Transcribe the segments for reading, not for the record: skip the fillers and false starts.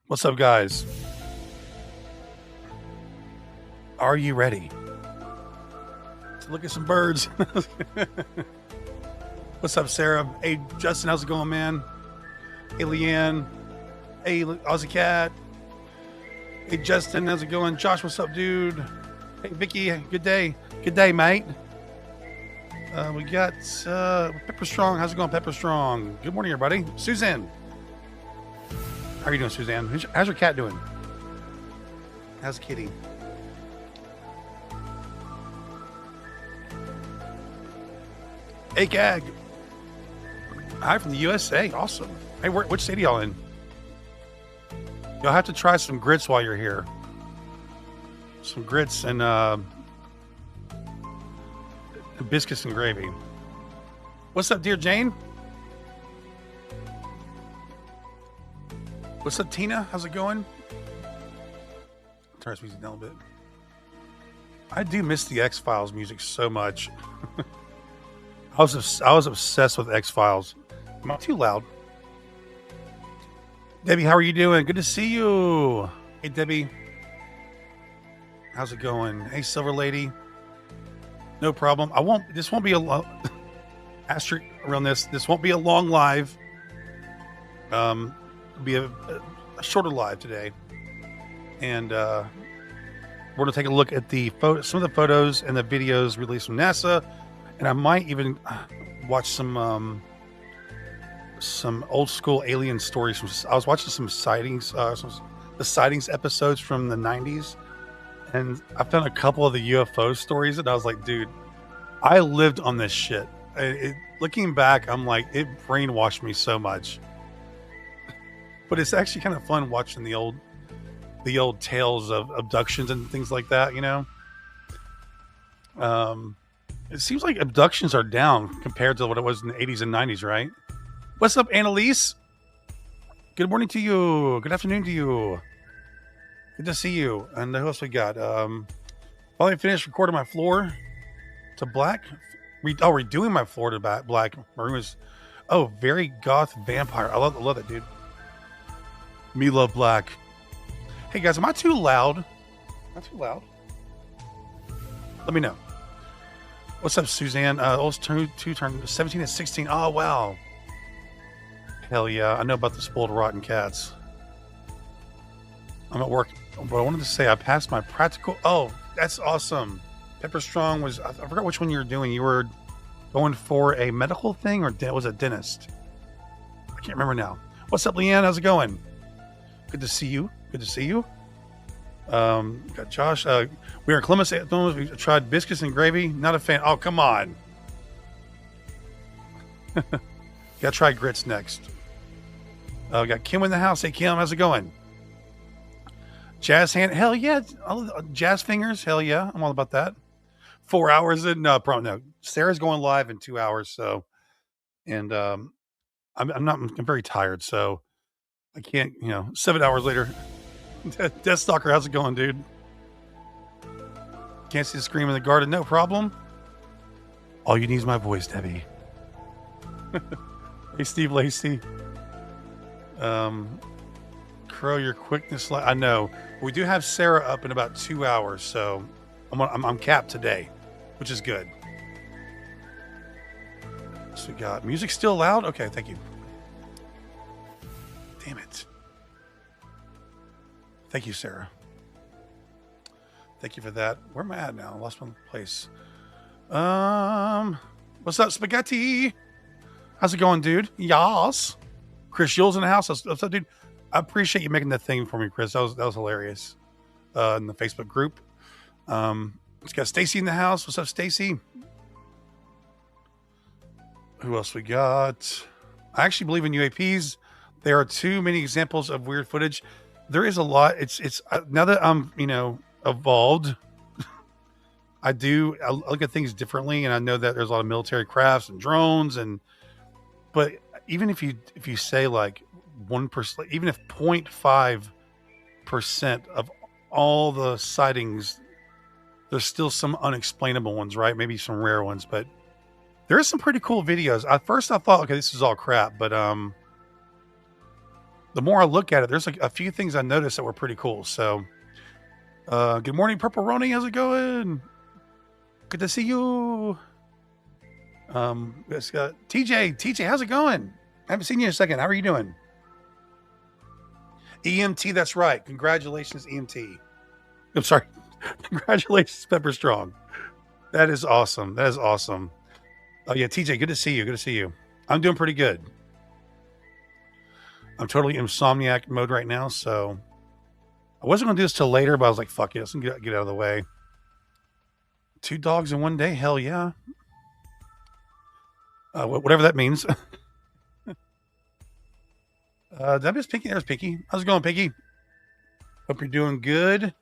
What's up, guys? Are you ready to look at some birds? What's up, Sarah? Hey, Justin, how's it going, man? Hey, Leanne. Hey, Aussie Cat. Hey, Justin, how's it going? Josh, what's up, dude? Hey, Vicky, good day. Good day, mate. We got Pepper Strong. How's it going, Pepper Strong? Good morning, everybody. Suzanne. How are you doing, Suzanne? How's your cat doing? How's the kitty? Hey, Gag. Hi from the USA. Awesome. Hey, which state are y'all in? You'll have to try some grits while you're here. Some grits and biscuits and gravy. What's up, dear Jane? What's up, Tina? How's it going? Turn this music down a bit. I do miss the X-Files music so much. I was obsessed with X-Files. Am I too loud? Debbie, how are you doing? Good to see you. Hey, Debbie. How's it going? Hey, Silver Lady. No problem. This won't be a long asterisk around this. This won't be a long live. It'll be a shorter live today. And we're going to take a look at some of the photos and the videos released from NASA. And I might even watch some old school alien stories. I was watching some sightings, the sightings episodes from the 90s. And I found a couple of the UFO stories and I was like, dude, I lived on this shit. Looking back, I'm like, it brainwashed me so much. But it's actually kind of fun watching the old tales of abductions and things like that, you know? It seems like abductions are down compared to what it was in the 80s and 90s, right? What's up, Annalise? Good morning to you. Good afternoon to you. Good to see you. And who else we got? Finally finished recording my floor to black. Redoing my floor to black. My room is, very goth vampire. I love that, dude. Me love black. Hey guys, am I too loud? Am I too loud? Let me know. What's up, Suzanne? Oldest turn 17 and 16. Oh wow. Hell yeah. I know about the spoiled rotten cats. I'm at work, but I wanted to say I passed my practical. Oh, that's awesome. Pepper Strong I forgot which one you were doing. You were going for a medical thing or was it a dentist? I can't remember now. What's up, Leanne? How's it going? Good to see you. Good to see you. Got Josh. We are in Columbus. We tried biscuits and gravy. Not a fan. Oh, come on. Gotta try grits next. We got Kim in the house. Hey, Kim, how's it going? Jazz hand. Hell yeah. Jazz fingers. Hell yeah. I'm all about that. 4 hours in. No, probably no. Sarah's going live in 2 hours. So, and I'm very tired. So I can't, 7 hours later. Death Stalker, how's it going, dude? Can't see the scream in the garden. No problem. All you need is my voice, Debbie. Hey, Steve Lacey. Crow, your quickness. I know. We do have Sarah up in about 2 hours, so I'm capped today, which is good. So we got music still loud? Okay, thank you. Damn it. Thank you, Sarah. Thank you for that. Where am I at now? I lost my place. What's up, Spaghetti? How's it going, dude? Yas. Chris Yule's in the house. What's up, dude? I appreciate you making that thing for me, Chris. That was hilarious. In the Facebook group. It's got Stacy in the house. What's up, Stacy? Who else we got? I actually believe in UAPs. There are too many examples of weird footage. There is a lot. It's now that I'm, evolved, I look at things differently, and I know that there's a lot of military crafts and drones, but even if you say like 1%, even if 0.5% of all the sightings, there's still some unexplainable ones, right? Maybe some rare ones, but there is some pretty cool videos. At first I thought, okay, this is all crap, but the more I look at it, there's like a few things I noticed that were pretty cool. So, good morning, Purple Roni. How's it going? Good to see you. It's got TJ, how's it going? I haven't seen you in a second. How are you doing? EMT, that's right. Congratulations, EMT. I'm sorry. Congratulations, Pepper Strong. That is awesome. That is awesome. Oh yeah, TJ, good to see you. Good to see you. I'm doing pretty good. I'm totally insomniac mode right now, so I wasn't gonna do this till later, but I was like, fuck it, let's get out of the way. 2 dogs in one day? Hell yeah. Whatever that means. That is Pinky. There's Pinky. How's it going, Pinky? Hope you're doing good.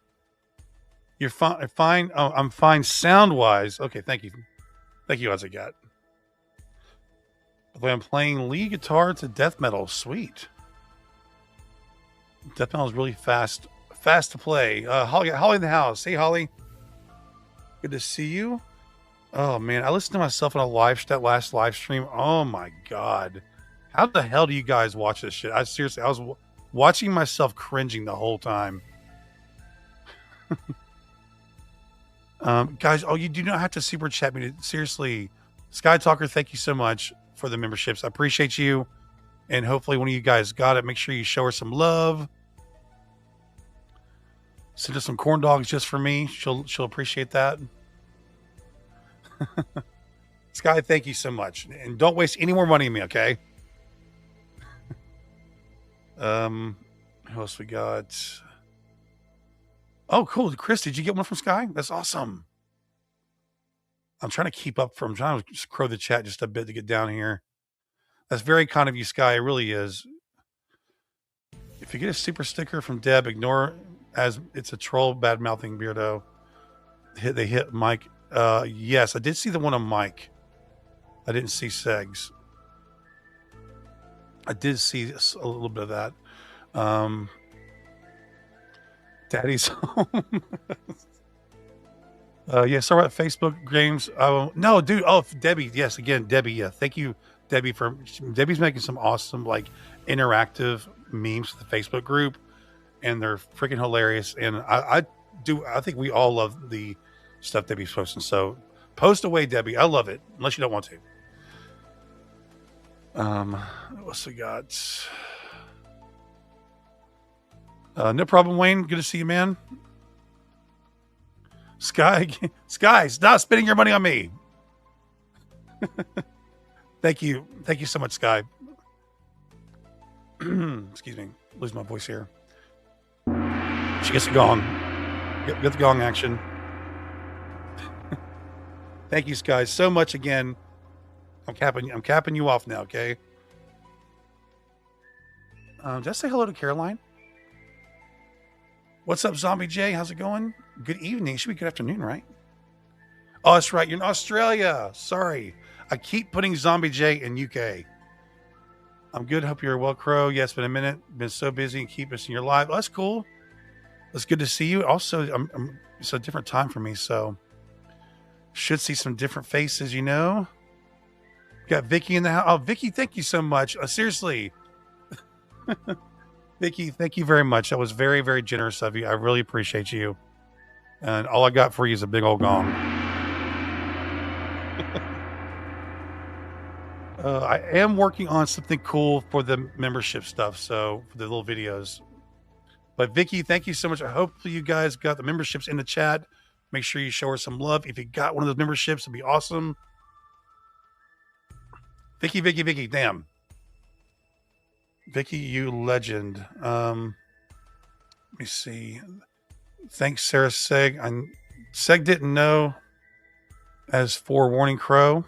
You're fine. Oh, I'm fine sound wise. Okay, thank you. Thank you. How's it got? I'm playing lead guitar to death metal. Sweet. Death metal is really fast to play. Holly in the house. Hey, Holly. Good to see you. Oh man, I listened to myself on that last live stream. Oh my god, how the hell do you guys watch this shit? I was watching myself cringing the whole time. Guys, you do not have to super chat me. Seriously, Sky Talker, thank you so much for the memberships. I appreciate you, and hopefully one of you guys got it. Make sure you show her some love. Send her some corn dogs just for me. She'll appreciate that. Sky, thank you so much. And don't waste any more money on me, okay? Who else we got? Oh, cool. Chris, did you get one from Sky? That's awesome. I'm trying to keep up I'm trying to just crow the chat just a bit to get down here. That's very kind of you, Sky. It really is. If you get a super sticker from Deb, ignore as it's a troll bad mouthing beardo. They hit Mike. Yes, I did see the one on Mike. I didn't see Segs. I did see a little bit of that. Daddy's home. Yeah, sorry about Facebook games. No, dude. Oh, Debbie. Yes, again, Debbie. Yeah, thank you, Debbie. Debbie's making some awesome, like, interactive memes for the Facebook group, and they're freaking hilarious. And I think we all love the stuff Debbie's posting. So post away, Debbie. I love it, unless you don't want to. What's we got? No problem, Wayne. Good to see you, man. Sky, stop spending your money on me. Thank you so much, Sky. Excuse me, lose my voice here. She gets the gong. Get the gong action. Thank you, Sky, so much again. I'm capping you off now, okay? Did I say hello to Caroline? What's up, Zombie J? How's it going? Good evening. It should be good afternoon, right? Oh, that's right. You're in Australia. Sorry. I keep putting Zombie J in UK. I'm good. Hope you're well, Crow. Yeah, it's been a minute. Been so busy and keep us in your live. Oh, that's cool. It's good to see you. Also, it's a different time for me, so should see some different faces, you know. Got Vicky in the house. Oh, Vicky, thank you so much. Seriously. Vicky, thank you very much. That was very, very generous of you. I really appreciate you. And all I got for you is a big old gong. I am working on something cool for the membership stuff, so for the little videos. But Vicky, thank you so much. I hope you guys got the memberships in the chat. Make sure you show her some love. If you got one of those memberships, it'd be awesome. Vicky, damn. Vicky, you legend. Let me see. Thanks, Sarah Seg. Seg didn't know as forewarning, Crow.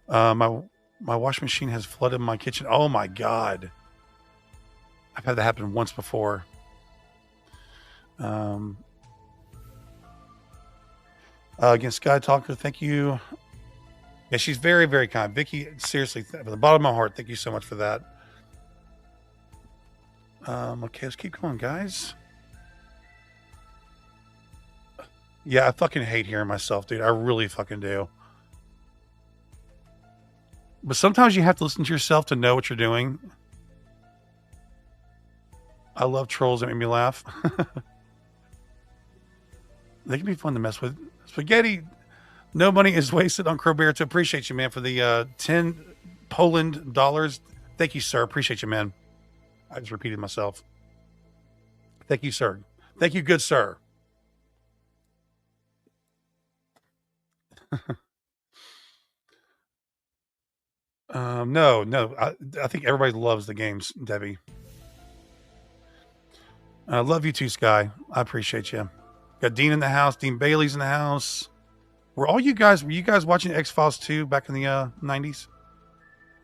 My washing machine has flooded my kitchen. Oh my God. I've had that happen once before. Again, Sky Talker, thank you. Yeah, she's very, very kind. Vicky, seriously, from the bottom of my heart, thank you so much for that. Okay, let's keep going, guys. Yeah, I fucking hate hearing myself, dude. I really fucking do. But sometimes you have to listen to yourself to know what you're doing. I love trolls that make me laugh. They can be fun to mess with. Spaghetti, no money is wasted on Crowbear to appreciate you, man, for the 10 Poland dollars. Thank you, sir. Appreciate you, man. I just repeated myself. Thank you, sir. Thank you, good sir. No. I think everybody loves the games, Debbie. I love you too, Sky. I appreciate you. Got Dean in the house. Dean Bailey's in the house. Were you guys watching X Files 2 back in the 90s?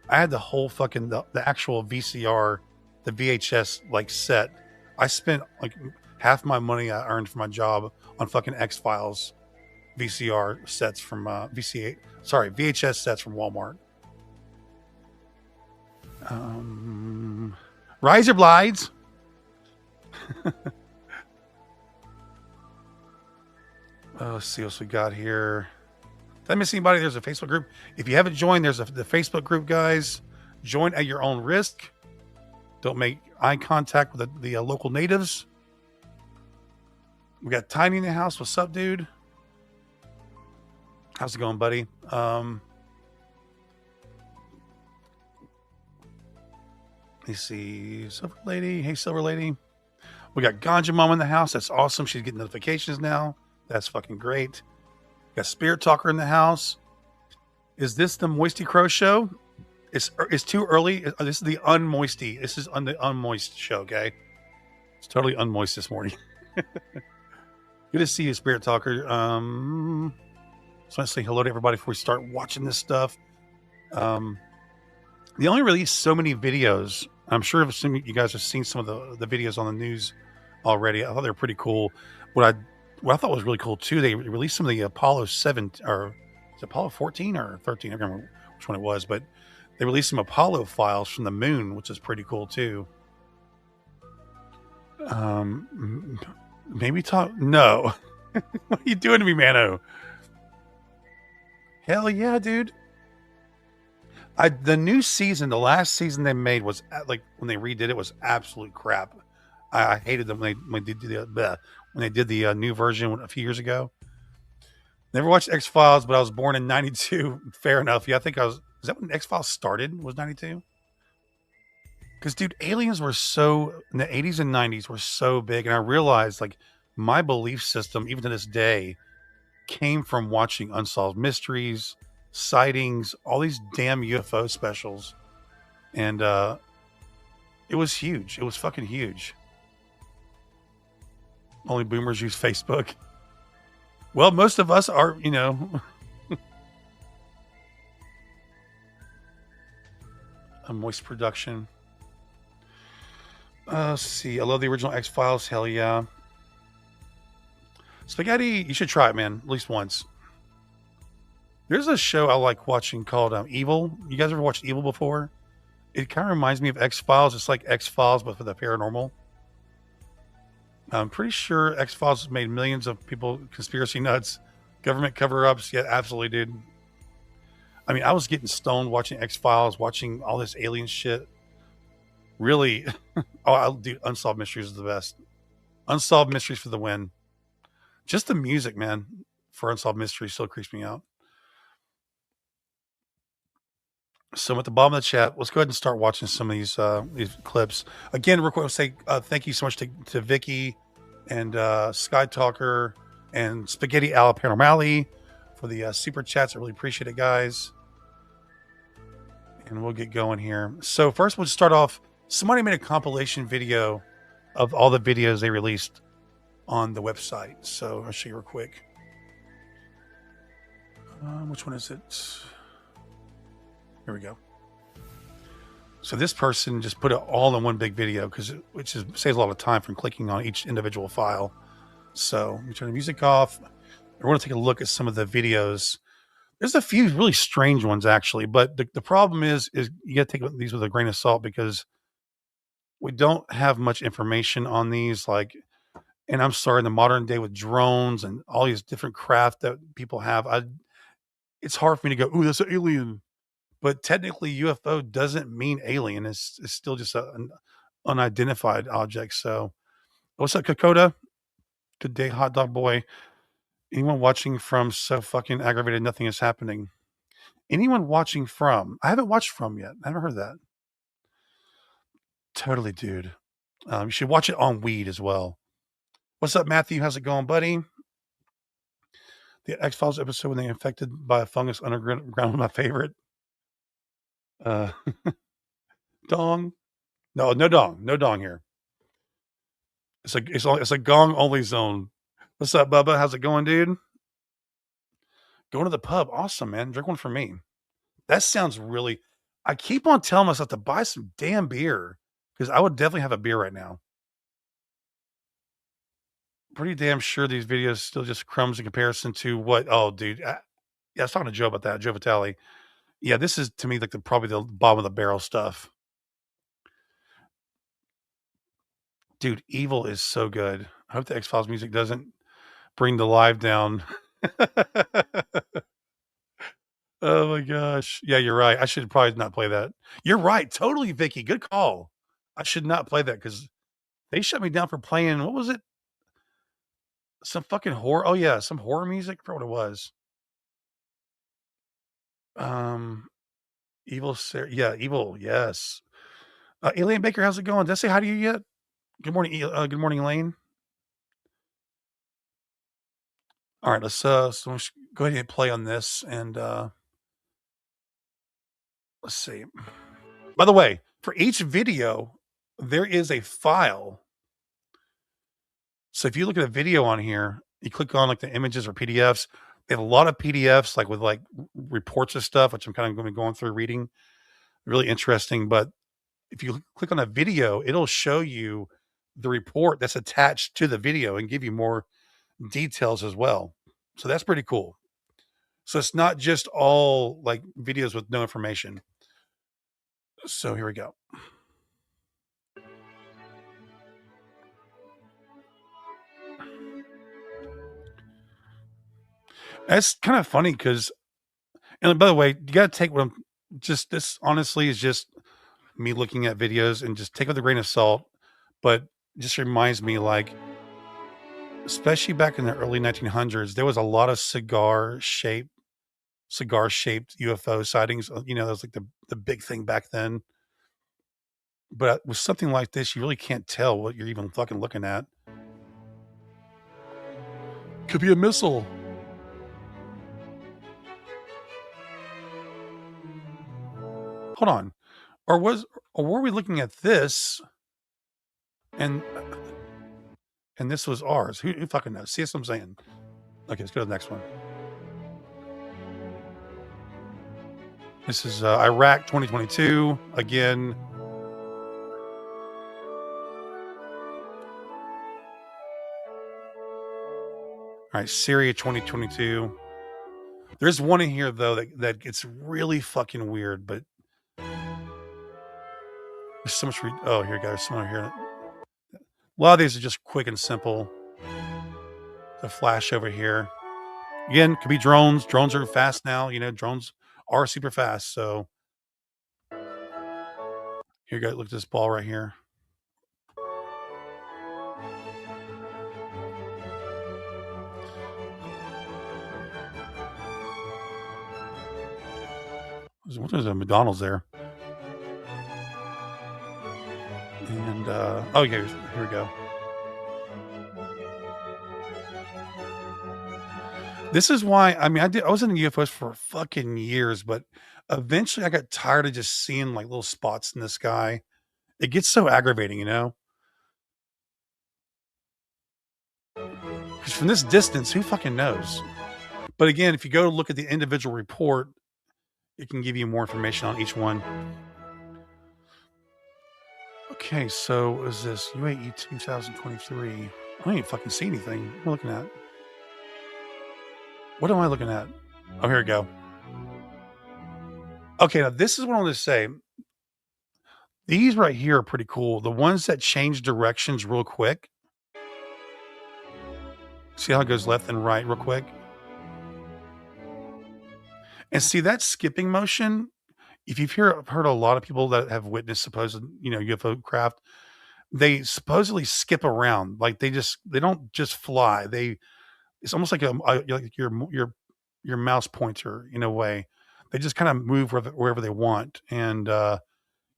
I had the whole fucking the actual VCR, the VHS like set. I spent like half my money I earned from my job on fucking X Files VCR sets from VHS sets from Walmart. Rise your blides. Let's see what else we got here. Did I miss anybody? There's a Facebook group. If you haven't joined, there's the Facebook group, guys. Join at your own risk. Don't make eye contact with the local natives. We got Tiny in the house. What's up, dude? How's it going, buddy? Let's see. Silver Lady. Hey, Silver Lady. We got Ganja Mom in the house. That's awesome. She's getting notifications now. That's fucking great. Got Spirit Talker in the house. Is this the Moisty Crow show? It's too early. This is the unmoisty. This is on the unmoist show, okay? It's totally unmoist this morning. Good to see you, Spirit Talker. So I want to say hello to everybody before we start watching this stuff. They only released so many videos. I'm sure some of you guys have seen some of the videos on the news already. I thought they were pretty cool. What I thought was really cool too, they released some of the Apollo 7 or is it Apollo 14 or 13? I can't remember which one it was, but they released some Apollo files from the moon, which is pretty cool too. Maybe talk. No, what are you doing to me, Mano? Hell yeah, dude. The new season, the last season they made was like when they redid it was absolute crap. I hated them when they did the new version a few years ago. Never watched X Files, but I was born in '92. Fair enough. Yeah, I think I was. Is that when X Files started? Was '92? Because dude, aliens were so in the '80s and '90s were so big, and I realized like my belief system, even to this day, came from watching Unsolved Mysteries, Sightings, all these damn UFO specials, and it was huge. It was fucking huge. Only boomers use Facebook. Well, most of us are, a moist production. Let's see. I love the original X Files. Hell yeah. Spaghetti, you should try it, man. At least once. There's a show I like watching called Evil. You guys ever watched Evil before? It kind of reminds me of X Files. It's like X Files, but for the paranormal. I'm pretty sure X Files made millions of people conspiracy nuts, government cover ups. Yeah, absolutely, dude. I mean, I was getting stoned watching X Files, watching all this alien shit. Really, dude, Unsolved Mysteries is the best. Unsolved Mysteries for the win. Just the music, man, for Unsolved Mysteries still creeps me out. So at the bottom of the chat, let's go ahead and start watching some of these clips. Again, real quick, I'll say thank you so much to Vicky and Sky Talker and Spaghetti Alla Paranormali for the super chats. I really appreciate it, guys. And we'll get going here. So first, we'll just start off. Somebody made a compilation video of all the videos they released on the website. So I'll show you real quick. Which one is it? Here we go. So this person just put it all in one big video which saves a lot of time from clicking on each individual file. So we turn the music off. We're going to take a look at some of the videos. There's a few really strange ones actually, but the problem is you got to take these with a grain of salt because we don't have much information on these. And I'm sorry, in the modern day with drones and all these different craft that people have, it's hard for me to go, "Ooh, that's an alien." But technically, UFO doesn't mean alien. It's still just unidentified objects. So, what's up, Kokoda? Good day, hot dog boy. Anyone watching from so fucking aggravated nothing is happening? Anyone watching from? I haven't watched from yet. I haven't heard that. Totally, dude. You should watch it on weed as well. What's up, Matthew? How's it going, buddy? The X Files episode when they infected by a fungus underground was my favorite. Uh, dong. No, no dong. No dong here. It's a gong only zone. What's up, Bubba? How's it going, dude? Going to the pub. Awesome, man. Drink one for me. That sounds really. I keep on telling myself to buy some damn beer because I would definitely have a beer right now. Pretty damn sure these videos still just crumbs in comparison to what. Oh, dude. Yeah, I was talking to Joe about that. Joe Vitale. Yeah, this is to me like probably the bottom of the barrel stuff. Dude, Evil is so good. I hope the X Files music doesn't bring the live down. Oh my gosh. Yeah, you're right. I should probably not play that. You're right. Totally, Vicky. Good call. I should not play that because they shut me down for playing. What was it? Some fucking horror. Oh yeah, some horror music. I forgot what it was. Um, Evil. Yeah, Evil. Yes. Alien Baker, how's it going? Did I say hi to you yet? Good morning. Good morning, Elaine. All right, let's go ahead and play on this and let's see. By the way, for each video, there is a file. So if you look at a video on here, you click on like the images or PDFs. They have a lot of PDFs, like with like reports of stuff, which I'm kind of going to be going through reading. Really interesting. But if you click on a video, it'll show you the report that's attached to the video and give you more details as well. So that's pretty cool. So it's not just all like videos with no information. So here we go. That's kind of funny because, and by the way, you got to take what I'm just this honestly is just me looking at videos and just take it with a grain of salt. But it just reminds me, like, especially back in the early 1900s, there was a lot of cigar shaped UFO sightings. You know, that was like the big thing back then. But with something like this, you really can't tell what you're even fucking looking at. Could be a missile. Hold on. Or were we looking at this and this was ours? Who fucking knows? See what I'm saying? Okay, let's go to the next one. This is Iraq 2022 again. All right, Syria 2022. There's one in here though that gets really fucking weird, but there's so much. Oh, here, guys, someone here. A lot of these are just quick and simple. The flash over here. Again, could be drones. Drones are fast now. You know, drones are super fast. So here, guys, look at this ball right here. There's a McDonald's there. And oh yeah, here we go. This is why I mean I was in the UFOs for fucking years, but eventually I got tired of just seeing like little spots in the sky. It gets so aggravating, you know? Because from this distance, who fucking knows? But again, if you go to look at the individual report, it can give you more information on each one. Okay, so what is this UAE 2023? I don't even fucking see anything. What am I looking at? What am I looking at? Oh, here we go. Okay, now this is what I want to say. These right here are pretty cool. The ones that change directions real quick. See how it goes left and right real quick? And see that skipping motion, if you've heard a lot of people that have witnessed supposed, you know, UFO craft, They supposedly skip around, like, they don't just fly, it's almost like like your mouse pointer in a way. They just kinda move wherever they want, and,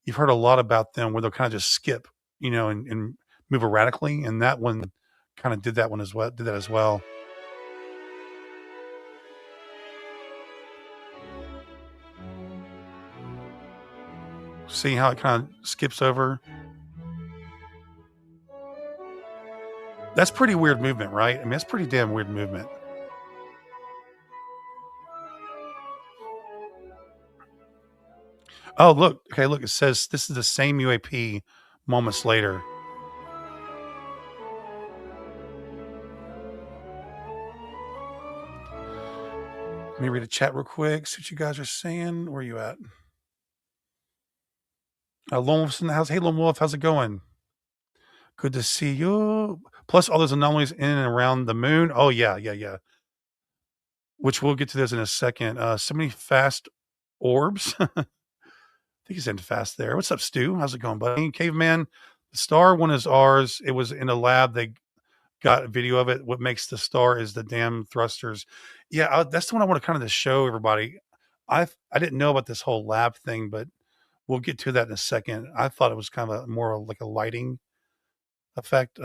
you've heard a lot about them where they'll kinda just skip, and move erratically, and that one kinda did that as well. See how it kinda skips over? That's pretty weird movement, right? I mean, that's pretty damn weird movement. Oh, look. Okay, look, it says this is the same UAP moments later. Let me read a chat real quick, see what you guys are saying. Where you at? Lone Wolf's in the house. Hey, Lone Wolf, how's it going? Good to see you. Plus all those anomalies in and around the moon. Oh, yeah, yeah, yeah. Which we'll get to this in a second. So many fast orbs. I think he's in fast there. What's up, Stu? How's it going, buddy? Caveman, the star one is ours. It was in a lab. They got a video of it. What makes the star is the damn thrusters. Yeah, that's the one I want to kind of to show everybody. I didn't know about this whole lab thing, but we'll get to that in a second. I thought it was kind of more like a lighting effect.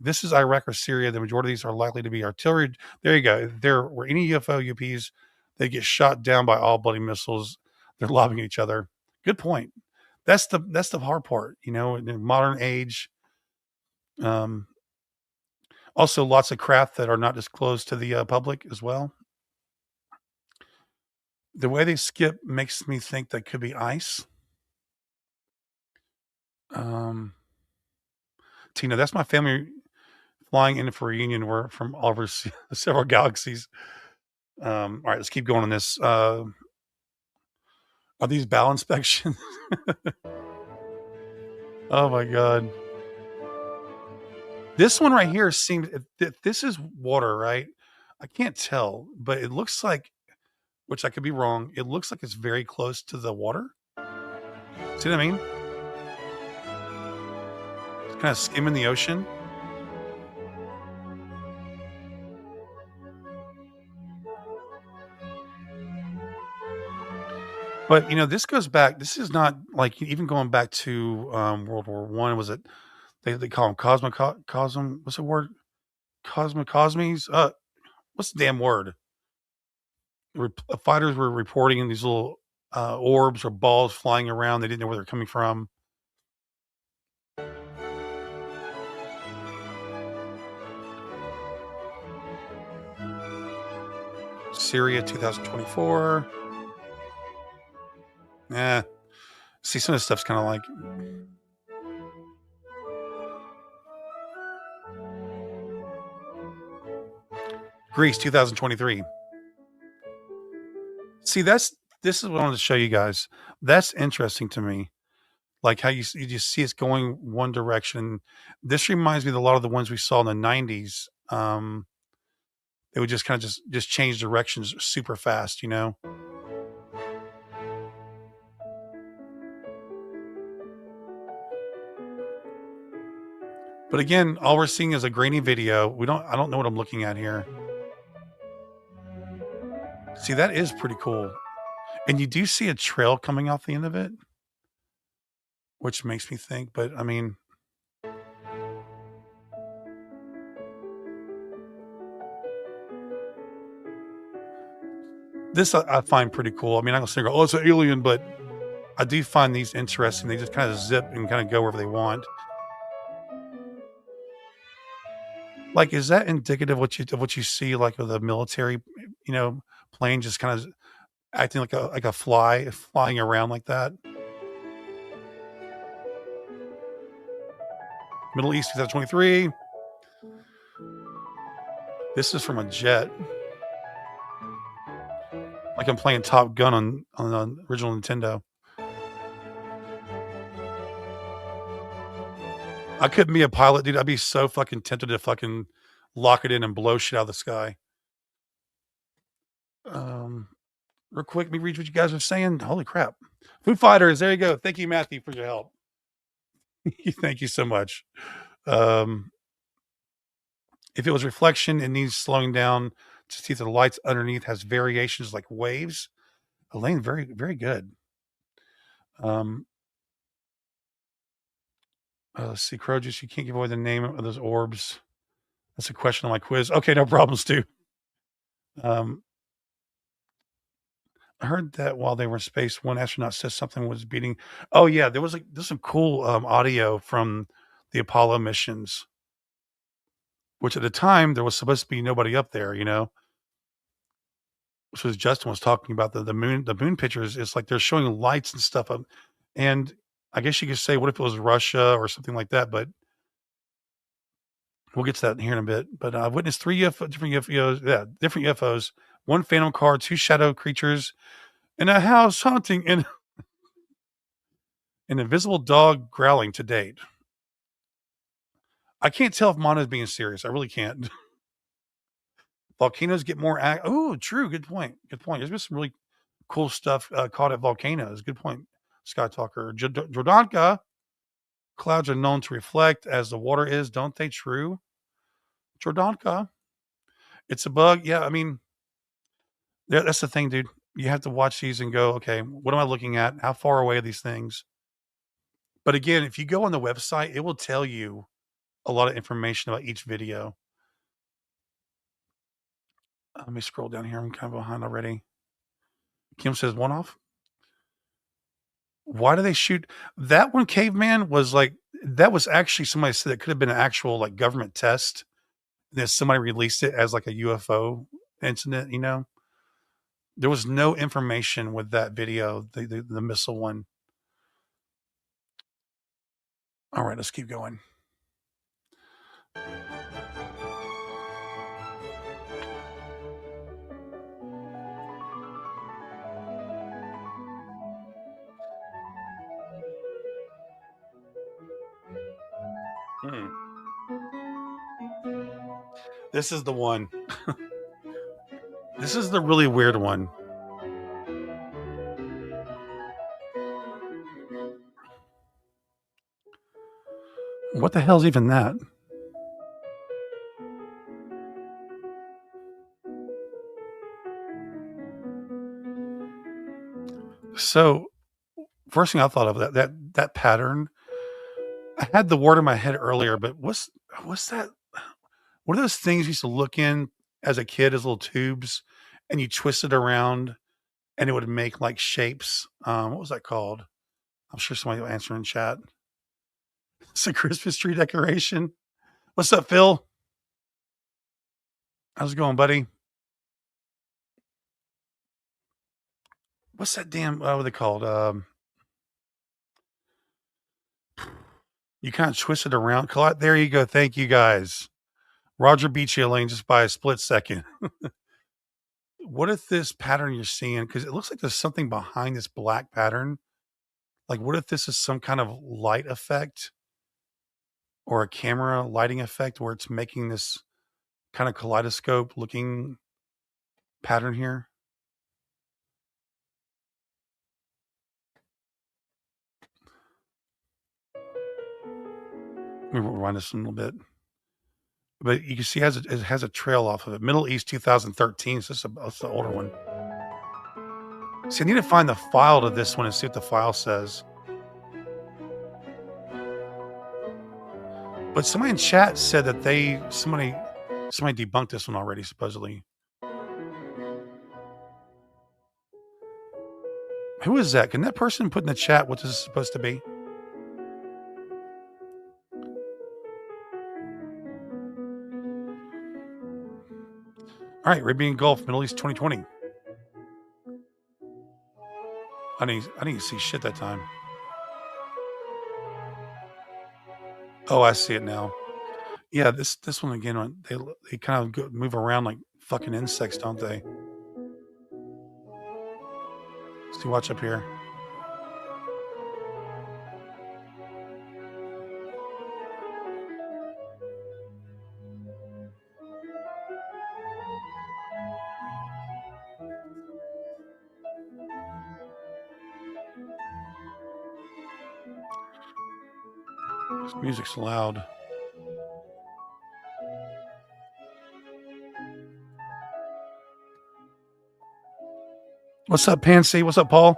This is Iraq or Syria. The majority of these are likely to be artillery. There you go. If there were any UFO UPs, they get shot down by all bloody missiles. They're lobbing each other. Good point. That's the hard part, in the modern age. Um, Also, lots of craft that are not disclosed to the public as well. The way they skip makes me think that could be ice. Um, Tina, that's my family flying in for a reunion. We're from all over several galaxies. All right, let's keep going on this. Are these bow inspections? Oh my god. This one right here seems this is water, right? I can't tell, but it looks like, which I could be wrong, it looks like it's very close to the water. See what I mean? It's kind of skimming the ocean. But, this goes back, this is not like even going back to, World War One. Was it they call them cosm what's the word? Cosmies? What's the damn word? Fighters were reporting these little, orbs or balls flying around. They didn't know where they're coming from. Syria 2024. Yeah. See, some of this stuff's kinda like Greece 2023. See, this is what I wanted to show you guys. That's interesting to me. Like how you just see it's going one direction. This reminds me of a lot of the ones we saw in the 90s. They would just kinda just change directions super fast. But again, all we're seeing is a grainy video. I don't know what I'm looking at here. See, that is pretty cool. And you do see a trail coming off the end of it, which makes me think, but I mean, this I find pretty cool. I mean, I'm not gonna say, "Oh, it's an alien," but I do find these interesting. They just kinda zip and kinda go wherever they want. Like, is that indicative of what you see, like, with a military, plane just kinda acting like a fly, flying around like that? Middle East 2023. This is from a jet, like I'm playing Top Gun on the original Nintendo. I couldn't be a pilot, dude. I'd be so fucking tempted to fucking lock it in and blow shit out of the sky. Um, Real quick, let me read what you guys are saying. Holy crap. Foo Fighters, there you go. Thank you, Matthew, for your help. Thank you so much. Um, if it was reflection, it needs slowing down to see if the lights underneath has variations like waves. Elaine, very, very good. Um, let's see, Crojus, you can't give away the name of those orbs. That's a question on my quiz. Okay, no problems, too. Um, I heard that while they were in space, one astronaut said something was beating. Oh yeah, there's some cool audio from the Apollo missions, which at the time there was supposed to be nobody up there, which was Justin was talking about the moon pictures. It's like they're showing lights and stuff up, and I guess you could say, what if it was Russia or something like that? But we'll get to that here in a bit. But I witnessed three different UFOs, yeah, different UFOs, one phantom car, two shadow creatures, and a house haunting, and an invisible dog growling to date. I can't tell if Mana's being serious. I really can't. Volcanoes get more oh, true. Good point. Good point. There's been some really cool stuff caught at volcanoes. Good point, Sky Talker. Jordanka, clouds are known to reflect as the water is, don't they? True. Jordanka, it's a bug. Yeah, I mean, that's the thing, dude. You have to watch these and go, okay, what am I looking at? How far away are these things? But again, if you go on the website, it will tell you a lot of information about each video. Let me scroll down here. I'm kind of behind already. Kim says one off. Why do they shoot that one? Caveman was like that was actually somebody said it could have been an actual like government test. Then somebody released it as like a UFO incident. There was no information with that video, the missile one. All right, let's keep going. Hmm. This is the one. This is the really weird one. What the hell's even that? So first thing I thought of that pattern. I had the word in my head earlier, but what's that? What are those things you used to look in as a kid as little tubes, and you twist it around, and it would make like shapes? What was that called? I'm sure somebody will answer in chat. It's a Christmas tree decoration. What's up, Phil? How's it going, buddy? What's that damn? What are they called? You kind of twist it around. There you go. Thank you guys. Roger beat you, Elaine, just by a split second. What if this pattern you're seeing? Because it looks like there's something behind this black pattern. Like, what if this is some kind of light effect or a camera lighting effect where it's making this kind of kaleidoscope looking pattern here? Let me rewind this a little bit. But you can see it has a trail off of it. Middle East 2013. So it's the older one. See, I need to find the file to this one and see what the file says. But somebody in chat said that somebody debunked this one already, supposedly. Who is that? Can that person put in the chat what this is supposed to be? All right, Arabian Gulf, Middle East 2020. I didn't see shit that time. Oh, I see it now. Yeah, this one again. They kind of move around like fucking insects, don't they? See, watch up here. Music's loud. What's up, Pansy? What's up, Paul?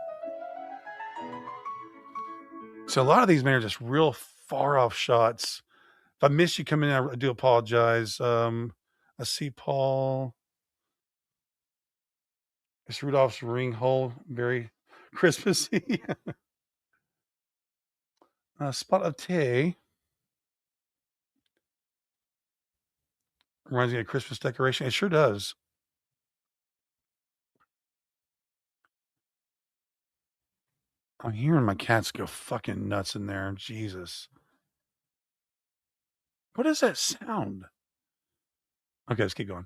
So a lot of these men are just real far off shots. If I missed you coming in, I do apologize. I see Paul. It's Rudolph's ring hole, very Christmassy. Spot of tea. Reminds me of Christmas decoration. It sure does. I'm hearing my cats go fucking nuts in there. Jesus. What is that sound? Okay, let's keep going.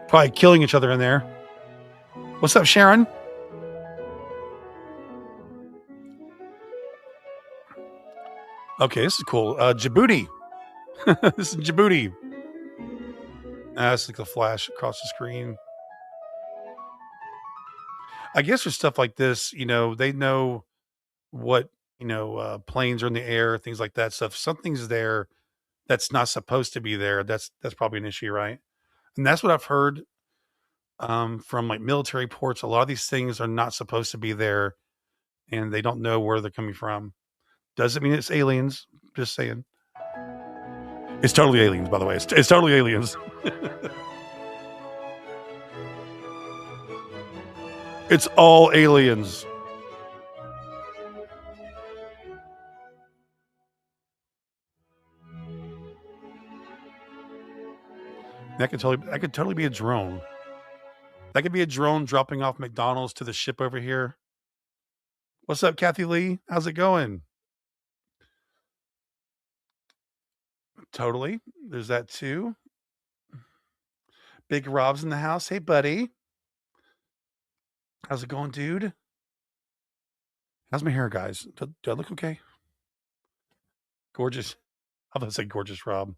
Probably killing each other in there. What's up, Sharon? Okay, this is cool. Djibouti. This is Djibouti. That's like a flash across the screen. I guess for stuff like this, they know what, planes are in the air, things like that. So if something's there that's not supposed to be there, that's probably an issue, right? And that's what I've heard from like military ports. A lot of these things are not supposed to be there, and they don't know where they're coming from. Doesn't mean it's aliens. Just saying. It's totally aliens, by the way. It's totally aliens. It's all aliens. That could totally be a drone. That could be a drone dropping off McDonald's to the ship over here. What's up, Kathy Lee? How's it going? Totally. There's that too. Big Rob's in the house. Hey, buddy. How's it going, dude? How's my hair, guys? Do I look okay? Gorgeous. I was about to say gorgeous Rob.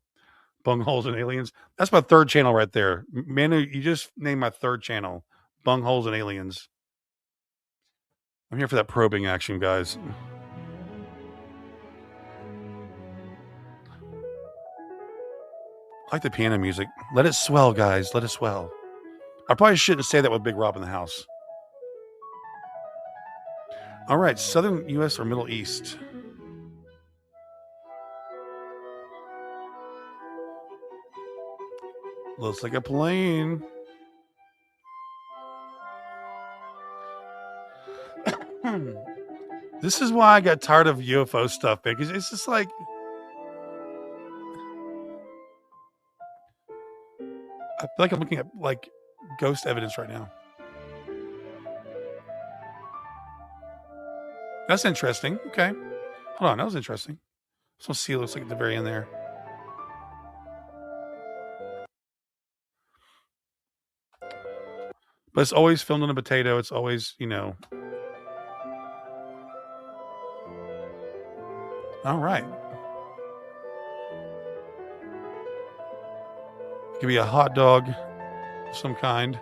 Bungholes and aliens. That's my third channel right there. Manu, you just named my third channel. Bungholes and aliens. I'm here for that probing action, guys. I like the piano music. Let it swell, guys. Let it swell. I probably shouldn't say that with Big Rob in the house. All right, Southern U.S. or Middle East? Looks like a plane. This is why I got tired of UFO stuff, because it's just like I feel like I'm looking at like ghost evidence right now. That's interesting. Okay. Hold on, that was interesting. So see, it looks like at the very end there. But it's always filmed on a potato. It's always, All right. It could be a hot dog of some kind.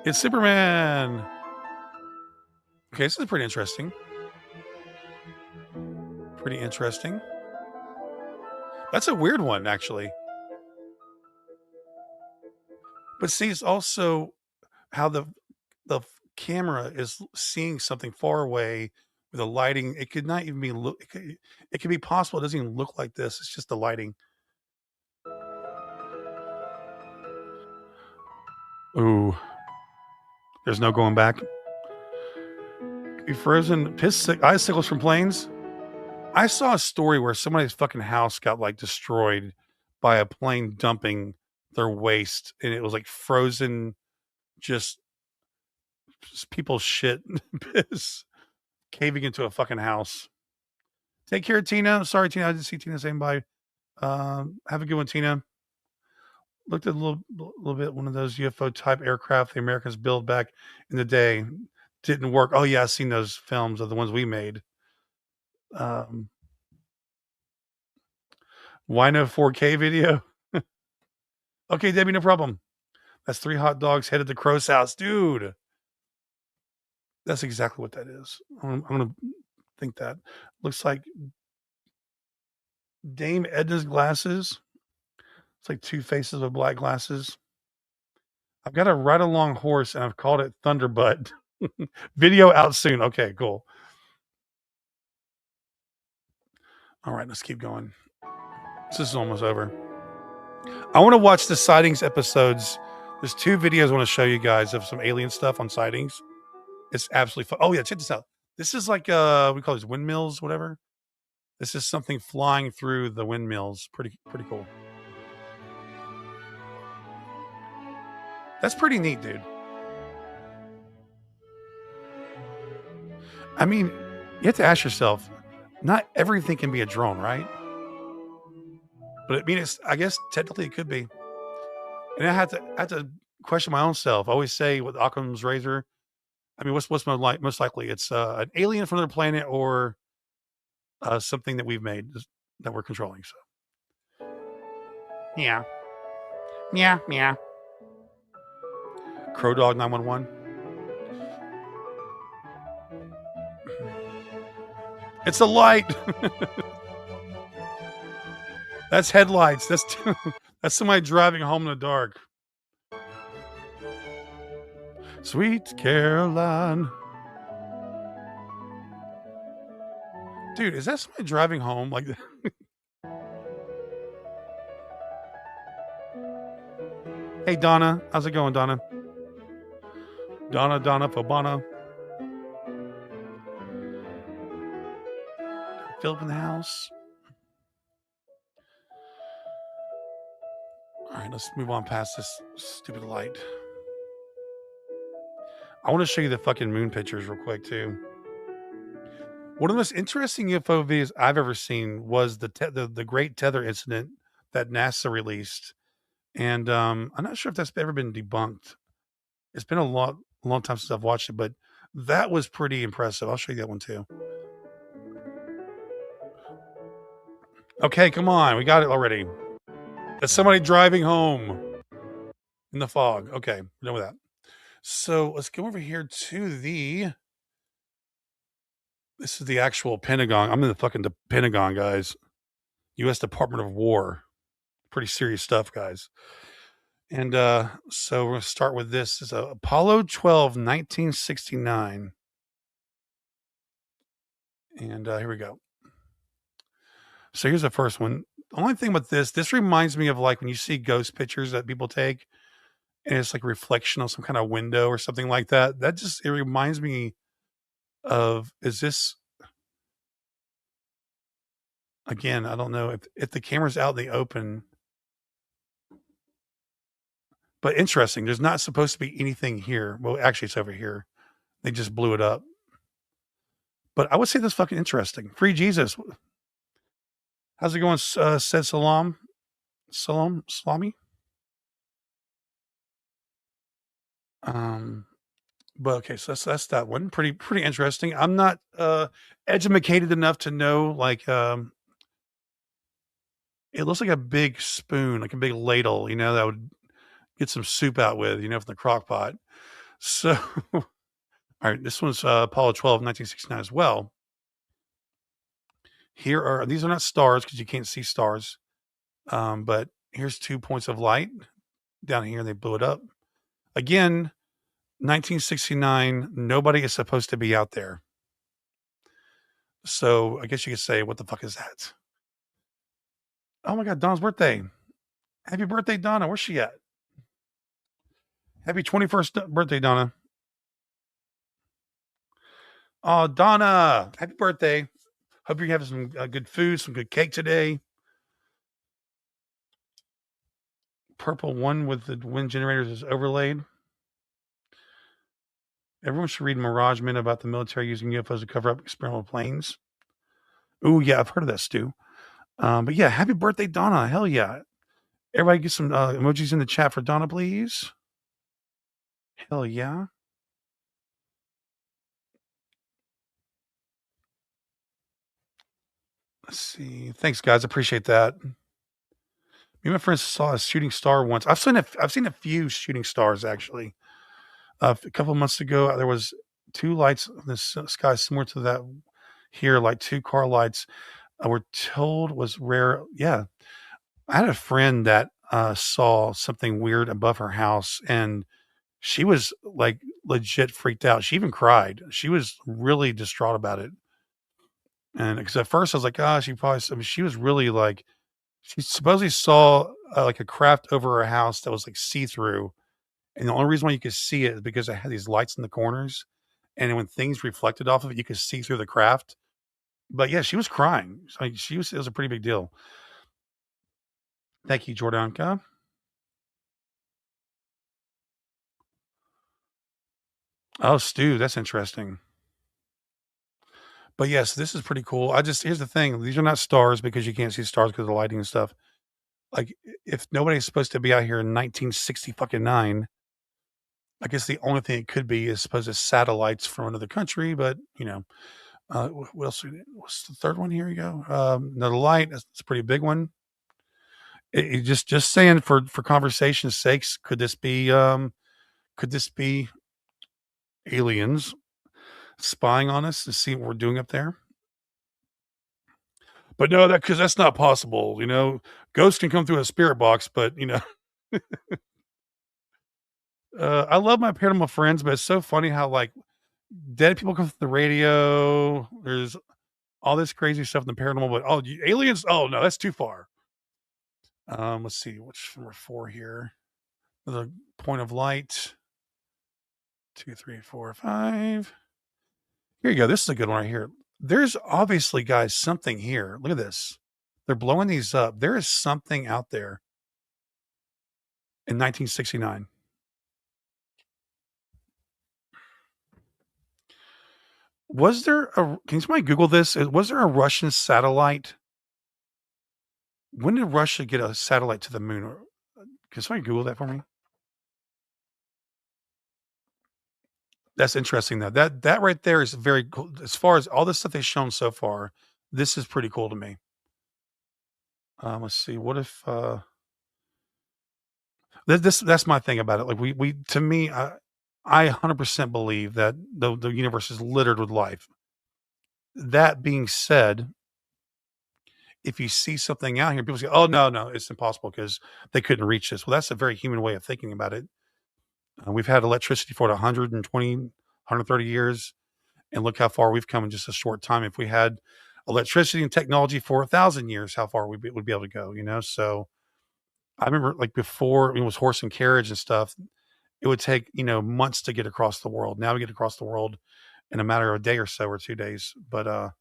It's Superman. Okay, this is pretty interesting. Pretty interesting. That's a weird one, actually. But see, it's also how the camera is seeing something far away with the lighting. It could not even be look. It could be possible. It doesn't even look like this. It's just the lighting. Ooh, there's no going back. Be frozen icicles from planes. I saw a story where somebody's fucking house got like destroyed by a plane dumping their waste, and it was like frozen, just people's shit piss caving into a fucking house. Take care, Tina. Sorry, Tina. I didn't see Tina saying bye. Have a good one, Tina. Looked at a little bit one of those UFO type aircraft the Americans built back in the day. Didn't work. Oh yeah, I've seen those films of the ones we made. Why no 4K video? Okay, Debbie, no problem. That's 3 hot dogs headed to Crow's house, dude. That's exactly what that is. I'm gonna think that. Looks like Dame Edna's glasses. It's like two faces of black glasses. I've got a ride along horse and I've called it Thunderbutt. Video out soon. Okay, cool. All right, let's keep going. This is almost over. I want to watch the Sightings episodes. There's two videos I want to show you guys of some alien stuff on Sightings. It's absolutely fun. Oh yeah, check this out. This is like we call these windmills, whatever. This is something flying through the windmills. Pretty cool. That's pretty neat, dude. I mean, you have to ask yourself, not everything can be a drone, right? But I mean, I guess technically it could be. And I have to question my own self. I always say with Occam's razor, I mean, what's most likely? It's an alien from another planet or something that we've made that we're controlling. So, yeah, yeah. Crow Dog 911. It's a light. That's headlights. That's somebody driving home in the dark. Sweet Caroline. Dude, is that somebody driving home? Like, hey, Donna. How's it going, Donna? Donna Fobana. Philip in the house. All right, let's move on past this stupid light. I want to show you the fucking moon pictures real quick, too. One of the most interesting UFO videos I've ever seen was the Great Tether incident that NASA released. And I'm not sure if that's ever been debunked. It's been a long time since I've watched it, but that was pretty impressive. I'll show you that one too. Okay, come on. We got it already. That's somebody driving home in the fog. Okay, we're done with that. So let's go over here to this is the actual Pentagon. I'm in the fucking Pentagon, guys. U.S. Department of War. Pretty serious stuff, guys. And so we're going to start with this. It's Apollo 12, 1969. And here we go. So here's the first one. The only thing with this reminds me of like when you see ghost pictures that people take and it's like a reflection on some kind of window or something like that. It reminds me of, is this, again, I don't know if the camera's out in the open, but interesting. There's not supposed to be anything here. Well, actually it's over here. They just blew it up. But I would say that's fucking interesting. Free Jesus. How's it going? Said Salami. But okay, so that's that one. Pretty interesting. I'm not educated enough to know like it looks like a big spoon, like a big ladle, that would get some soup out with, from the crock pot. So all right, this one's Apollo 12, 1969 as well. These are not stars because you can't see stars. But here's 2 points of light down here, and they blew it up. Again, 1969, nobody is supposed to be out there. So I guess you could say, what the fuck is that? Oh my God, Donna's birthday. Happy birthday, Donna. Where's she at? Happy 21st birthday, Donna. Oh, Donna, happy birthday. Hope you're having some good food, some good cake today. Purple one with the wind generators is overlaid. Everyone should read Mirage Men about the military using UFOs to cover up experimental planes. Oh, yeah, I've heard of that, Stu. But yeah, happy birthday, Donna. Hell yeah. Everybody get some emojis in the chat for Donna, please. Hell yeah. Let's see. Thanks, guys. Appreciate that. Me and my friends saw a shooting star once. I've seen a few shooting stars, actually. A couple of months ago, there was two lights in the sky similar to that here, like two car lights. We're told was rare. Yeah, I had a friend that saw something weird above her house, and she was like legit freaked out. She even cried. She was really distraught about it. And because at first I was like, "Ah, she probably," I mean, she was really like, she supposedly saw like a craft over her house that was like see through. And the only reason why you could see it is because it had these lights in the corners. And when things reflected off of it, you could see through the craft. But yeah, she was crying. Like she was, it was a pretty big deal. Thank you, Jordanka. Oh, Stu, that's interesting. But yes, this is pretty cool. I just, here's the thing: these are not stars because you can't see stars because of the lighting and stuff. Like, if nobody's supposed to be out here in 1960 fucking nine, I guess the only thing it could be is supposed to satellites from another country. But you know, what else? What's the third one? Here you go. Another light. That's a pretty big one. Just saying for conversation's sakes, could this be aliens spying on us to see what we're doing up there? But no, that because that's not possible. You know, ghosts can come through a spirit box, but you know, I love my paranormal friends, but it's so funny how like dead people come from the radio. There's all this crazy stuff in the paranormal, but oh, aliens? Oh no, that's too far. Let's see, which number four here? The point of light. Two, three, four, five. Here you go. This is a good one right here. There's obviously, guys, something here. Look at this. They're blowing these up. There is something out there in 1969. Was there a? Can somebody Google this? Was there a Russian satellite? When did Russia get a satellite to the moon? Can somebody Google that for me? That's interesting, though. That right there is very cool. As far as all the stuff they've shown so far, this is pretty cool to me. Let's see. What if that's my thing about it. Like we to me, I 100% believe that the universe is littered with life. That being said, if you see something out here, people say, "Oh no, no, it's impossible because they couldn't reach this." Well, that's a very human way of thinking about it. We've had electricity for 120, 130 years, and look how far we've come in just a short time. If we had electricity and technology for 1,000 years, how far would be able to go, you know? So I remember like before it was horse and carriage and stuff, it would take, you know, months to get across the world. Now we get across the world in a matter of a day or so or 2 days, but,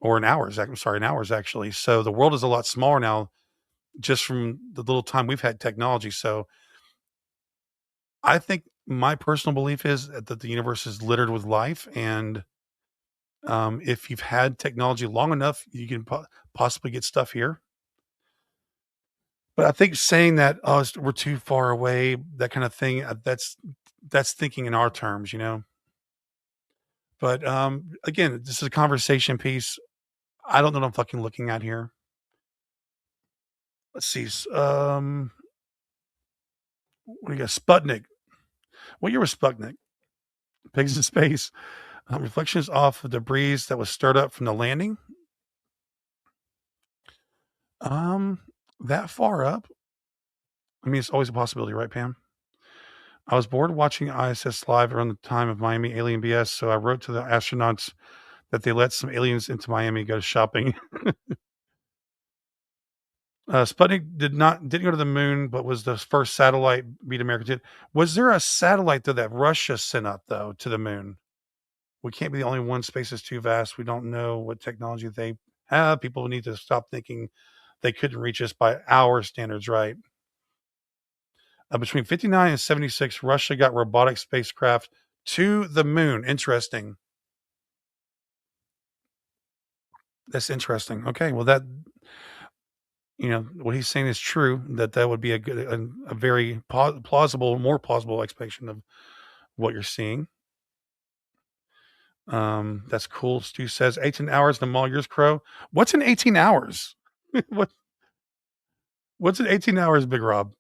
or in hours, I'm sorry, in hours actually. So the world is a lot smaller now just from the little time we've had technology. So I think my personal belief is that the universe is littered with life. And if you've had technology long enough, you can possibly get stuff here. But I think saying that, oh, we're too far away, that kind of thing, that's thinking in our terms, you know. But again, this is a conversation piece. I don't know what I'm fucking looking at here. Let's see. What do you got? Sputnik. What year was Sputnik? Pigs in space. Reflections off of debris that was stirred up from the landing. Um, that far up. I mean, it's always a possibility, right, Pam? I was bored watching ISS live around the time of Miami Alien BS, so I wrote to the astronauts that they let some aliens into Miami go shopping. Sputnik didn't go to the moon, but was the first satellite beat America did. Was there a satellite though that Russia sent up though to the moon? We can't be the only one. Space is too vast. We don't know what technology they have. People need to stop thinking they couldn't reach us by our standards, right? Between 59 and 76, Russia got robotic spacecraft to the moon. Interesting. That's interesting. Okay, well that, you know, what he's saying is true. That would be a very plausible, more plausible explanation of what you're seeing. That's cool. Stu says 18 hours in the mall. Yours, Crow. What's in 18 hours? what What's in 18 hours, Big Rob?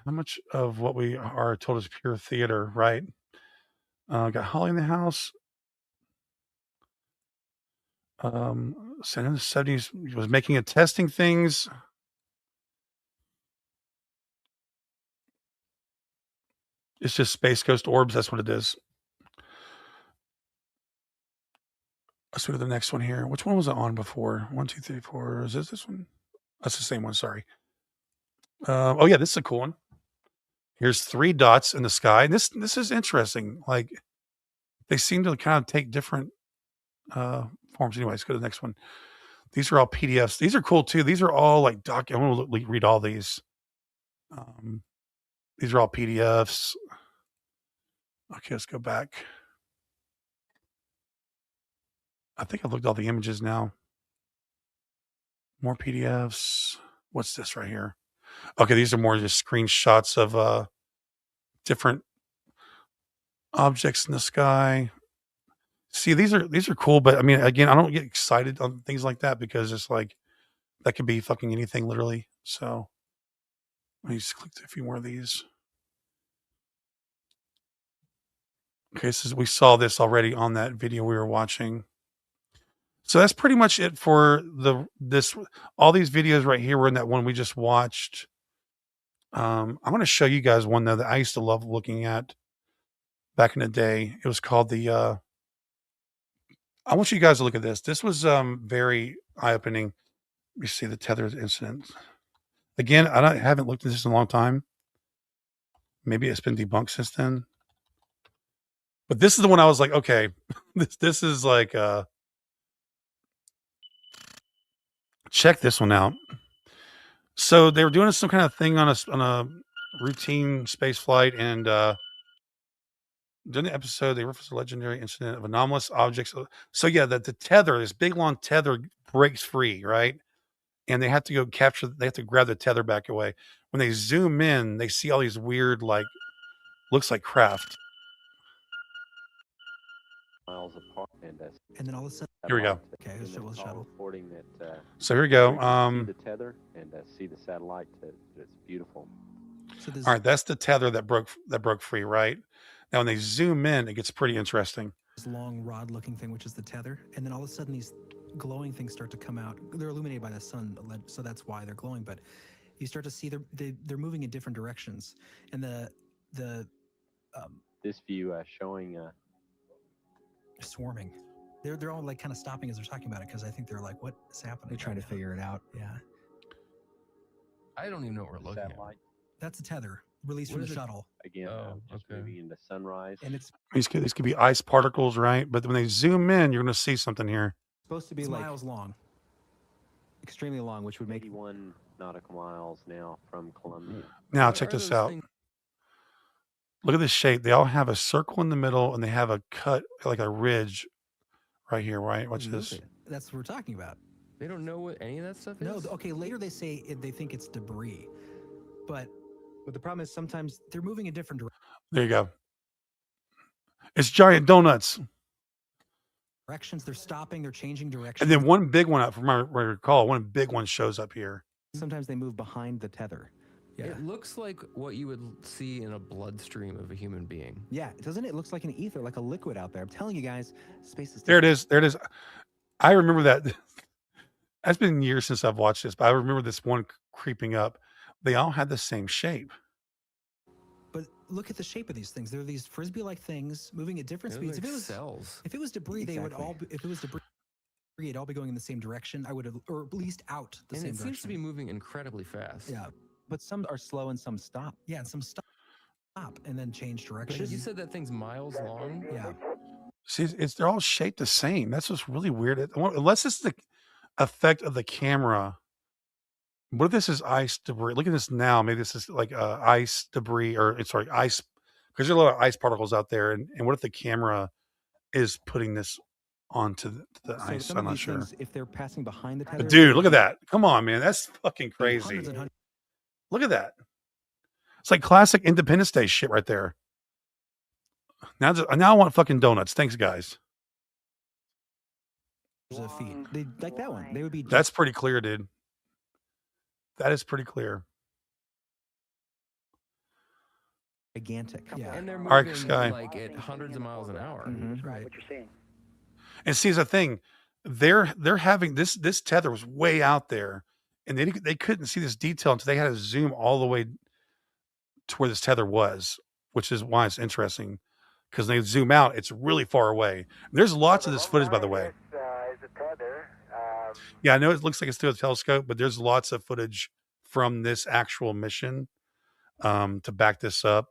How much of what we are told is pure theater, right? Got Holly in the house. So in the 70s, he was making and testing things. It's just Space Ghost orbs. That's what it is. Let's go to the next one here. Which one was it on before? 1, 2, 3, 4. Is this one? That's the same one. Sorry. Oh yeah, this is a cool one. Here's 3 dots in the sky. This is interesting. Like they seem to kind of take different forms. Anyways, go to the next one. These are all PDFs. These are cool too. These are all like I want to read all these. These are all PDFs. Okay, let's go back. I think I've looked at all the images now. More PDFs. What's this right here? Okay, these are more just screenshots of different objects in the sky. See, these are cool, but I mean, again, I don't get excited on things like that because it's like that could be fucking anything, literally. So let me just click a few more of these. Okay, so we saw this already on that video we were watching. So that's pretty much it for all these videos right here were in that one we just watched. I'm going to show you guys one though that I used to love looking at back in the day. It was called I want you guys to look at this. This was very eye-opening. Let me see the tether incident. Again, I haven't looked at this in a long time. Maybe it's been debunked since then. But this is the one I was like, okay, this is like check this one out. So they were doing some kind of thing on a routine space flight, and during the episode, they referenced a legendary incident of anomalous objects. So yeah, the tether, this big long tether, breaks free, right? And they have to go capture. They have to grab the tether back away. When they zoom in, they see all these weird, like, looks like craft. Miles apart, and then all of a sudden, here we go. Okay, let's show the shuttle. Reporting that. So here we go. See the tether and see the satellite. It's beautiful. So all right, that's the tether that broke free, right? Now, when they zoom in, it gets pretty interesting. This long rod-looking thing, which is the tether, and then all of a sudden, these glowing things start to come out. They're illuminated by the sun, so that's why they're glowing. But you start to see they're moving in different directions, and this view showing swarming. They're all like kind of stopping as they're talking about it because I think they're like, what is happening? They're trying to figure it out. Yeah. I don't even know what we're looking satellite. at. That's a tether released from the shuttle. Again, just moving into sunrise. And it's These could be ice particles, right? But when they zoom in, you're going to see something here. Supposed to be like miles long, extremely long, which would make 81 nautical miles now from Columbia. Now, check this out. Look at this shape. They all have a circle in the middle, and they have a cut, like a ridge right here, right? Watch this. That's what we're talking about. They don't know what any of that stuff is? No, okay, later they say they think it's debris. But the problem is sometimes they're moving in different There you go. It's giant donuts. directions. They're stopping, they're changing directions. And then one big one, from what I recall, one big one shows up here. sometimes they move behind the tether. Yeah. It looks like what you would see in a bloodstream of a human being. Yeah, doesn't it? It looks like an ether, like a liquid out there. I'm telling you guys, space is There it is. There it is. I remember that. It's been years since I've watched this, but I remember this one creeping up. They all had the same shape. But look at the shape of these things. They're these frisbee-like things moving at different speeds. Like if it was cells. if it was debris, they would Exactly. all. If it was debris, it'd all be going in the same direction. I would have, or at least out the And same it direction. seems to be moving incredibly fast. Yeah, But some are slow and some stop. yeah, and some stop and then change direction. Because you said that thing's miles long. Yeah, See, they're all shaped the same. That's what's really weird. Unless it's the effect of the camera. What if this is ice debris? Look at this now. Maybe this is like ice debris, or sorry, ice, because there's a lot of ice particles out there. And what if the camera is putting this onto the So ice? some I'm of not these sure. things, if they're passing behind the tether, Dude, look at that. Come on, man. That's fucking crazy. hundreds and hundreds Look at that. It's like classic Independence Day shit right there. Now I want fucking donuts. Thanks, guys. of feet. they like that one. They would be. That's pretty clear, dude. That is pretty clear. gigantic. Yeah. And they're Arc moving Sky. like at hundreds of miles an hour. Right. What you're saying. And see, the thing, they're having this tether was way out there, and they couldn't see this detail until they had to zoom all the way to where this tether was, which is why it's interesting, because they zoom out, it's really far away. There's lots of this footage, by the way. Is a tether. Yeah, I know it looks like it's through a telescope, but there's lots of footage from this actual mission to back this up.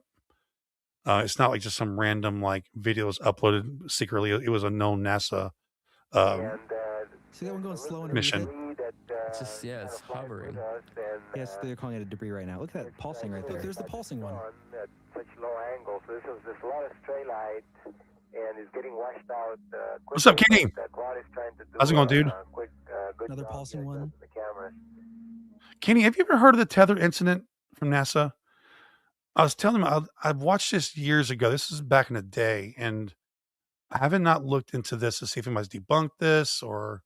It's not like just some random like videos uploaded secretly. It was a known NASA See that one going slow and mission. It's just, yeah, it's hovering. Yes, they're calling it a debris right now. Look at that pulsing right there. Look, there's the pulsing one. At such low angle, so there's a lot of stray light, and it's getting washed out. What's up, Kenny? Quad is trying to do How's it going, dude? Quick, good Another job pulsing here, one. The cameras. Kenny, have you ever heard of the tether incident from NASA? I was telling him I've watched this years ago. This is back in the day, and I haven't not looked into this to see if anybody's debunked this or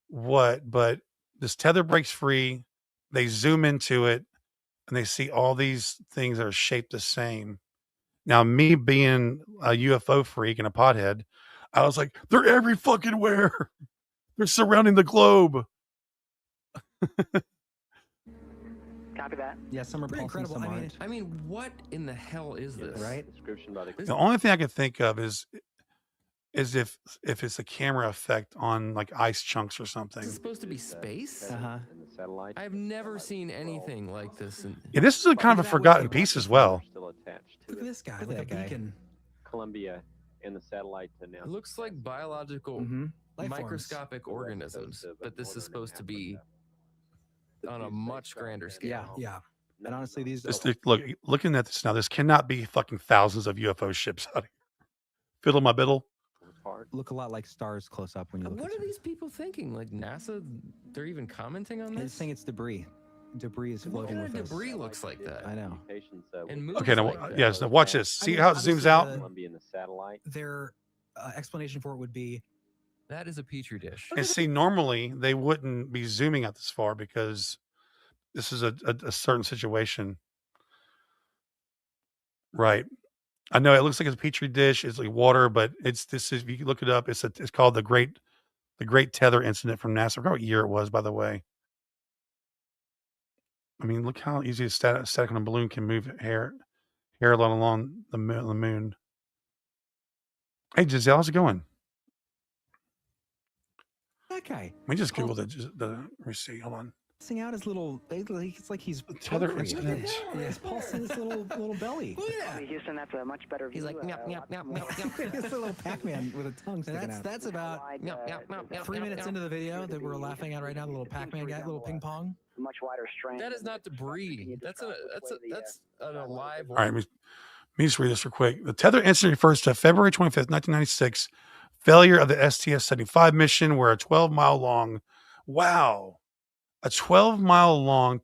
what. But this tether breaks free. They zoom into it, and they see all these things that are shaped the same. Now, me being a UFO freak and a pothead, I was like, they're every fucking where. They're surrounding the globe. Copy that. Yeah, some are Pretty pulsing, incredible. some I mean, aren't. I mean, what in the hell is this? Right? Description by the The only thing I can think of is if it's a camera effect on like ice chunks or something. Is it supposed to be space? Uh-huh. and the satellite. I've never seen anything like this. Yeah, this is a kind of a forgotten piece as well. Still attached to look at it. this guy. Look Look at at that that guy. beacon. Columbia and the satellite to now. It looks like biological Mm-hmm. Life forms. microscopic organisms, but this is supposed to be on a much grander scale. Yeah. Yeah. And honestly, these Looking at this now, this cannot be fucking thousands of UFO ships out here. Fiddle my biddle. look a lot like stars close up when you look What at are them. these people thinking? Like NASA, they're even commenting on They're this? saying it's debris. Debris is What floating kind with of us. debris looks like that? I know. And moves Okay, now like that. yes, now watch this. See how it zooms Obviously, out? Columbia and the satellite. Their explanation for it would be That is a petri dish. And see, normally they wouldn't be zooming out this far because this is a certain situation. Right. I know it looks like it's a petri dish. It's like water, but this is, if you look it up, it's called the Great Tether Incident from NASA. I forgot what year it was, by the way. I mean, look how easy a static on a balloon can move hair along the moon. Hey, Giselle, how's it going? That guy. Let me just Google the receipt. Hold on. Pulsing out his little. It's like he's Tether procreating. incident. Yeah, he's pulsing his little belly. look at that. Houston, that's a much better He's view. like, meow, meow, meow, meow, meow. It's a little Pac-Man with a tongue sticking out. That's about Meow, meow, meow, meow, 3 meow, minutes meow. into the video that we're laughing at right now. The little Pac-Man guy, little ping pong. much wider strand. That is not debris. That's an alive. All right, let me just read this real quick. The tether incident refers to February 25th, 1996, failure of the STS-75 mission, where a 12-mile long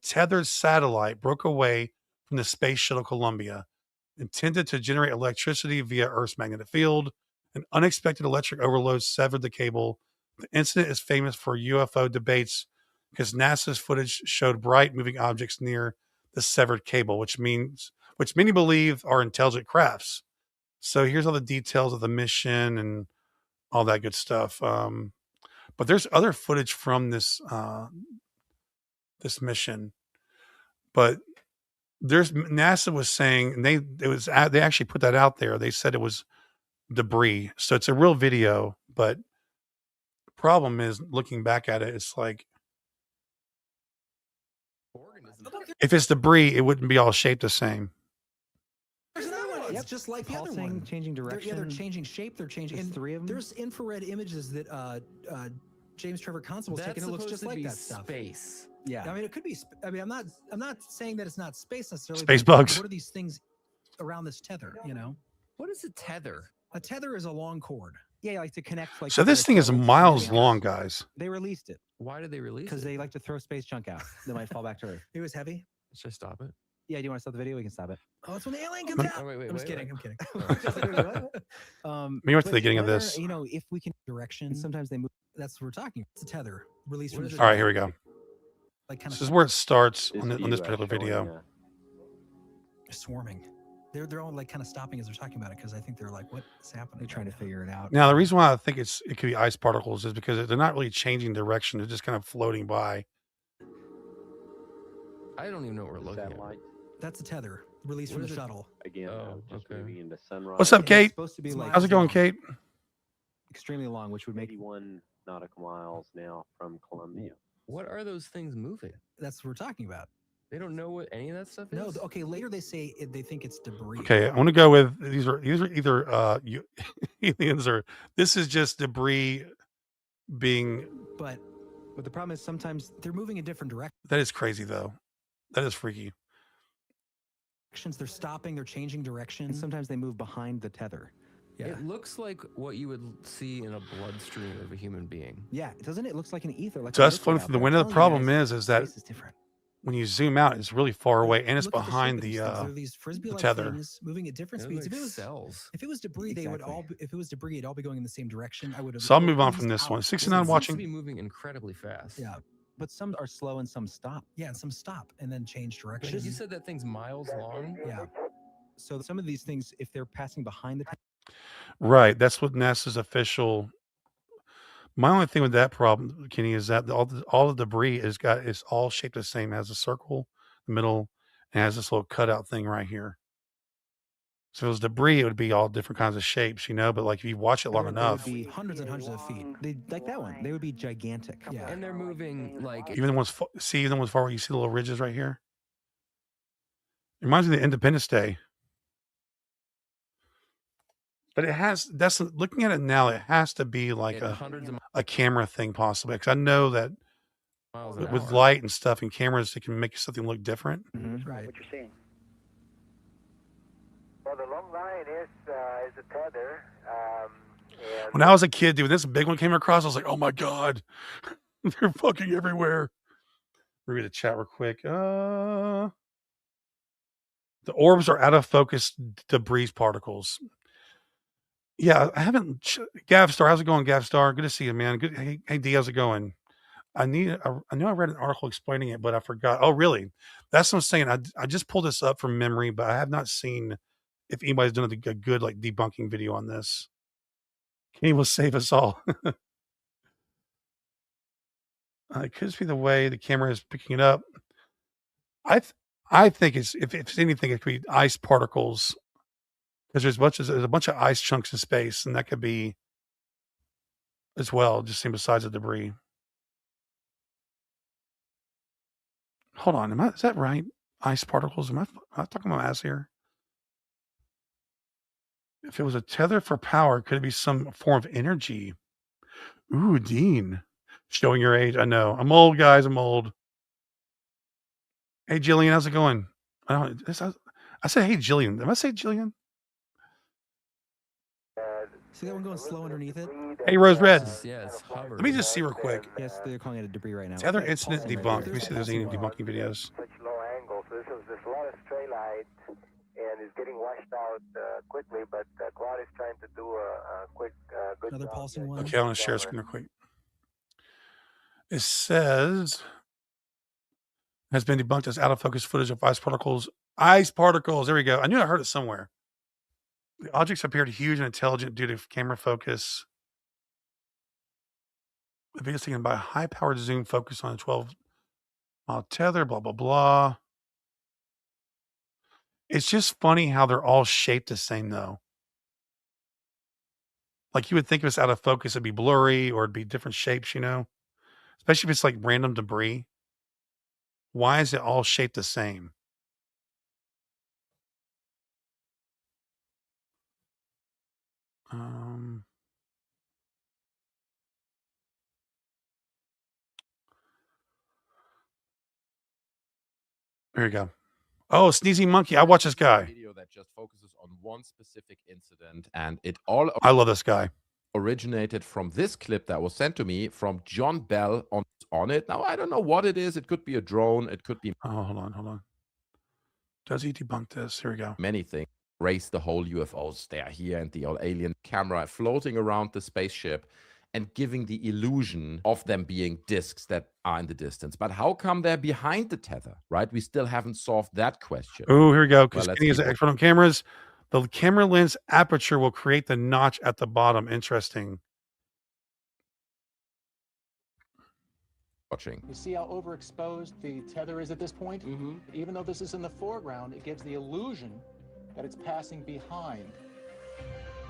tethered satellite broke away from the Space Shuttle Columbia, intended to generate electricity via Earth's magnetic field. An unexpected electric overload severed the cable. The incident is famous for UFO debates because NASA's footage showed bright moving objects near the severed cable, which many believe are intelligent crafts. So here's all the details of the mission and all that good stuff. But there's other footage from this mission. But NASA was saying, and they actually put that out there. They said it was debris. So it's a real video, but the problem is looking back at it, it's like, if it's debris, it wouldn't be all shaped the same. There's another one. It's just like the other Pulsing, one. changing direction. They're changing shape. They're changing. There's And 3 of them. there's infrared images that James Trevor Constable's That's taking. It looks supposed just to like be that stuff. space. Yeah. I mean, it could be. I'm not saying that it's not space necessarily. Space but bugs. What are these things around this tether? You know, What is a tether? a tether is a long cord. Yeah, like to connect. Like So this thing is miles long, guys. They released it Why did they release because it? they like to throw space junk out. They might fall back to Earth. It was heavy. Should I stop it? Yeah, do you want to stop the video? We can stop it. Oh, that's when the alien comes out. Oh, wait, I'm just wait, kidding. wait. I'm kidding. We went to but the beginning of whether, this. You know, if we can Direction. sometimes they move. That's what we're talking. It's a tether released from What the is All right, here we go. like kind This of is where it starts This on this view, particular showing, video. swarming. They're all like kind of stopping as they're talking about it because I think they're like, what is happening? They're trying to figure it out. Now, the reason why I think it could be ice particles is because they're not really changing direction; they're just kind of floating by. I don't even know what we're looking at. Satellite That's the tether released from the shuttle. again. Oh, Just okay. moving into sunrise. What's up, And Kate? It's supposed to be like How's it going, Kate? extremely long, which would make 81 nautical miles now from Columbia. What are those things moving? That's what we're talking about. They don't know what any of that stuff No, is. okay. Later they say they think it's debris. Okay, I want to go with these are either aliens or this is just debris being. But the problem is sometimes they're moving in different That is crazy, though. That is freaky. directions. They're stopping. They're changing and directions. sometimes they move behind the tether. Yeah. It looks like what you would see in a bloodstream of a human being. Yeah, doesn't it? Looks like an ether. Like a Just liquid floating out through the there. window. The I'm telling problem you guys, is that space is different. when you zoom out, it's really far away, and it's Look at the shape behind of these the. things. They're these frisbee-like tether. things moving at different They're speeds. like If it was cells. if it was debris, they would Exactly. all. If it was debris, it'd all be going in the same direction. I would have. So I'll move on from this one. 69 It seems watching. to be moving incredibly fast. Yeah, But some are slow and some stop. yeah, and some stop and then change But direction. you said that thing's miles long. Yeah, So some of these things, if they're passing behind the tether, Right. That's what NASA's official. My only thing with that problem, Kenny, is that all the debris is all shaped the same. It has a circle, the middle, and has this little cutout thing right here. So if it was debris, it would be all different kinds of shapes, But like if you watch it long They would enough, be hundreds and hundreds of feet. they like that one. They would be gigantic. Yeah. And they're moving like even the ones far where you see the little ridges right here. It reminds me of the Independence Day. But looking at it now, it has to be like at hundreds of a camera thing possibly. Because I know that miles an with hour. light and stuff and cameras, it can make something look different. Right. What you're seeing. Well, the long line is a tether. And When I was a kid, dude, this big one came across, I was like, oh my God, they're fucking everywhere. Read the chat real quick. The orbs are out of focus debris particles. Yeah, I haven't. Gavstar, how's it going, Gavstar? Good to see you, man. Good. Hey, D, how's it going? I know I read an article explaining it, but I forgot. Oh, really? That's what I'm saying. I just pulled this up from memory, but I have not seen if anybody's done a good like debunking video on this. Kenny will save us all. It could just be the way the camera is picking it up. I think if it's anything, it could be ice particles because there's a bunch of ice chunks in space, and that could be as well, just seen besides the debris. Hold on, is that right? Ice particles? Am I talking about ass here? If it was a tether for power, could it be some form of energy? Ooh, Dean. Showing your age. I know. I'm old, guys. I'm old. Hey, Jillian, how's it going? I said, hey, Jillian. Did I say Jillian? See that one going slow underneath it? Hey, Rose Red. Yeah, it's hovering. Let me just see real quick. Yes, they're calling it a debris right now. Tether It's incident pulsing right debunked. there. Let me see if there's any debunking videos. such low angles. There's a lot of stray light, and it's getting washed out quickly. But Claude is trying to do a quick good Another job pulsing here. one? Okay, I want to share a screen real quick. It says has been debunked as out of focus footage of ice particles. Ice particles. There we go. I knew I heard it somewhere. The objects appeared huge and intelligent due to camera focus. The video is taken by a high-powered zoom focus on a 12-mile tether, blah, blah, blah. It's just funny how they're all shaped the same, though. Like, you would think if it's out of focus, it'd be blurry or it'd be different shapes, Especially if it's like random debris. Why is it all shaped the same? There you go. Oh, Sneezy Monkey. I watch this guy. Video that just focuses on one specific incident, and it all I love this guy. originated from this clip that was sent to me from John Bell on it. Now, I don't know what it is. It could be a drone. It could be Oh, hold on. Does he debunk this? Here we go. many things. Raise the whole UFOs. They are here, and the alien camera floating around the spaceship. and giving the illusion of them being discs that are in the distance. But how come they're behind the tether, right? We still haven't solved that question. Oh, here we go. Because Well, let's Kenny is keep an expert on cameras. The camera lens aperture will create the notch at the bottom. Interesting. watching. You see how overexposed the tether is at this point? Even though this is in the foreground, it gives the illusion that it's passing behind.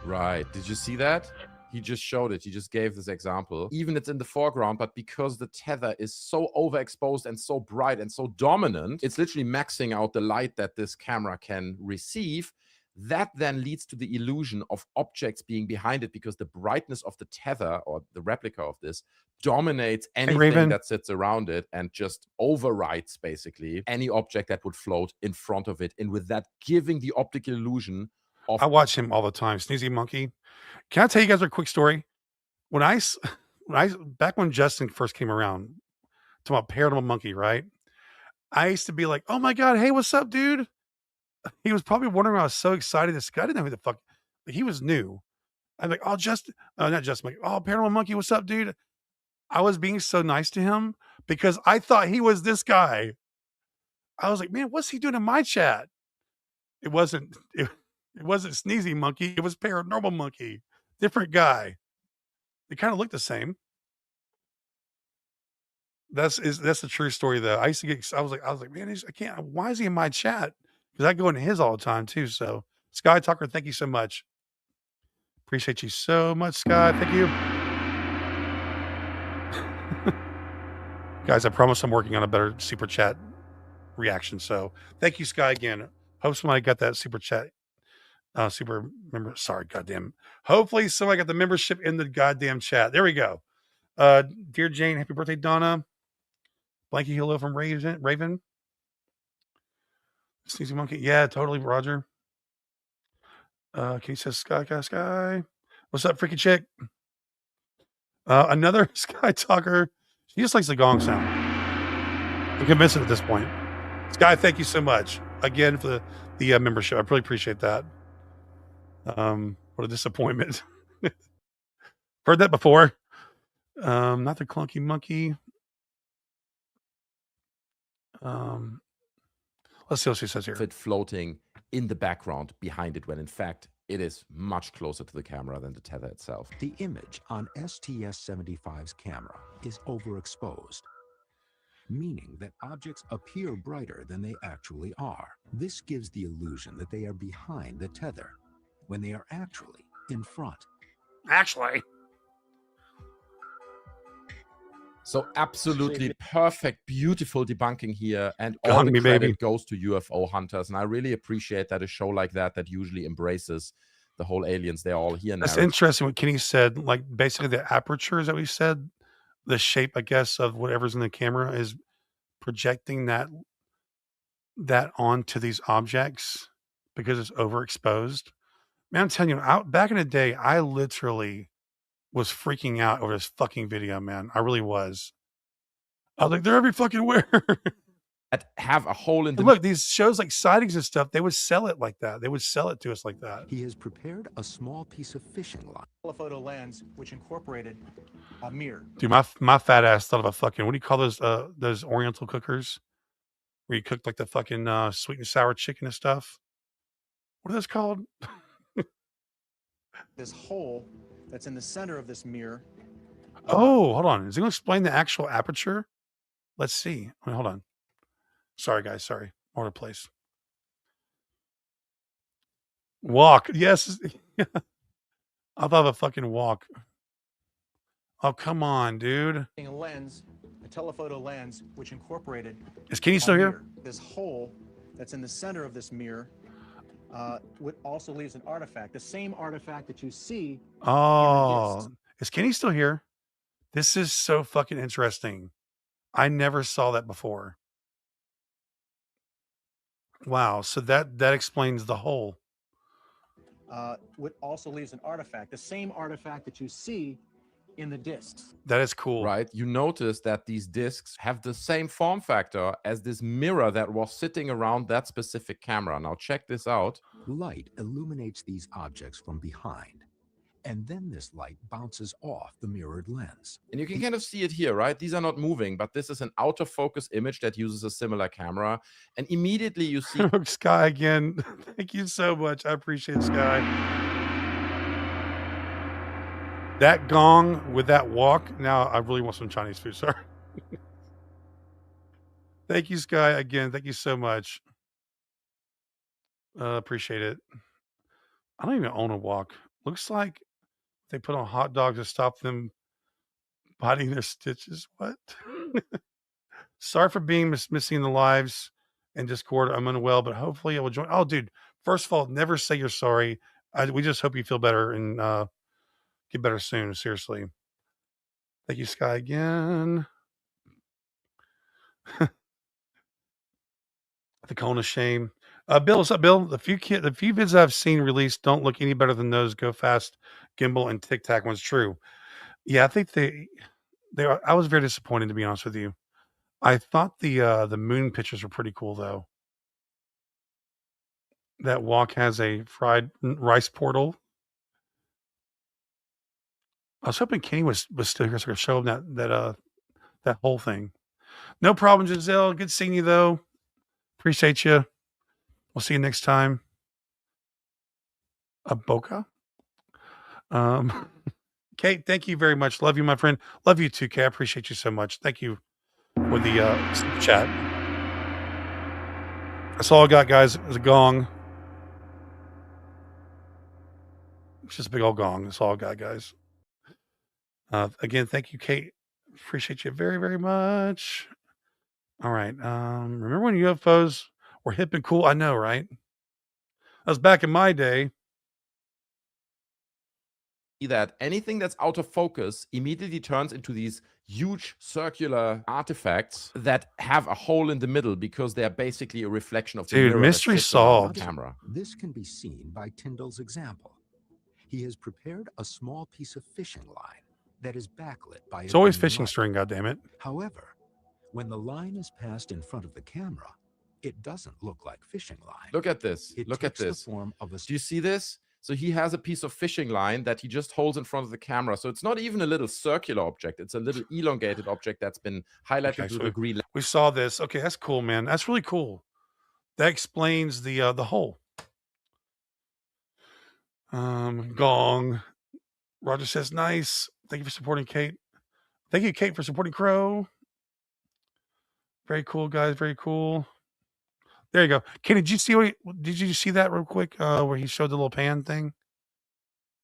Right. Did you see that? He just showed it. He just gave this example. Even it's in the foreground, but because the tether is so overexposed and so bright and so dominant, it's literally maxing out the light that this camera can receive. That then leads to the illusion of objects being behind it because the brightness of the tether or the replica of this dominates anything that sits around it and just overrides basically any object that would float in front of it. And with that, giving the optical illusion of... I watch him all the time. Sneezy Monkey. Can I tell you guys a quick story? Back when Justin first came around, talking about Paranormal Monkey, right? I used to be like, oh my God, hey, what's up, dude? He was probably wondering why I was so excited. This guy didn't know who the fuck, he was new. I'm like, oh, not Justin, like, oh, Paranormal Monkey, what's up, dude? I was being so nice to him because I thought he was this guy. I was like, man, what's he doing in my chat? It wasn't Sneezy Monkey. It was Paranormal Monkey. Different guy. They kind of look the same. That's the true story though. I was like, man, I can't. Why is he in my chat? Because I go into his all the time too. So Sky Tucker, thank you so much. Appreciate you so much, Sky. Thank you. Guys, I promise I'm working on a better super chat reaction. So thank you, Sky, again. Hope somebody got that super chat. Super member. Sorry, goddamn. Hopefully somebody got the membership in the goddamn chat. There we go. Dear Jane, happy birthday, Donna. Blanky hello from Raven. Sneezy Monkey. Yeah, totally, Roger. Katie says Sky. What's up, freaky chick? Another Sky Talker. She just likes the gong sound. I'm convinced at this point. Sky, thank you so much again for the membership. I really appreciate that. What a disappointment. Heard that before. Not the clunky monkey. Let's see what she says here. It floating in the background behind it when in fact it is much closer to the camera than the tether itself. The image on STS-75's camera is overexposed, meaning that objects appear brighter than they actually are. This gives the illusion that they are behind the tether when they are actually in front. Actually. So absolutely perfect, beautiful debunking here. And all the credit goes to UFO hunters. And I really appreciate that a show like that usually embraces the whole aliens. They're all here now. That's interesting what Kenny said. Like basically the apertures that we said, the shape, I guess, of whatever's in the camera is projecting that onto these objects because it's overexposed. Man, I'm telling you, back in the day, I literally was freaking out over this fucking video, man. I really was. I was like, they're every fucking where. Have a hole in the... Look, these shows like Sightings and stuff, they would sell it like that. They would sell it to us like that. He has prepared a small piece of fishing line. Telephoto lens, which incorporated a mirror. Dude, my fat ass thought of a fucking, what do you call those Oriental cookers? Where you cook like the fucking sweet and sour chicken and stuff? What are those called? This hole that's in the center of this mirror. Oh, hold on. Is he going to explain the actual aperture? Let's see. Wait, hold on. Sorry, guys. Sorry. Order place. Walk. Yes. I thought of a fucking walk. Oh, come on, dude. A lens, a telephoto lens, which incorporated... Is Kenny still here? This hole that's in the center of this mirror also leaves an artifact. The same artifact that you see. Oh, is Kenny still here? This is so fucking interesting. I never saw that before. Wow. So that explains the hole. What also leaves an artifact. The same artifact that you see in the discs. That is cool. Right. You notice that these discs have the same form factor as this mirror that was sitting around that specific camera. Now check this out. Light illuminates these objects from behind, and then this light bounces off the mirrored lens. And you can kind of see it here, right? These are not moving, but this is an out of focus image that uses a similar camera. And immediately you see Sky again. Thank you so much. I appreciate it, Sky. That gong with that walk. Now I really want some Chinese food, sir. Thank you, Sky, again. Thank you so much. Appreciate it. I don't even own a wok. Looks like they put on hot dogs to stop them biting their stitches. What? Sorry for being missing the lives and Discord. I'm unwell, but hopefully I will join. Oh, dude. First of all, never say you're sorry. We just hope you feel better and get better soon. Seriously. Thank you, Sky, again. The cone of shame. Bill, what's up, Bill? The few vids I've seen released don't look any better than those Go Fast, Gimbal, and Tic Tac ones. True. Yeah, I think they are. I was very disappointed, to be honest with you. I thought the moon pictures were pretty cool, though. That walk has a fried rice portal. I was hoping Kenny was still here so I could show him that whole thing. No problem, Giselle. Good seeing you, though. Appreciate you. We'll see you next time. A Boca. Kate, thank you very much. Love you, my friend. Love you too, Kate. I appreciate you so much. Thank you for the chat. That's all I got, guys. It was a gong. It's just a big old gong. That's all I got, guys. Again, thank you, Kate. Appreciate you very, very much. All right. Remember when UFOs were hip and cool? I know, right? That was back in my day. that anything that's out of focus immediately turns into these huge circular artifacts that have a hole in the middle because they're basically a reflection of the mirror mystery that sits around solved. the camera. This can be seen by Tyndall's example. He has prepared a small piece of fishing line that is backlit by It's always green fishing light. string, goddammit. However, when the line is passed in front of the camera, it doesn't look like fishing line. Look at this. It Look at takes the this. form of a Do you see this? So he has a piece of fishing line that he just holds in front of the camera. So it's not even a little circular object. It's a little elongated object that's been highlighted Okay, with so a green. We saw this. Okay, that's cool, man. That's really cool. That explains the hole. Gong. Roger says, nice. Thank you for supporting Kate. Thank you, Kate, for supporting Crow. Very cool, guys. Very cool. There you go. Kate, did you see that real quick? Where he showed the little pan thing?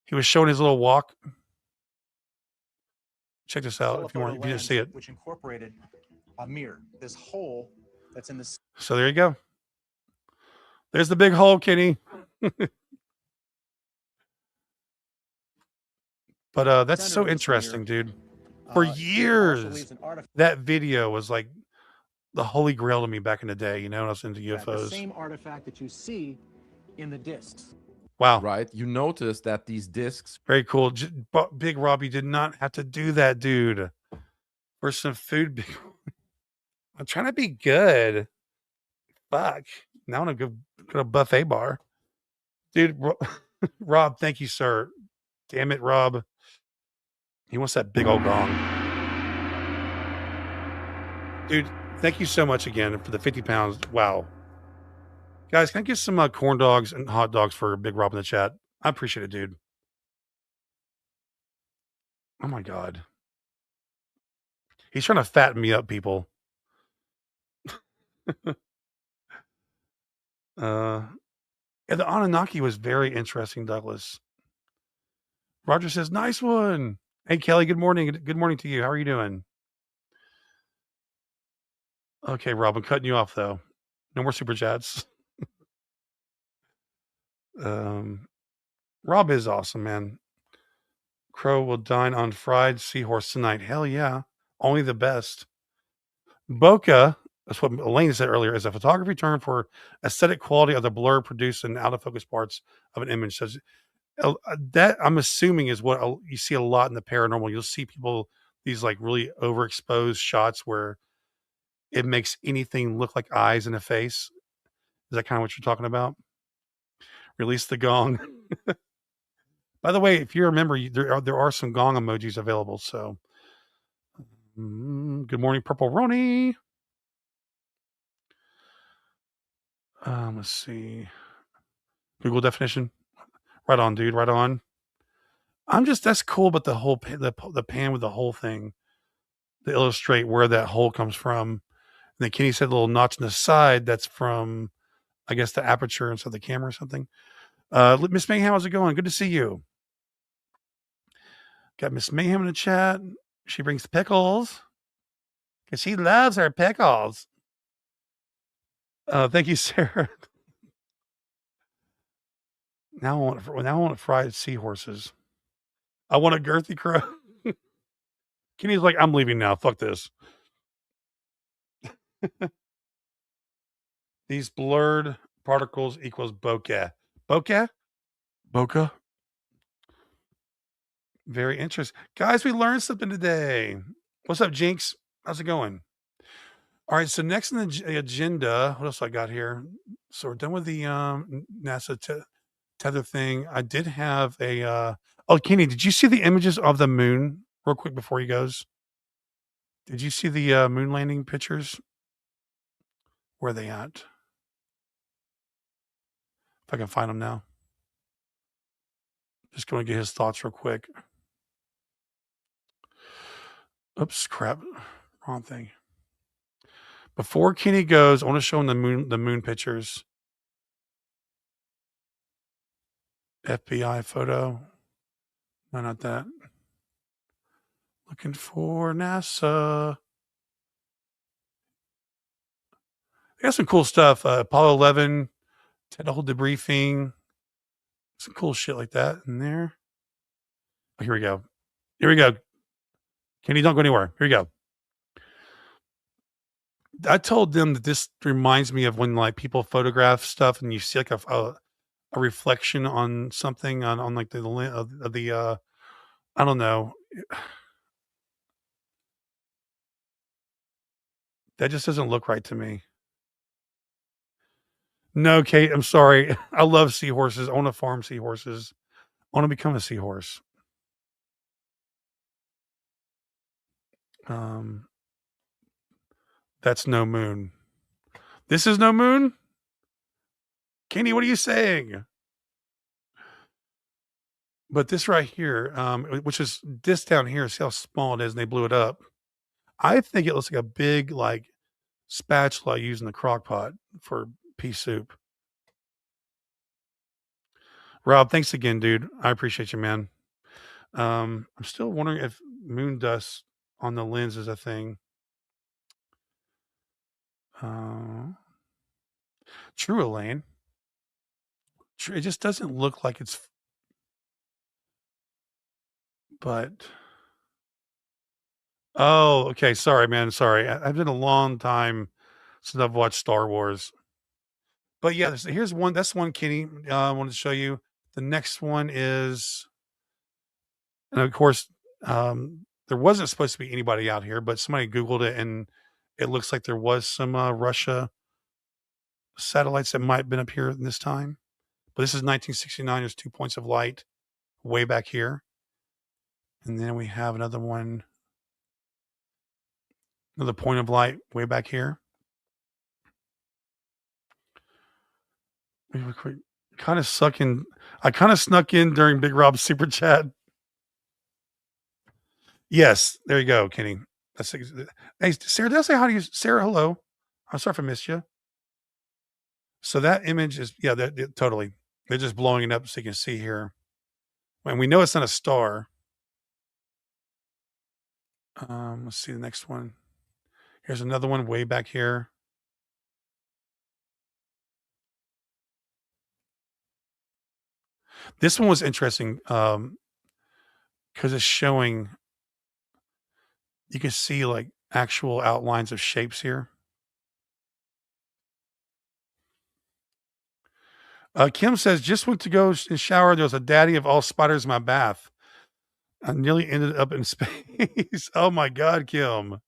He was showing his little walk. Check this out if you didn't see it. Which incorporated a mirror, this hole that's in the. So there you go. There's the big hole, Kenny. But that's so interesting, dude. For years, that video was like the holy grail to me back in the day, you know, when I was into UFOs. The same artifact that you see in the discs. Wow. Right. You notice that these discs. Very cool. Big Robbie did not have to do that, dude. For some food. I'm trying to be good. Fuck. Now I'm going to go to a buffet bar. Dude, Rob, thank you, sir. Damn it, Rob. He wants that big old gong. Dude, thank you so much again for the 50 pounds. Wow. Guys, can I get some corn dogs and hot dogs for Big Rob in the chat? I appreciate it, dude. Oh, my God. He's trying to fatten me up, people. Yeah, the Anunnaki was very interesting, Douglas. Roger says, nice one. Hey, Kelly, good morning. Good morning to you. How are you doing? Okay, Rob, I'm cutting you off, though. No more super chats. Rob is awesome, man. Crow will dine on fried seahorse tonight. Hell yeah. Only the best. Bokeh, that's what Elaine said earlier, is a photography term for aesthetic quality of the blur produced in out of focus parts of an image. So that I'm assuming is what you see a lot in the paranormal. You'll see people, these like really overexposed shots where it makes anything look like eyes in a face. Is that kind of what you're talking about? Release the gong. By the way, if you remember, there are some gong emojis available. So, good morning, Purple Ronnie. Let's see. Google definition. Right on, dude. Right on. That's cool, but the whole the pan with the whole thing to illustrate where that hole comes from. And then Kenny said a little notch on the side. That's from, I guess, the aperture inside the camera or something. Miss Mayhem, how's it going? Good to see you. Got Miss Mayhem in the chat. She brings the pickles because she loves her pickles. Thank you, Sarah. Now I want fried seahorses. I want a girthy crow. Kenny's like, I'm leaving now. Fuck this. These blurred particles equals bokeh. Bokeh? Bokeh? Very interesting. Guys, we learned something today. What's up, Jinx? How's it going? All right, so next on the agenda, what else I got here? So we're done with the NASA tether thing. I did have a oh, Kenny, did you see the images of the moon real quick before he goes? Did you see the moon landing pictures? Where are they at? If I can find them now. Just going to get his thoughts real quick. Oops, crap. Wrong thing. Before Kenny goes, I want to show him the moon pictures. FBI photo. No, not that. Looking for NASA. They got some cool stuff. Apollo 11, technical debriefing. Some cool shit like that in there. Oh, here we go. Here we go. Kenny, don't go anywhere. Here we go. I told them that this reminds me of when like people photograph stuff and you see like a reflection on something on like the I don't know. That just doesn't look right to me. No, Kate, I'm sorry. I love seahorses. I want to farm seahorses. I want to become a seahorse. That's no moon. This is no moon? Kenny, what are you saying? But this right here, which is this down here, see how small it is, and they blew it up. I think it looks like a big like spatula used in the crock pot for pea soup. Rob, thanks again, dude. I appreciate you, man. I'm still wondering if moon dust on the lens is a thing. True, Elaine. It just doesn't look like it's. But. Oh, okay. Sorry, man. Sorry. I've been a long time since I've watched Star Wars. But yeah, here's one. That's one, Kenny. I wanted to show you. The next one is, and of course, there wasn't supposed to be anybody out here, but somebody Googled it, and it looks like there was some Russia satellites that might have been up here this time. But this is 1969. There's 2 points of light way back here. And then we have another one, another point of light way back here. Kind of sucking. I kind of snuck in during Big Rob's super chat. Yes, there you go, Kenny. Hey, Sarah, did I say hi to you? Sarah, hello. I'm sorry if I missed you. So that image is, yeah, totally. They're just blowing it up so you can see here. And we know it's not a star. Let's see the next one. Here's another one way back here. This one was interesting because it's showing, you can see like actual outlines of shapes here. Kim says, just went to go and shower. There was a daddy of all spiders in my bath. I nearly ended up in space. Oh my God, Kim.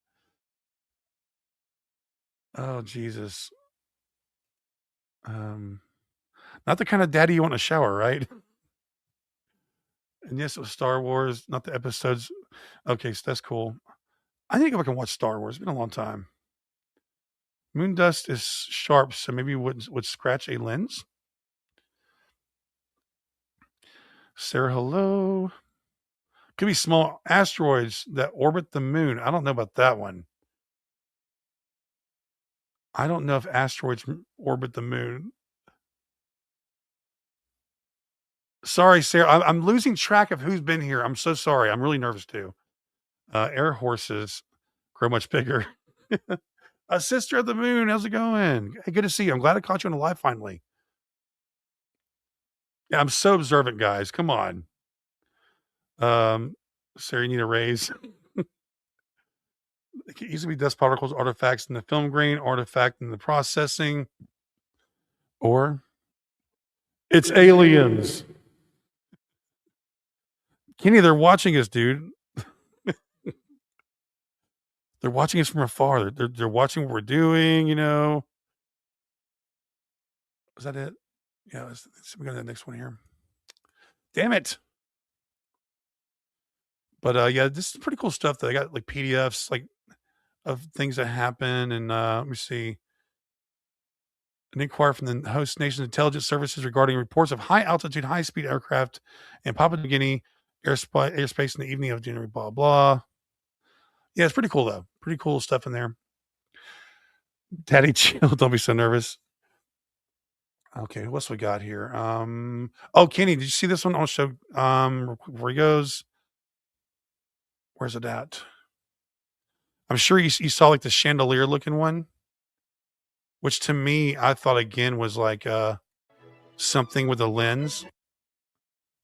Oh, Jesus. Not the kind of daddy you want to shower, right? And yes, it was Star Wars, not the episodes. Okay, so that's cool. I need to go back and watch Star Wars. It's been a long time. Moon dust is sharp, so maybe would scratch a lens. Sarah, hello. Could be small asteroids that orbit the moon. I don't know about that one. I don't know if asteroids orbit the moon. Sorry, Sarah. I'm losing track of who's been here. I'm so sorry. I'm really nervous too. Air horses grow much bigger. A sister of the moon. How's it going? Hey, good to see you. I'm glad I caught you on the live finally. Yeah, I'm so observant, guys. Come on. Sarah, you need a raise. It can easily be dust particles, artifacts in the film grain, artifact in the processing, or it's aliens. Kenny, they're watching us, dude. They're watching us from afar. They're watching what we're doing, you know. Is that it? Yeah, let's we go to the next one here. Damn it. But yeah, this is pretty cool stuff that I got like PDFs like of things that happen. And let me see. An inquiry from the host nation's intelligence services regarding reports of high altitude, high speed aircraft in Papua New Guinea airspace in the evening of January, blah, blah. Yeah, it's pretty cool though. Pretty cool stuff in there. Daddy, chill. Don't be so nervous. Okay, what's we got here? Oh, Kenny, did you see this one? I'll show where he goes. Where's it at? I'm sure you saw like the chandelier looking one, which to me, I thought again was like something with a lens,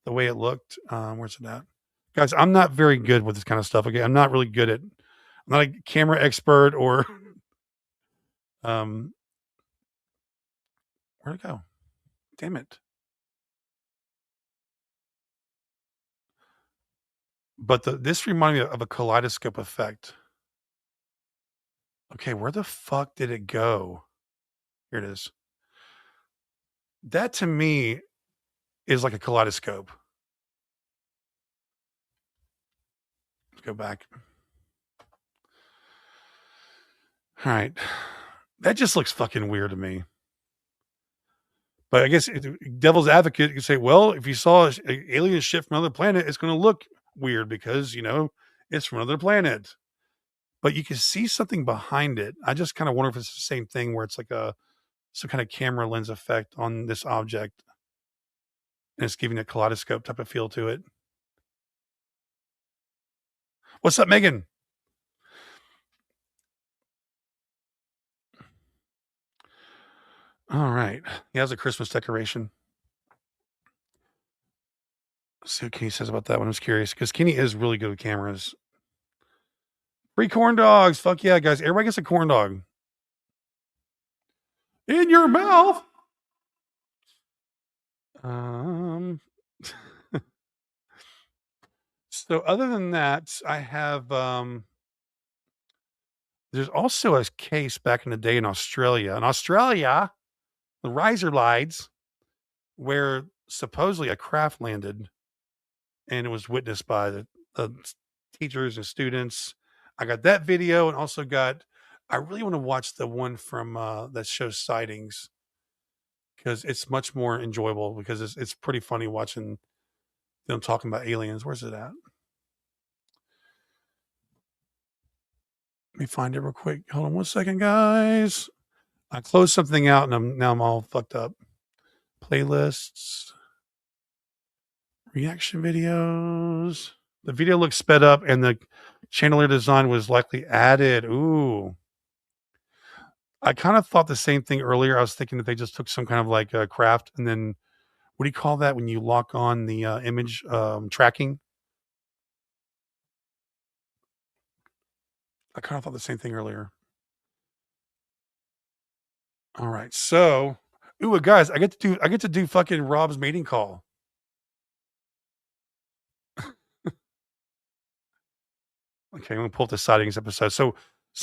the way it looked. Where's it at? Guys, I'm not very good with this kind of stuff. Okay, I'm not really good at, I'm not a camera expert or where'd it go? Damn it. But this reminded me of a kaleidoscope effect. Okay, where the fuck did it go? Here it is. That to me is like a kaleidoscope. Let's go back. All right. That just looks fucking weird to me. But I guess devil's advocate, you can say, well, if you saw an alien ship from another planet, it's going to look weird because, you know, it's from another planet. But you can see something behind it. I just kind of wonder if it's the same thing where it's like some kind of camera lens effect on this object. And it's giving a kaleidoscope type of feel to it. What's up, Megan? All right. Yeah, it's a Christmas decoration. Let's see what Kenny says about that one. I was curious because Kenny is really good with cameras. Free corn dogs. Fuck yeah, guys. Everybody gets a corn dog. In your mouth. So other than that, I have there's also a case back in the day in Australia. In Australia, the riser lights, where supposedly a craft landed and it was witnessed by the teachers and students. I got that video and also got, I really want to watch the one from that shows Sightings because it's much more enjoyable because it's pretty funny watching them talking about aliens. Where's it at? Let me find it real quick. Hold on one second, guys. I closed something out and now I'm all fucked up. Playlists, reaction videos. The video looks sped up and the chandelier design was likely added. Ooh. I kind of thought the same thing earlier. I was thinking that they just took some kind of like craft and then what do you call that when you lock on the image tracking? I kind of thought the same thing earlier. All right. So, ooh, guys, I get to do fucking Rob's mating call. Okay, I'm gonna pull up the sightings episode. So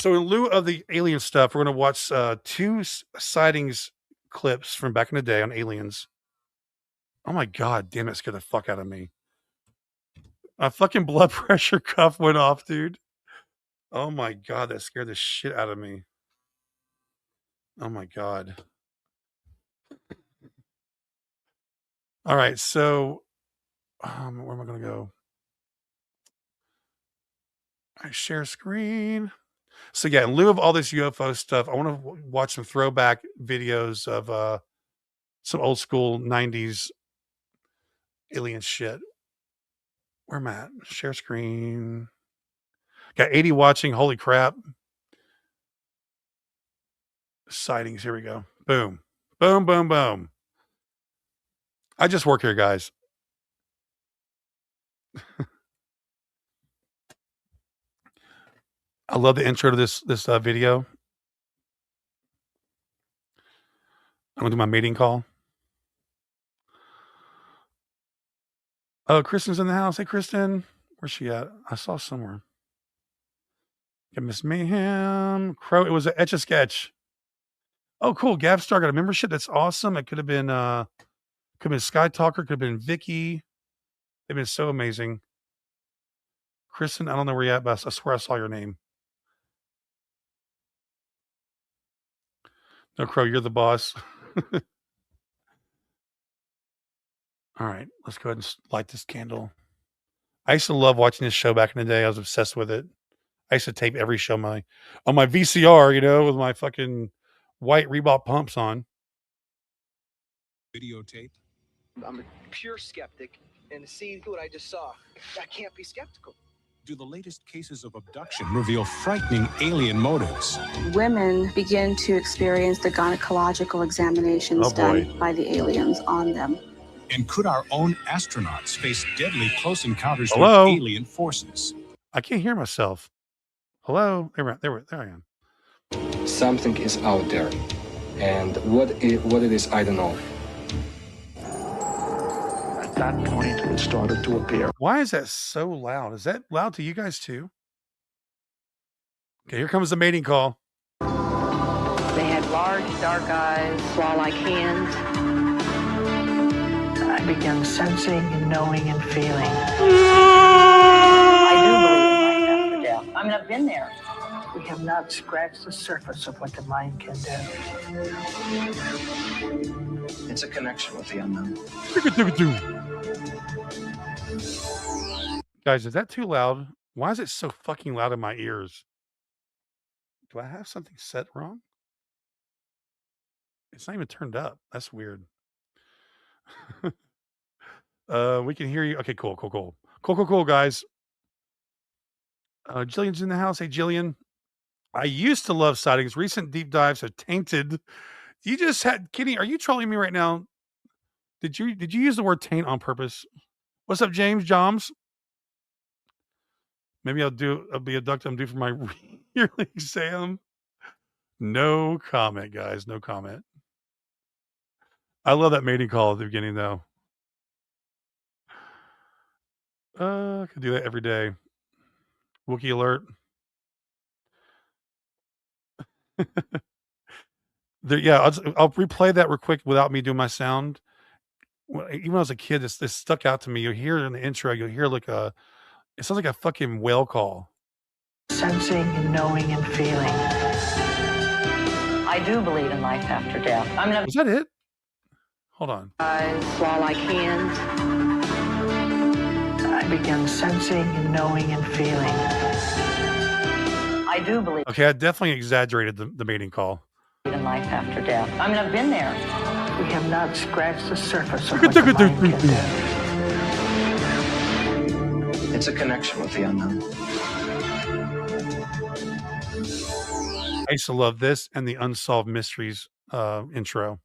in lieu of the alien stuff, we're gonna watch 2 sightings clips from back in the day on aliens. Oh my god, damn it, scared the fuck out of me. My fucking blood pressure cuff went off, dude. Oh my god, that scared the shit out of me. Oh my god. All right, so where am I going to go? I share screen. So yeah, in lieu of all this UFO stuff, I want to watch some throwback videos of some old school 90s alien shit. Where am I at? Share screen. Got 80 watching. Holy crap. Sightings. Here we go. Boom. Boom, boom, boom. I just work here, guys. I love the intro to this video. I'm gonna do my mating call. Oh, Kristen's in the house. Hey, Kristen. Where's she at? I saw somewhere. Got Miss Mayhem. Crow. It was an Etch-a-Sketch. Oh, cool. Gavstar got a membership. That's awesome. It could have been Sky Talker, could have been Vicky. They've been so amazing. Kristen, I don't know where you're at, but I swear I saw your name. No, Crow, you're the boss. All right, let's go ahead and light this candle. I used to love watching this show back in the day. I was obsessed with it. I used to tape every show on my VCR, you know, with my fucking white Reebok pumps on. Videotape. I'm a pure skeptic, and to see what I just saw, I can't be skeptical. Do the latest cases of abduction reveal frightening alien motives? Women begin to experience the gynecological examinations done by the aliens on them. And could our own astronauts face deadly close encounters with alien forces? I can't hear myself. Hello? There I am. Something is out there, and what it is, I don't know. At that point, it started to appear. Why is that so loud? Is that loud to you guys too? Okay, here comes the mating call. They had large, dark eyes, claw-like hands. I began sensing and knowing and feeling. I do believe in life after death. I mean, I've been there. We have not scratched the surface of what the mind can do. It's a connection with the unknown. Guys, is that too loud? Why is it so fucking loud in my ears? Do I have something set wrong? It's not even turned up. That's weird. We can hear you. Okay, cool, guys. Jillian's in the house. Hey, Jillian. I used to love Sightings. Recent deep dives are tainted. You just had Kitty. Are you trolling me right now? Did you use the word taint on purpose? What's up, James Joms? Maybe I'll be abducted. I'm due for my yearly exam. No comment, guys. No comment. I love that mating call at the beginning, though. I could do that every day. Wookiee alert. I'll replay that real quick without me doing my sound. Even when I was a kid, this stuck out to me. You'll hear it in the intro. You'll hear it sounds like a fucking whale call. Sensing and knowing and feeling. I do believe in life after death. I mean, was that it? Hold on. Eyes, claw-like hands. I began sensing and knowing and feeling. I do believe. Okay, I definitely exaggerated the mating call. In life after death. I mean, I've been there. We have not scratched the surface of what the mind can do. It's a connection with the unknown. I used to love this and the Unsolved Mysteries intro.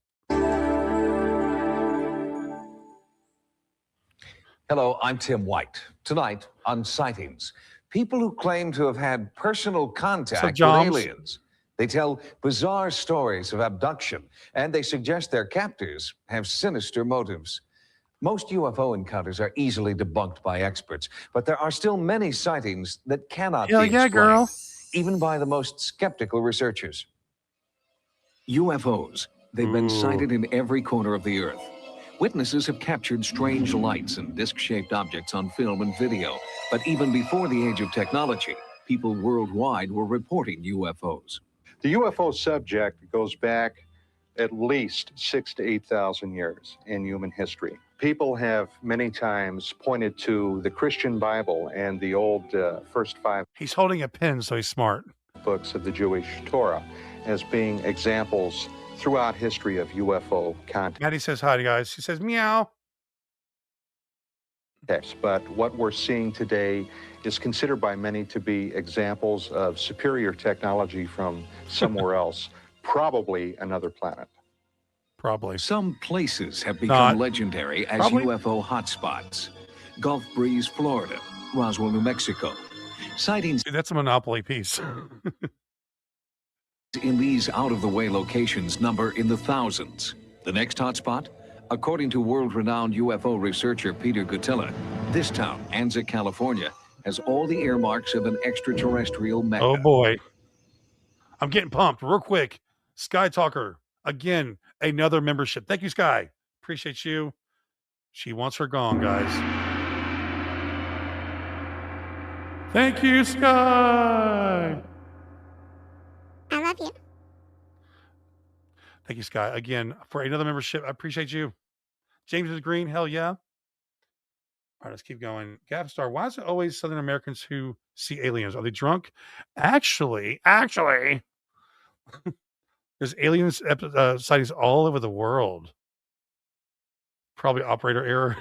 Hello, I'm Tim White. Tonight on Sightings, people who claim to have had personal contact with aliens. They tell bizarre stories of abduction, and they suggest their captors have sinister motives. Most UFO encounters are easily debunked by experts, but there are still many sightings that cannot be explained, girl. even by the most skeptical researchers. UFOs. They've been sighted in every corner of the Earth. Witnesses have captured strange lights and disc-shaped objects on film and video. But even before the age of technology, people worldwide were reporting UFOs. The UFO subject goes back at least 6,000 to 8,000 years in human history. People have many times pointed to the Christian Bible and the old first 5 He's holding a pen, so he's smart. books of the Jewish Torah as being examples throughout history of UFO contact. Maddie says hi, guys. She says meow. But what we're seeing today is considered by many to be examples of superior technology from somewhere else, probably another planet. Probably. Some places have become legendary as UFO hotspots. Gulf Breeze, Florida, Roswell, New Mexico. Sightings. Dude, that's a Monopoly piece. In these out-of-the-way locations number in the thousands. The next hotspot, according to world-renowned UFO researcher Peter Gutilla, this town, Anza, California, has all the earmarks of an extraterrestrial mecca. Oh boy. I'm getting pumped real quick. Sky Talker, again, another membership. Thank you, Sky. Appreciate you. She wants her gone, guys. Thank you, Sky. I love you. Thank you, Sky. Again, for another membership. I appreciate you. James is green. Hell yeah. All right, let's keep going. Gapstar, why is it always Southern Americans who see aliens? Are they drunk? Actually, there's aliens sightings all over the world. Probably operator error.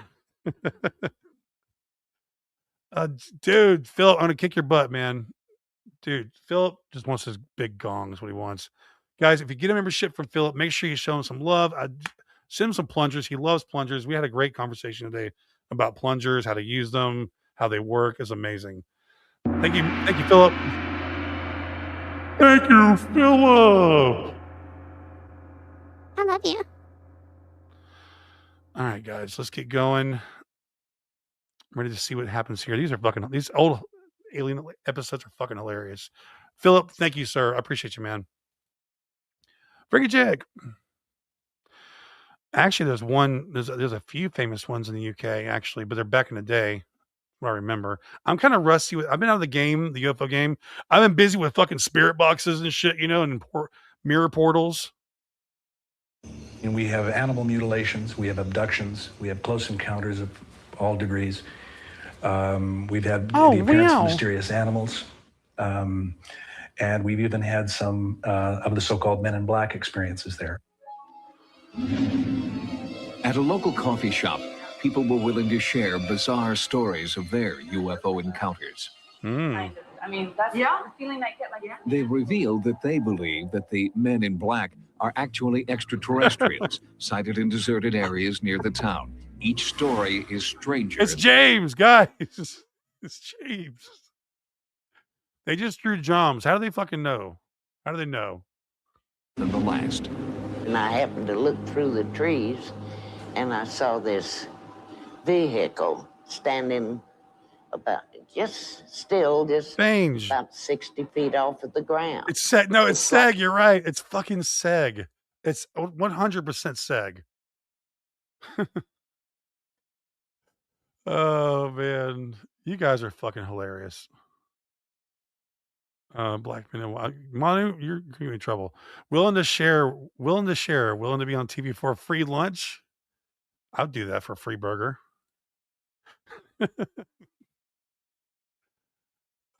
Dude, Philip, I'm going to kick your butt, man. Dude, Philip just wants his big gong is what he wants. Guys, if you get a membership from Philip, make sure you show him some love. Send him some plungers. He loves plungers. We had a great conversation today about plungers, how to use them, how they work. Is amazing. Thank you, Philip. Thank you, Philip. I love you. All right, guys, let's get going. I'm ready to see what happens here. These old alien episodes are fucking hilarious. Philip, thank you, sir. I appreciate you, man. Bring it, Jack. Actually, there's a few famous ones in the UK, actually, but they're back in the day. What I remember. I'm kind of rusty I've been out of the game, the UFO game. I've been busy with fucking spirit boxes and shit, and mirror portals. And we have animal mutilations, we have abductions, we have close encounters of all degrees. We've had the appearance of mysterious animals. And we've even had some of the so-called Men in Black experiences there. At a local coffee shop, people were willing to share bizarre stories of their UFO encounters. I mean, that's the feeling I get, They revealed that they believe that the Men in Black are actually extraterrestrials sighted in deserted areas near the town. Each story is stranger. It's James, guys. It's James. They just drew Joms. How do they fucking know? How do they know? Than the last. And I happened to look through the trees, and I saw this vehicle standing about about 60 feet off of the ground. It's Seg. No, it's Seg. You're right. It's fucking Seg. It's 100% Seg. Oh man, you guys are fucking hilarious. Black men and white. Manu, you're in trouble. Willing to share, willing to be on TV for a free lunch. I'll do that for a free burger.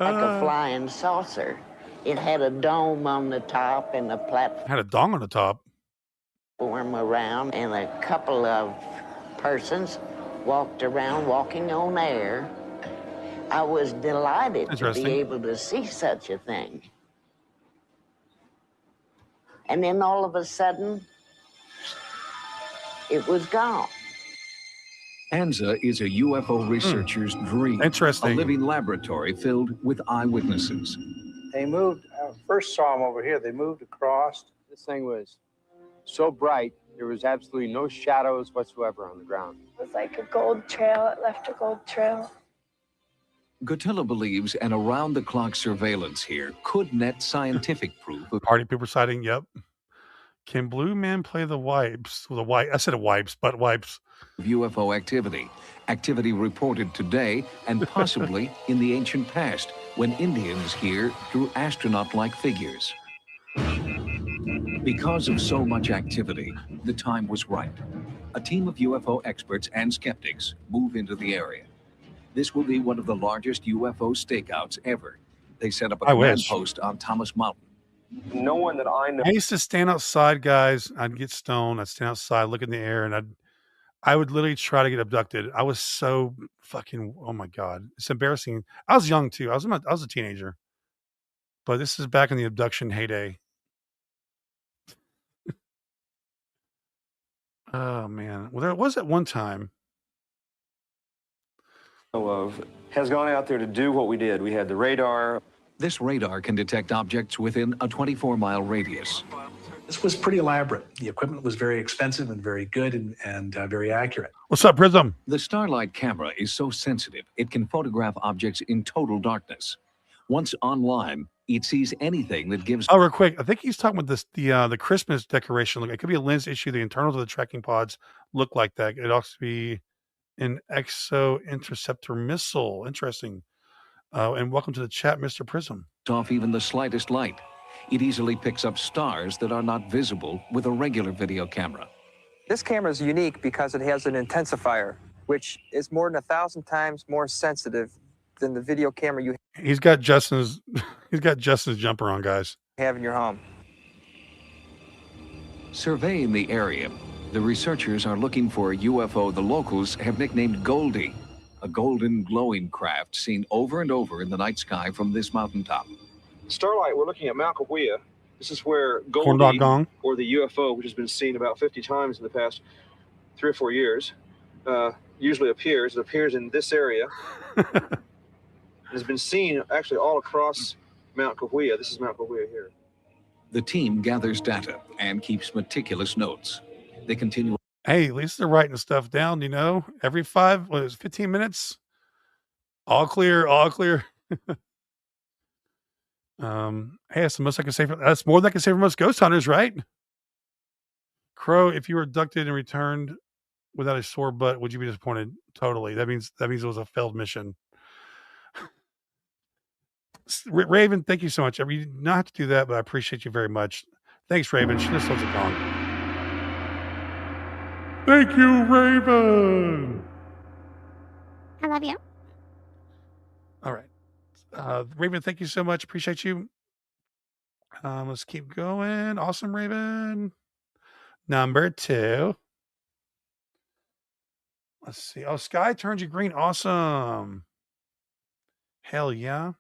Like a flying saucer. It had a dome on the top and a platform. Had a dong on the top. Around, and a couple of persons walked around walking on air. I was delighted to be able to see such a thing. And then all of a sudden, it was gone. Anza is a UFO researcher's dream. Interesting. A living laboratory filled with eyewitnesses. They moved, first saw them over here, they moved across. This thing was so bright, there was absolutely no shadows whatsoever on the ground. It was like a gold trail. It left a gold trail. Gutilla believes an around-the-clock surveillance here could net scientific proof of party pooper sighting. Yep. Can Blue Man play the wipes? Well, I said wipes, butt wipes. UFO activity. Activity reported today and possibly in the ancient past when Indians here drew astronaut-like figures. Because of so much activity, the time was right. A team of UFO experts and skeptics move into the area. This will be one of the largest UFO stakeouts ever. They set up a command post on Thomas Mountain. No one that I know. I used to stand outside, guys. I'd get stoned. I'd stand outside, look in the air, and I would literally try to get abducted. I was so fucking, oh my God. It's embarrassing. I was young too. I was a teenager. But this is back in the abduction heyday. Oh man. Well, there was at one time. Of has gone out there to do what we did. We had the radar. This radar can detect objects within a 24-mile radius. This was pretty elaborate. The equipment was very expensive and very good and very accurate. What's up, Prism? The Starlight camera is so sensitive, it can photograph objects in total darkness. Once online, it sees anything that gives... Oh, real quick. I think he's talking about this, the Christmas decoration. Look, it could be a lens issue. The internals of the tracking pods look like that. It also be an exo-interceptor missile. Interesting. And welcome to the chat, Mr. Prism. Off even the slightest light. It easily picks up stars that are not visible with a regular video camera. This camera is unique because it has an intensifier, which is more than 1,000 times more sensitive than the video camera you He's got Justin's jumper on, guys. have in your home. Surveying the area, the researchers are looking for a UFO the locals have nicknamed Goldie, a golden glowing craft seen over and over in the night sky from this mountaintop. Starlight, we're looking at Mount Cahuilla. This is where Corn dog Goldie, gong. or the UFO, which has been seen about 50 times in the past 3 or 4 years, usually appears. It appears in this area. It has been seen actually all across Mount Cahuilla. This is Mount Cahuilla here. The team gathers data and keeps meticulous notes. They continue. Hey, at least they're writing stuff down, you know, every 15 minutes. All clear, all clear. Hey, that's the most I can say. That's more than I can say for most ghost hunters, right? Crow, if you were abducted and returned without a sore butt, would you be disappointed? Totally. That means it was a failed mission. Raven, thank you so much. I mean, you did not have to do that, but I appreciate you very much. Thanks, Raven. She just holds a gong. Thank you, Raven. I love you. All right. Raven, thank you so much. Appreciate you. Let's keep going. Awesome, Raven. Number 2. Let's see. Oh, sky turns you green. Awesome. Hell yeah.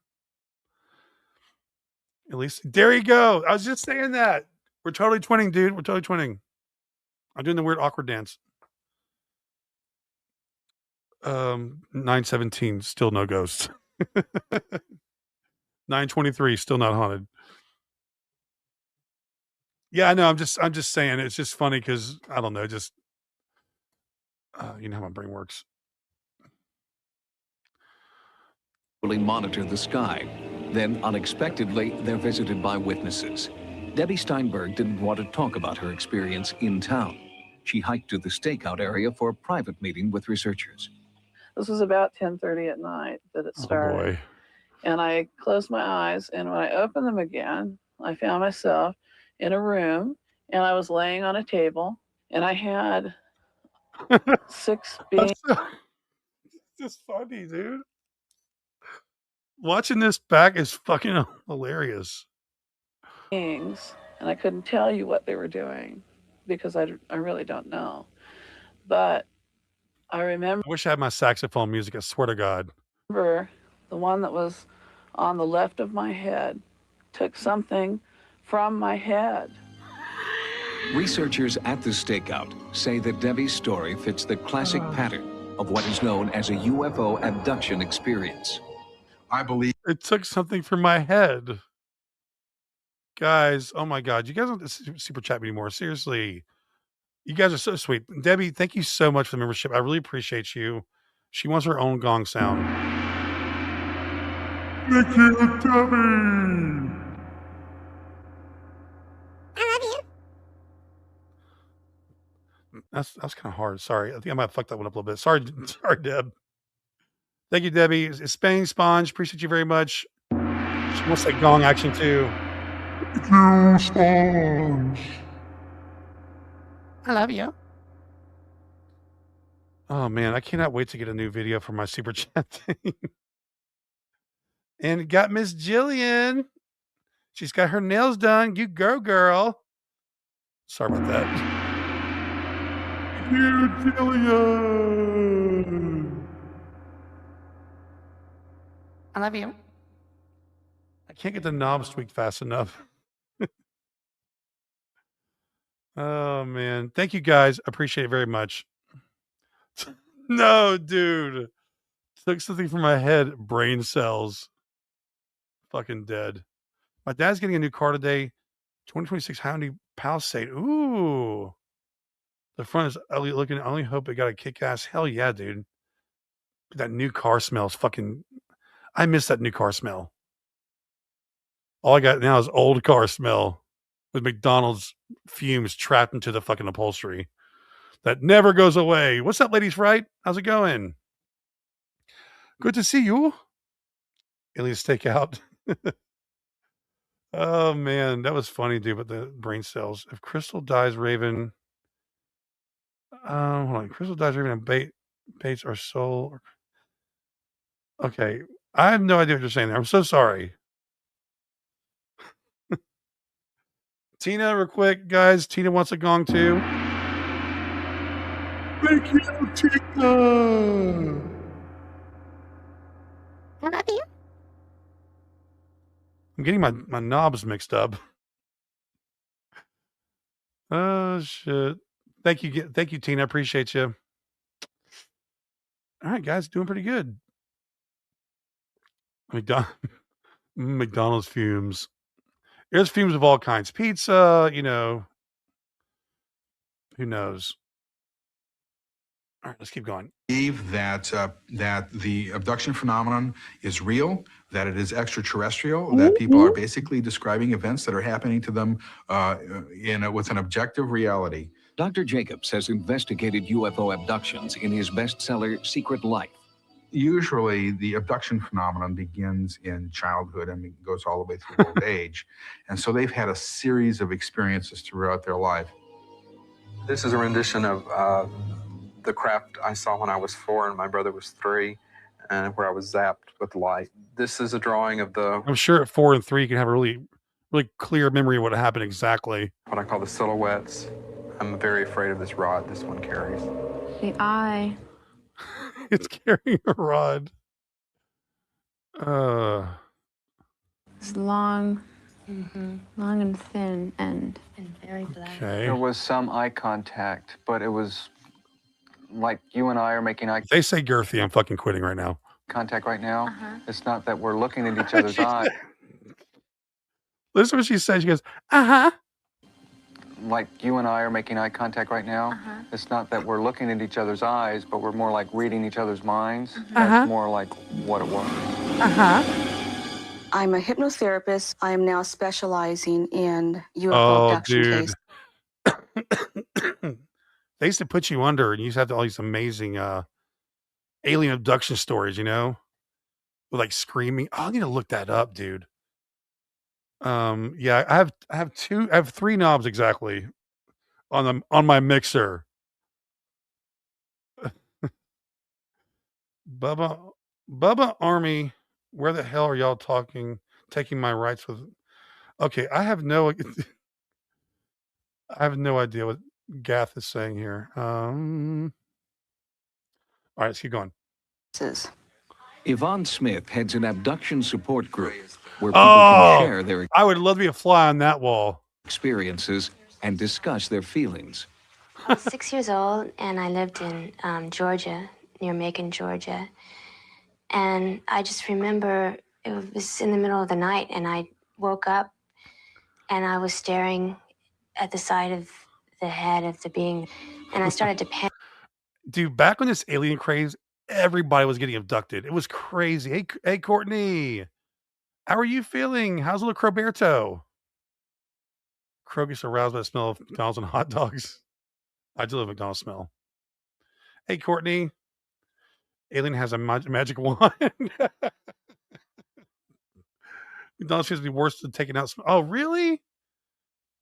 At least there you go. I was just saying that. We're totally twinning, dude. We're totally twinning. I'm doing the weird awkward dance. 917, still no ghosts. 923, still not haunted. Yeah, I know. I'm just saying. It's just funny because I don't know. Just you know how my brain works. Monitor the sky. Then, unexpectedly, they're visited by witnesses. Debbie Steinberg didn't want to talk about her experience in town. She hiked to the stakeout area for a private meeting with researchers. This was about 10:30 at night that it started. Oh boy. And I closed my eyes, and when I opened them again, I found myself in a room, and I was laying on a table, and I had 6 beings. It's just funny, dude. Watching this back is fucking hilarious. And I couldn't tell you what they were doing because I really don't know. But I remember I wish I had my saxophone music. I swear to God. the one that was on the left of my head took something from my head. Researchers at the stakeout say that Debbie's story fits the classic pattern of what is known as a UFO abduction experience. I believe it took something from my head. Guys, oh my God. You guys don't super chat me anymore. Seriously. You guys are so sweet. Debbie, thank you so much for the membership. I really appreciate you. She wants her own gong sound. Thank you, Debbie. I love you. That's kind of hard. Sorry. I think I might have fucked that one up a little bit. Sorry, Deb. Thank you, Debbie. Spain Sponge, appreciate you very much. She wants that gong action too. Sponge. I love you. Oh man, I cannot wait to get a new video for my super chat thing. And got Miss Jillian. She's got her nails done. You go, girl. Sorry about that. You, Jillian. I love you. I can't get the knobs tweaked fast enough. Oh man. Thank you guys. Appreciate it very much. No, dude. Took something from my head. Brain cells. Fucking dead. My dad's getting a new car today. 2026 Hyundai Palisade. Ooh. The front is ugly looking. I only hope it got a kick-ass. Hell yeah, dude. That new car smells fucking... I miss that new car smell. All I got now is old car smell with McDonald's fumes trapped into the fucking upholstery. That never goes away. What's up, ladies right? How's it going? Good to see you. Alien Stakeout. Oh, man. That was funny, dude, but the brain cells. If Crystal dies, Raven... hold on. Crystal dies, Raven, and Bates are soul... Okay. I have no idea what you're saying there. I'm so sorry. Tina, real quick, guys. Tina wants a gong too. Thank you, Tina. I love you. I'm getting my knobs mixed up. Oh shit. Thank you, Tina. I appreciate you. All right, guys, doing pretty good. McDonald's fumes. There's fumes of all kinds. Pizza, you know. Who knows? All right, let's keep going. Believe that that the abduction phenomenon is real, that it is extraterrestrial, that people are basically describing events that are happening to them with an objective reality. Dr. Jacobs has investigated UFO abductions in his bestseller, Secret Life. Usually, the abduction phenomenon begins in childhood and it goes all the way through old age. And so they've had a series of experiences throughout their life. This is a rendition of the craft I saw when I was 4 and my brother was 3, and where I was zapped with light. This is a drawing of I'm sure at 4 and 3 you can have a really clear memory of what happened exactly. what I call the silhouettes. I'm very afraid of this rod this one carries. The eye. It's carrying a rod. It's long. Long and thin and very black. Okay. There was some eye contact, but it was like you and I are making eye They say girthy. I'm fucking quitting right now. contact right now. It's not that we're looking at each other's eyes. Listen to what she said. She goes, uh-huh. Like you and I are making eye contact right now. It's not that we're looking at each other's eyes, but we're more like reading each other's minds. That's more like what it was. I'm a hypnotherapist. I am now specializing in UFO abduction cases. They used to put you under and you used to have all these amazing alien abduction stories, you know? With like screaming. Oh, I need to look that up, dude. Yeah, I have 3 knobs exactly on my mixer. Bubba Army, where the hell are y'all taking my rights with? Okay, I have no idea what Gath is saying here. All right, let's keep going. Yvonne Smith heads an abduction support group where people can share their I would love to be a fly on that wall. experiences and discuss their feelings. I was 6 years old, and I lived in Georgia, near Macon, Georgia. And I just remember it was in the middle of the night, and I woke up, and I was staring at the side of the head of the being, and I started to panic. Dude, back when this alien craze, everybody was getting abducted. It was crazy. Hey, Courtney. How are you feeling? How's little Croberto? Crow gets aroused by the smell of McDonald's and hot dogs. I do love McDonald's smell. Hey, Courtney. Alien has a magic wand. McDonald's seems to be worse than taking out. Oh, really?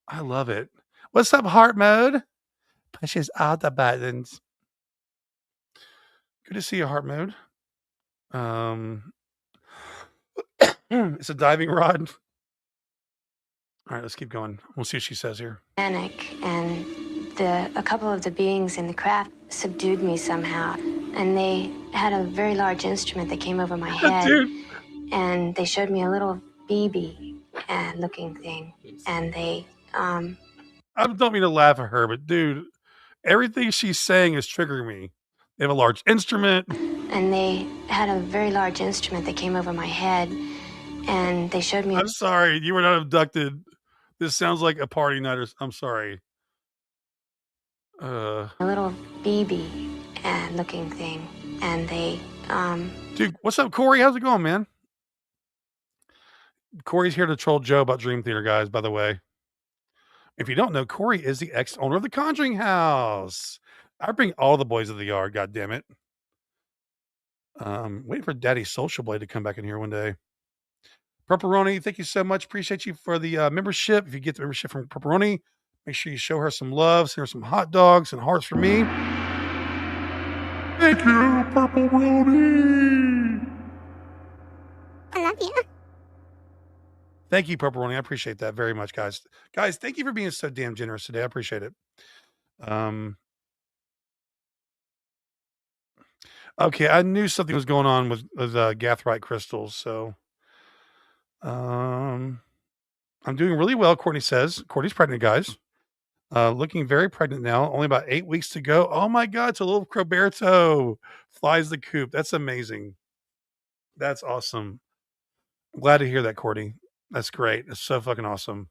I love it. What's up, heart mode? Pushes all the buttons. Good to see you, heart mode. It's a diving rod. All right, let's keep going. We'll see what she says here. Panic, and a couple of the beings in the craft subdued me somehow, and they had a very large instrument that came over my head, and they showed me a little BB looking thing, and they I don't mean to laugh at her, but dude, everything she's saying is triggering me. They have a large instrument. And they had a very large instrument that came over my head, and they showed me. I'm sorry, you were not abducted. This sounds like a party night. I'm sorry. A little BB looking thing, and they. Dude, what's up, Corey? How's it going, man? Corey's here to troll Joe about Dream Theater, guys. By the way, if you don't know, Corey is the ex-owner of the Conjuring House. I bring all the boys of the yard. God damn it. Waiting for Daddy Social Blade to come back in here one day. Pepperoni, thank you so much. Appreciate you for the membership. If you get the membership from Pepperoni, make sure you show her some love. Send her some hot dogs and hearts for me. Thank you, Pepperoni. I love you. Thank you, Pepperoni. I appreciate that very much, guys. Guys, thank you for being so damn generous today. I appreciate it. Okay, I knew something was going on with Gathrite crystals, so I'm doing really well, Courtney says. Courtney's pregnant, guys. Looking very pregnant now. Only about 8 weeks to go. Oh my God, it's a little Croberto. Flies the coop. That's amazing. That's awesome. Glad to hear that, Courtney. That's great. It's so fucking awesome.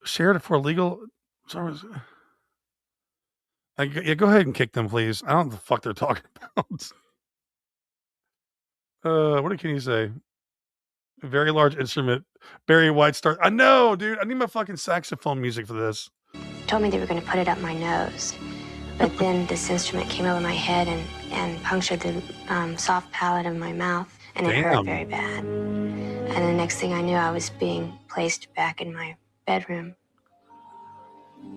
Share it for legal. Sorry. Yeah, go ahead and kick them, please. I don't know what the fuck they're talking about. What can you say? A very large instrument. Barry White star. I know, dude. I need my fucking saxophone music for this. Told me they were going to put it up my nose, but then this instrument came over my head and punctured the soft palate of my mouth, and it hurt very bad. And the next thing I knew, I was being placed back in my bedroom.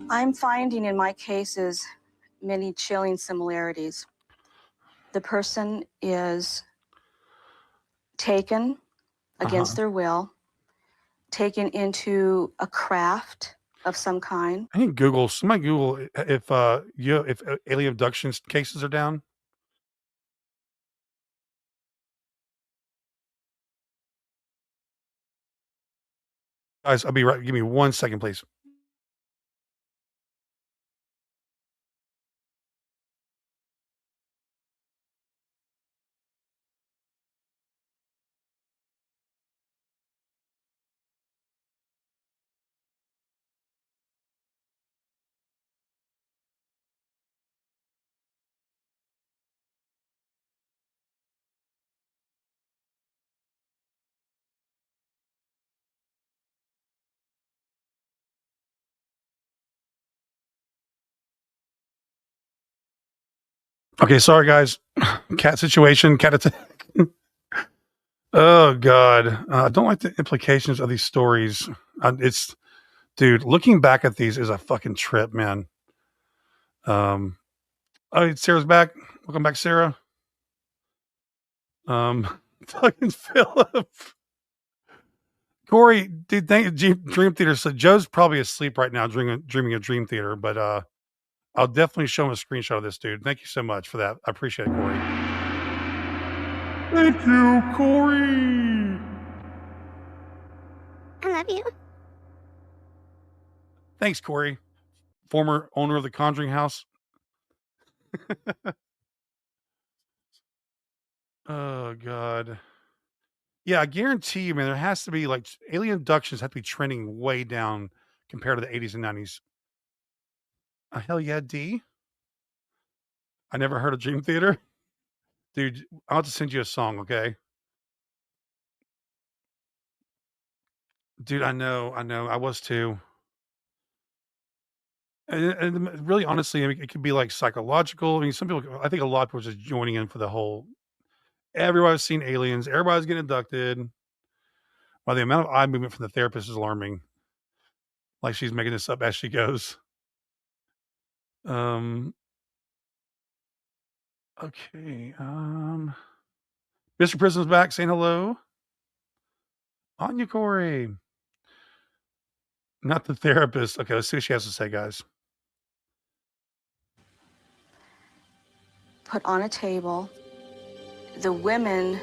I'm finding in my cases many chilling similarities. The person is taken against their will, taken into a craft of some kind. I think somebody Google if alien abductions cases are down. Guys, I'll be right. Give me 1 second, please. Okay, sorry guys. Cat situation, cat attack. Oh God, I don't like the implications of these stories. Dude, looking back at these is a fucking trip, man. Oh, Sarah's back. Welcome back, Sarah. Fucking Philip. Corey, dude, Dream Theater. So Joe's probably asleep right now, dreaming of Dream Theater. But I'll definitely show him a screenshot of this, dude. Thank you so much for that. I appreciate it, Corey. Thank you, Corey. I love you. Thanks, Corey. Former owner of the Conjuring House. Oh God. Yeah, I guarantee you, man, there has to be like alien abductions have to be trending way down compared to the 80s and 90s. Hell yeah, D. I never heard of Dream Theater. Dude, I'll have to send you a song, okay? Dude, I know. I was too. And really, honestly, I mean, it could be like psychological. I mean, some people, I think a lot of people are just joining in for the whole. Everybody's seen aliens. Everybody's getting abducted. Well, the amount of eye movement from the therapist is alarming. Like she's making this up as she goes. Okay. Mr. Prism's back saying hello. Anya Corey. Not the therapist. Okay, let's see what she has to say, guys. Put on a table. The women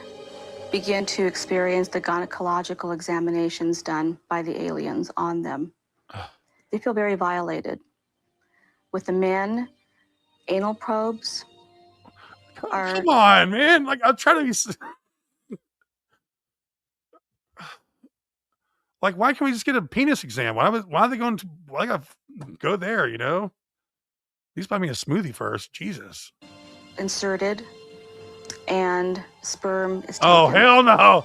begin to experience the gynecological examinations done by the aliens on them. They feel very violated. With the men, anal probes are... Come on, man. Like, I'm trying to be... Like, why can't we just get a penis exam? Why are they going to... Why gotta go there, you know? At least buy me a smoothie first. Jesus. Inserted, and sperm is taken. Oh, hell no.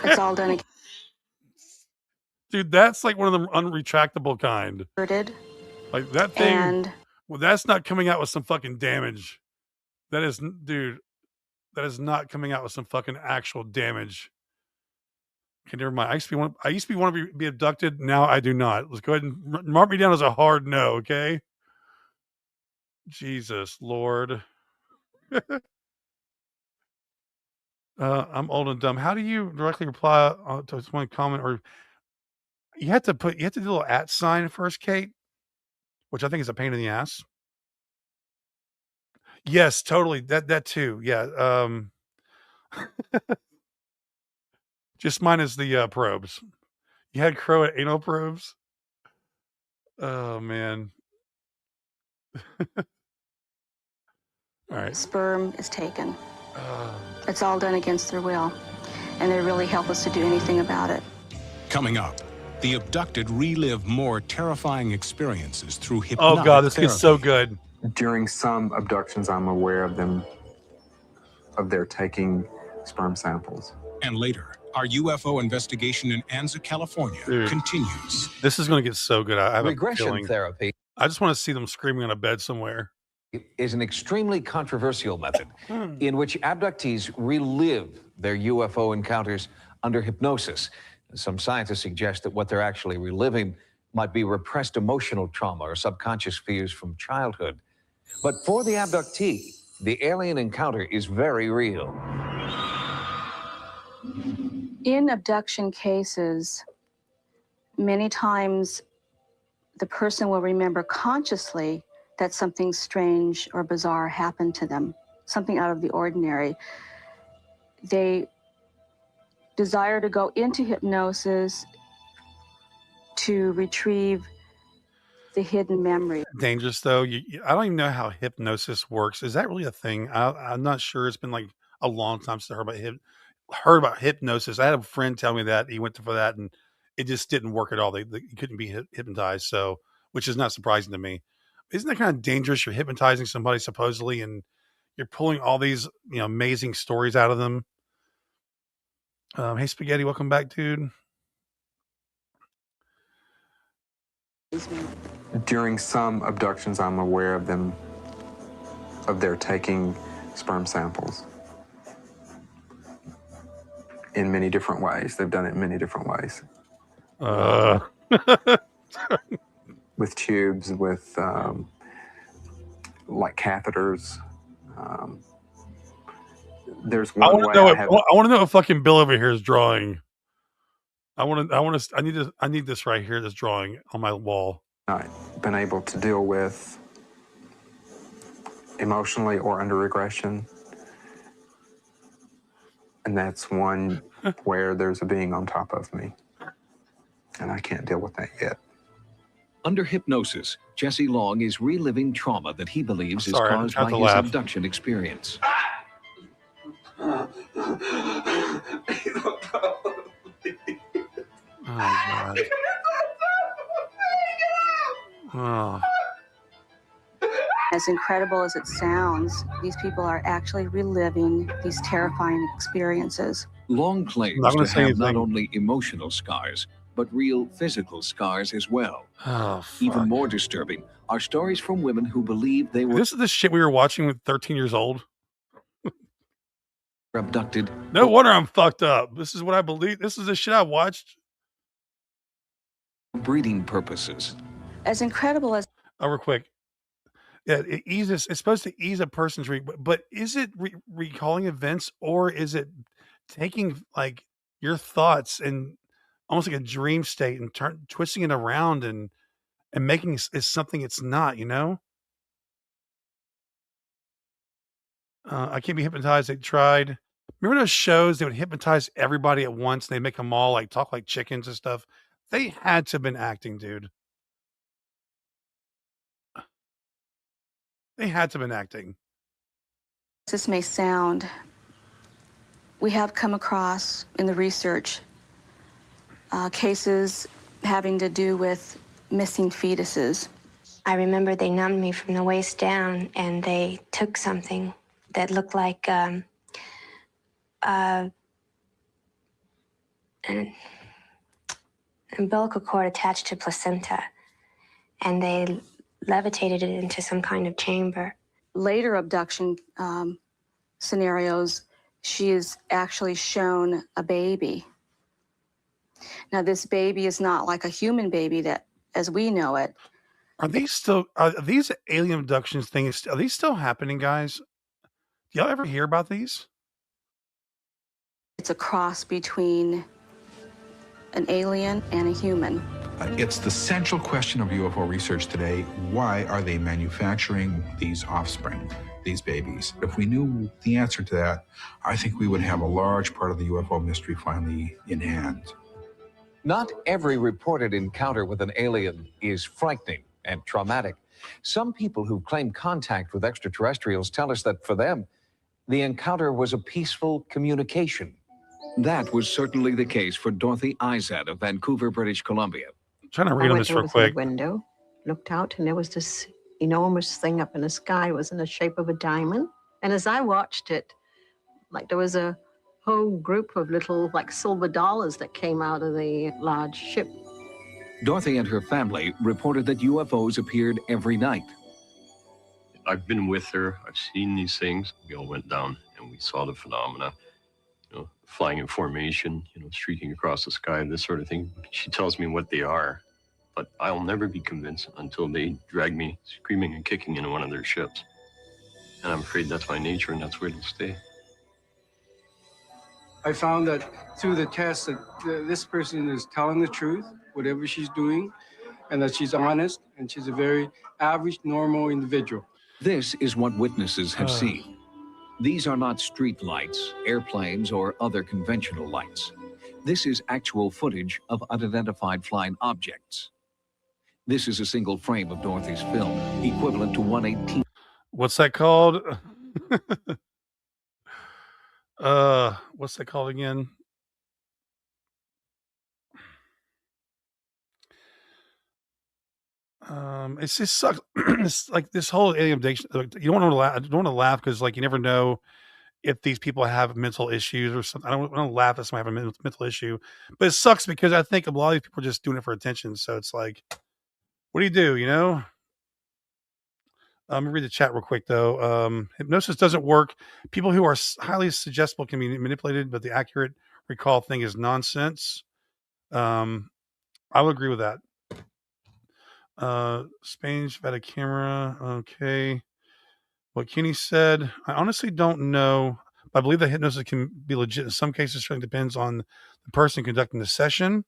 It's all done again. Dude, that's like one of the unretractable kind. Inserted. Like that thing. And... Well, that's not coming out with some fucking damage. That is, dude, that is not coming out with some fucking actual damage. Okay, never mind. I used to want to be abducted. Now I do not. Let's go ahead and mark me down as a hard no, okay? Jesus, Lord. I'm old and dumb. How do you directly reply to one comment? Or you have to do a little @ sign first, Kate, which I think is a pain in the ass. Yes, totally. That too. Yeah. Just minus the probes. You had crow at anal probes. Oh man. All right. Sperm is taken. It's all done against their will, and they really help us to do anything about it. Coming up, the abducted relive more terrifying experiences through hypnotic Oh God, this therapy. gets so good. During some abductions, I'm aware of their taking sperm samples. And later, our UFO investigation in Anza, California continues. This is going to get so good. I have Regression a feeling. therapy. I just want to see them screaming on a bed somewhere. Is an extremely controversial method in which abductees relive their UFO encounters under hypnosis. Some scientists suggest that what they're actually reliving might be repressed emotional trauma or subconscious fears from childhood. But for the abductee, the alien encounter is very real. In abduction cases, many times the person will remember consciously that something strange or bizarre happened to them, something out of the ordinary. They desire to go into hypnosis to retrieve the hidden memory. Dangerous though. I don't even know how hypnosis works. Is that really a thing? I'm not sure. It's been like a long time since I heard about hypnosis. I had a friend tell me that he went for that and it just didn't work at all. They couldn't be hypnotized. So, which is not surprising to me. Isn't that kind of dangerous? You're hypnotizing somebody supposedly, and you're pulling all these, amazing stories out of them. Hey, Spaghetti, welcome back, dude. During some abductions, I'm aware of their taking sperm samples in many different ways. They've done it in many different ways. With tubes, with like catheters. There's one way I want to know if fucking Bill over here is drawing. I need this right here, this drawing on my wall. I've been able to deal with emotionally or under regression. And that's one where there's a being on top of me. And I can't deal with that yet. Under hypnosis, Jesse Long is reliving trauma that he believes is caused by his abduction experience. Oh, God. Oh. As incredible as it sounds, these people are actually reliving these terrifying experiences. Long claims to have not only emotional scars, but real physical scars as well. Oh, fuck. Even more disturbing are stories from women who believe they were... This is the shit we were watching with 13 years old. abducted. No wonder I'm fucked up. This is what I believe. This is the shit I watched. Breeding purposes. As incredible as... Oh, real quick. Yeah, it's supposed to ease a person's but is it recalling events, or is it taking like your thoughts and almost like a dream state and twisting it around and making it something it's not, you know? I can't be hypnotized. They tried. Remember those shows? They would hypnotize everybody at once. And they make them all like talk like chickens and stuff. They had to have been acting, dude. They had to have been acting. This may sound, we have come across in the research cases having to do with missing fetuses. I remember they numbed me from the waist down, and they took something that looked like an umbilical cord attached to placenta, and they levitated it into some kind of chamber. Later abduction scenarios, she is actually shown a baby. Now, this baby is not like a human baby that, as we know it. Are these alien abductions things, are these still happening, guys? Do y'all ever hear about these? It's a cross between an alien and a human. It's the central question of UFO research today. Why are they manufacturing these offspring, these babies? If we knew the answer to that, I think we would have a large part of the UFO mystery finally in hand. Not every reported encounter with an alien is frightening and traumatic. Some people who claim contact with extraterrestrials tell us that for them, the encounter was a peaceful communication. That was certainly the case for Dorothy Izad of Vancouver, British Columbia. I'm trying to read on this real quick. Window, looked out, and there was this enormous thing up in the sky. It was in the shape of a diamond. And as I watched it, like there was a whole group of little like silver dollars that came out of the large ship. Dorothy and her family reported that UFOs appeared every night. I've been with her. I've seen these things. We all went down and we saw the phenomena, you know, flying in formation, you know, streaking across the sky, this sort of thing. She tells me what they are, but I'll never be convinced until they drag me screaming and kicking into one of their ships. And I'm afraid that's my nature, and that's where it'll stay. I found that through the test that this person is telling the truth, whatever she's doing, and that she's honest, and she's a very average, normal individual. This is what witnesses have seen. These are not street lights, airplanes, or other conventional lights. This is actual footage of unidentified flying objects. This is a single frame of Dorothy's film, equivalent to 1/18. What's that called? What's that called again? It's just sucks. It's like this whole alien abduction. You don't want to laugh. I don't want to laugh because, like, you never know if these people have mental issues or something. I don't laugh if someone have a mental issue, but it sucks because I think a lot of these people are just doing it for attention. So it's like, what do? You know? Let me read the chat real quick though. Hypnosis doesn't work. People who are highly suggestible can be manipulated, but the accurate recall thing is nonsense. I will agree with that. Spain's had a camera. Okay. What Kenny said, I honestly don't know. I believe that hypnosis can be legit. In some cases, certainly depends on the person conducting the session.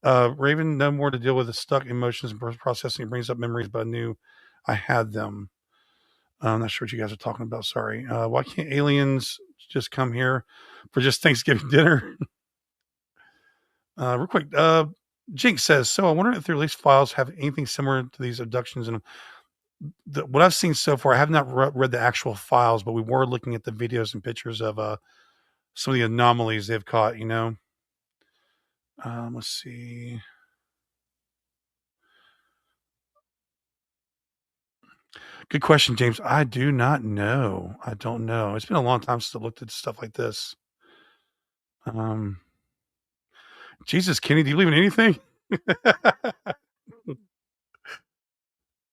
Raven, no more to deal with the stuck emotions and processing. It brings up memories, but I knew I had them. I'm not sure what you guys are talking about. Sorry. Why can't aliens just come here for just Thanksgiving dinner? Real quick. Jinx says, so I wonder if the released files have anything similar to these abductions. And what I've seen so far, I have not read the actual files, but we were looking at the videos and pictures of some of the anomalies they've caught, you know. Let's see. Good question, James. I do not know. I don't know. It's been a long time since I looked at stuff like this. Jesus, Kenny, do you believe in anything?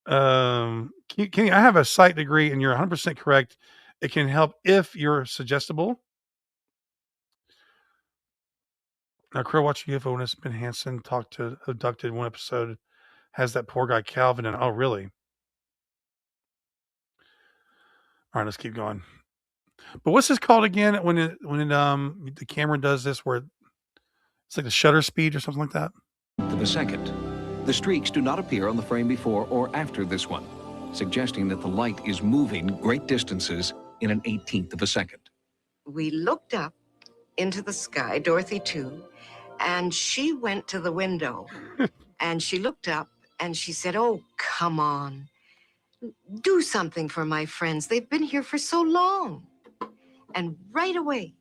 Kenny, I have a psych degree, and you're 100% correct. It can help if you're suggestible. Now, Crow watching UFO when it's been Hansen talked to abducted one episode has that poor guy Calvin and oh really? All right, let's keep going. But what's this called again when the camera does this where it's like the shutter speed or something like that? Of a second. The streaks do not appear on the frame before or after this one, suggesting that the light is moving great distances in an 1/18 of a second. We looked up into the sky, Dorothy too, and she went to the window and she looked up and she said, "Oh, come on. Do something for my friends. They've been here for so long." And right away,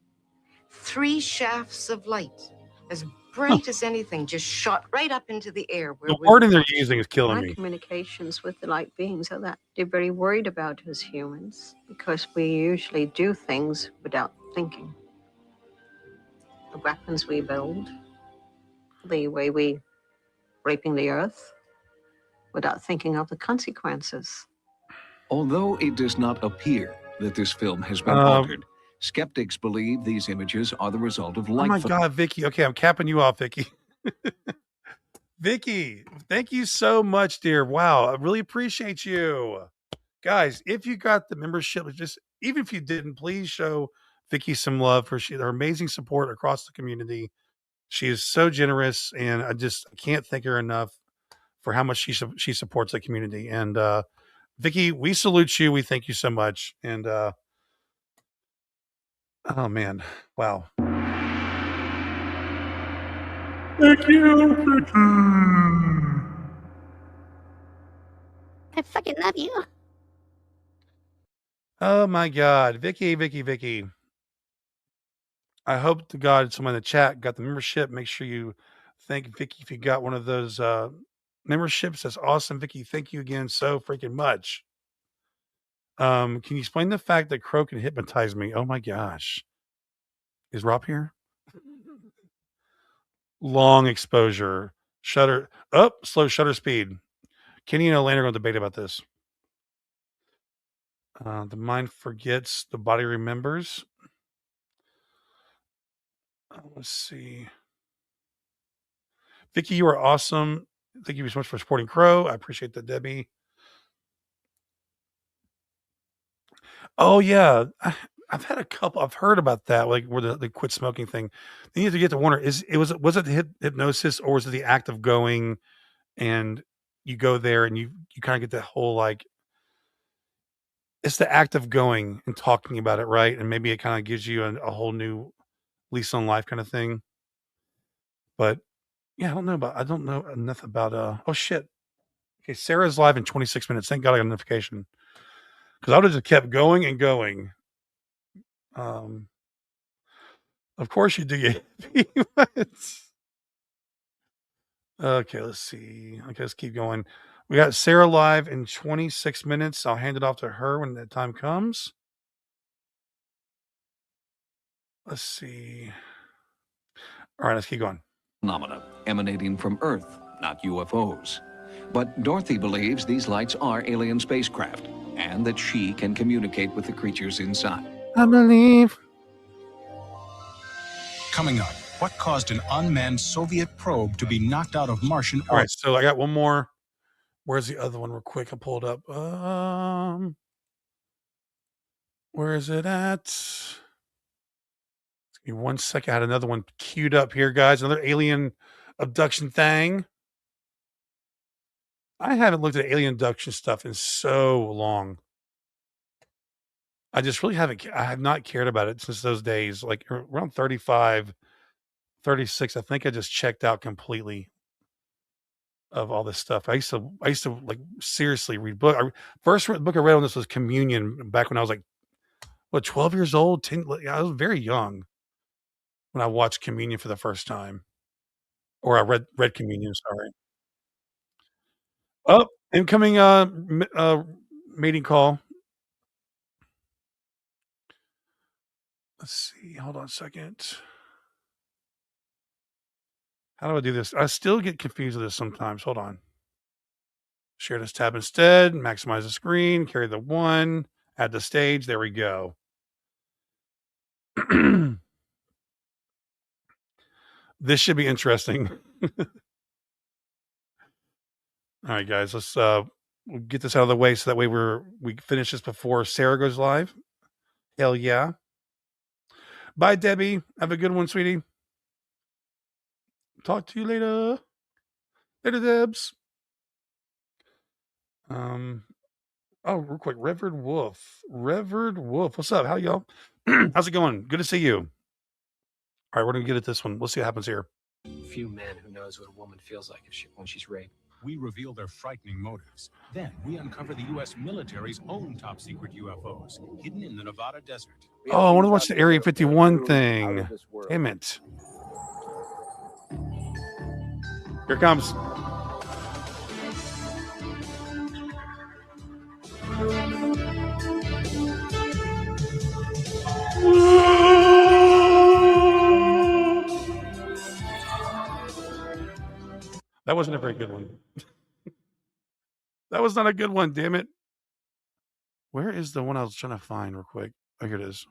3 shafts of light, as bright as anything, just shot right up into the air. Where The wording they're using is killing My me. communications with the light beings are that they're very worried about us humans because we usually do things without thinking. The weapons we build, the way we raping the earth without thinking of the consequences. Although it does not appear that this film has been altered, skeptics believe these images are the result of light. Oh my God, Vicky. Okay, I'm capping you off, Vicky. Vicky, thank you so much, dear. Wow, I really appreciate you. Guys, if you got the membership, just even if you didn't, please show Vicky some love for her amazing support across the community. She is so generous, and I can't thank her enough for how much she supports the community. And Vicky, we salute you. We thank you so much. And oh man, wow. Thank you, Vicky. I fucking love you. Oh my God, Vicky. I hope to God someone in the chat got the membership. Make sure you thank Vicky if you got one of those memberships. That's awesome, Vicky. Thank you again so freaking much. Can you explain the fact that Crow can hypnotize me? Oh my gosh. Is Rob here? Long exposure. Shutter. Oh, slow shutter speed. Kenny and Elaine are going to debate about this. The mind forgets, the body remembers. Let's see. Vicky, you are awesome. Thank you so much for supporting Crow. I appreciate that, Debbie. Oh yeah, I've had a couple. I've heard about that, like where the quit smoking thing. Then you have to get to wonder: was it the hypnosis, or was it the act of going and you go there and you kind of get that whole like it's the act of going and talking about it, right? And maybe it kind of gives you a whole new lease on life kind of thing. But yeah, I don't know enough about oh shit. Okay, Sarah's live in 26 minutes. Thank God I got a notification. Because I would have just kept going and going. Of course you do. Okay, let's see. Okay, let's keep going. We got Sarah live in 26 minutes. I'll hand it off to her when that time comes. Let's see. All right, let's keep going. Phenomena emanating from Earth, not UFOs. But Dorothy believes these lights are alien spacecraft and that she can communicate with the creatures inside. I believe. Coming up, what caused an unmanned Soviet probe to be knocked out of Martian orbit? All right, so I got one more. Where's the other one real quick? I pulled up. Where is it at? Give me 1 second. I had another one queued up here, guys. Another alien abduction thing. I haven't looked at alien abduction stuff in so long. I just really I have not cared about it since those days, like around 35, 36. I think I just checked out completely of all this stuff. I used to like seriously read book. First book I read on this was Communion back when I was like, 12 years old, 10. I was very young when I watched Communion for the first time, or I read Communion. Sorry. Oh, incoming mating call. Let's see. Hold on a second. How do I do this? I still get confused with this sometimes. Hold on. Share this tab instead. Maximize the screen. Carry the one. Add the stage. There we go. This should be interesting. All right, guys. Let's we'll get this out of the way so that way we finish this before Sarah goes live. Hell yeah. Bye, Debbie. Have a good one, sweetie. Talk to you later. Later, Debs. Oh, real quick, Revered Wolf. What's up? How y'all? How's it going? Good to see you. All right, we're gonna get at this one. Let's see what happens here. Few men who knows what a woman feels like when she's raped. We reveal their frightening motives. Then we uncover the U.S. military's own top secret UFOs hidden in the Nevada desert. Oh, I want to watch the Area 51 thing. Damn it. Here it comes. That wasn't a very good one. That was not a good one, damn it. Where is the one I was trying to find real quick? Oh, here it is.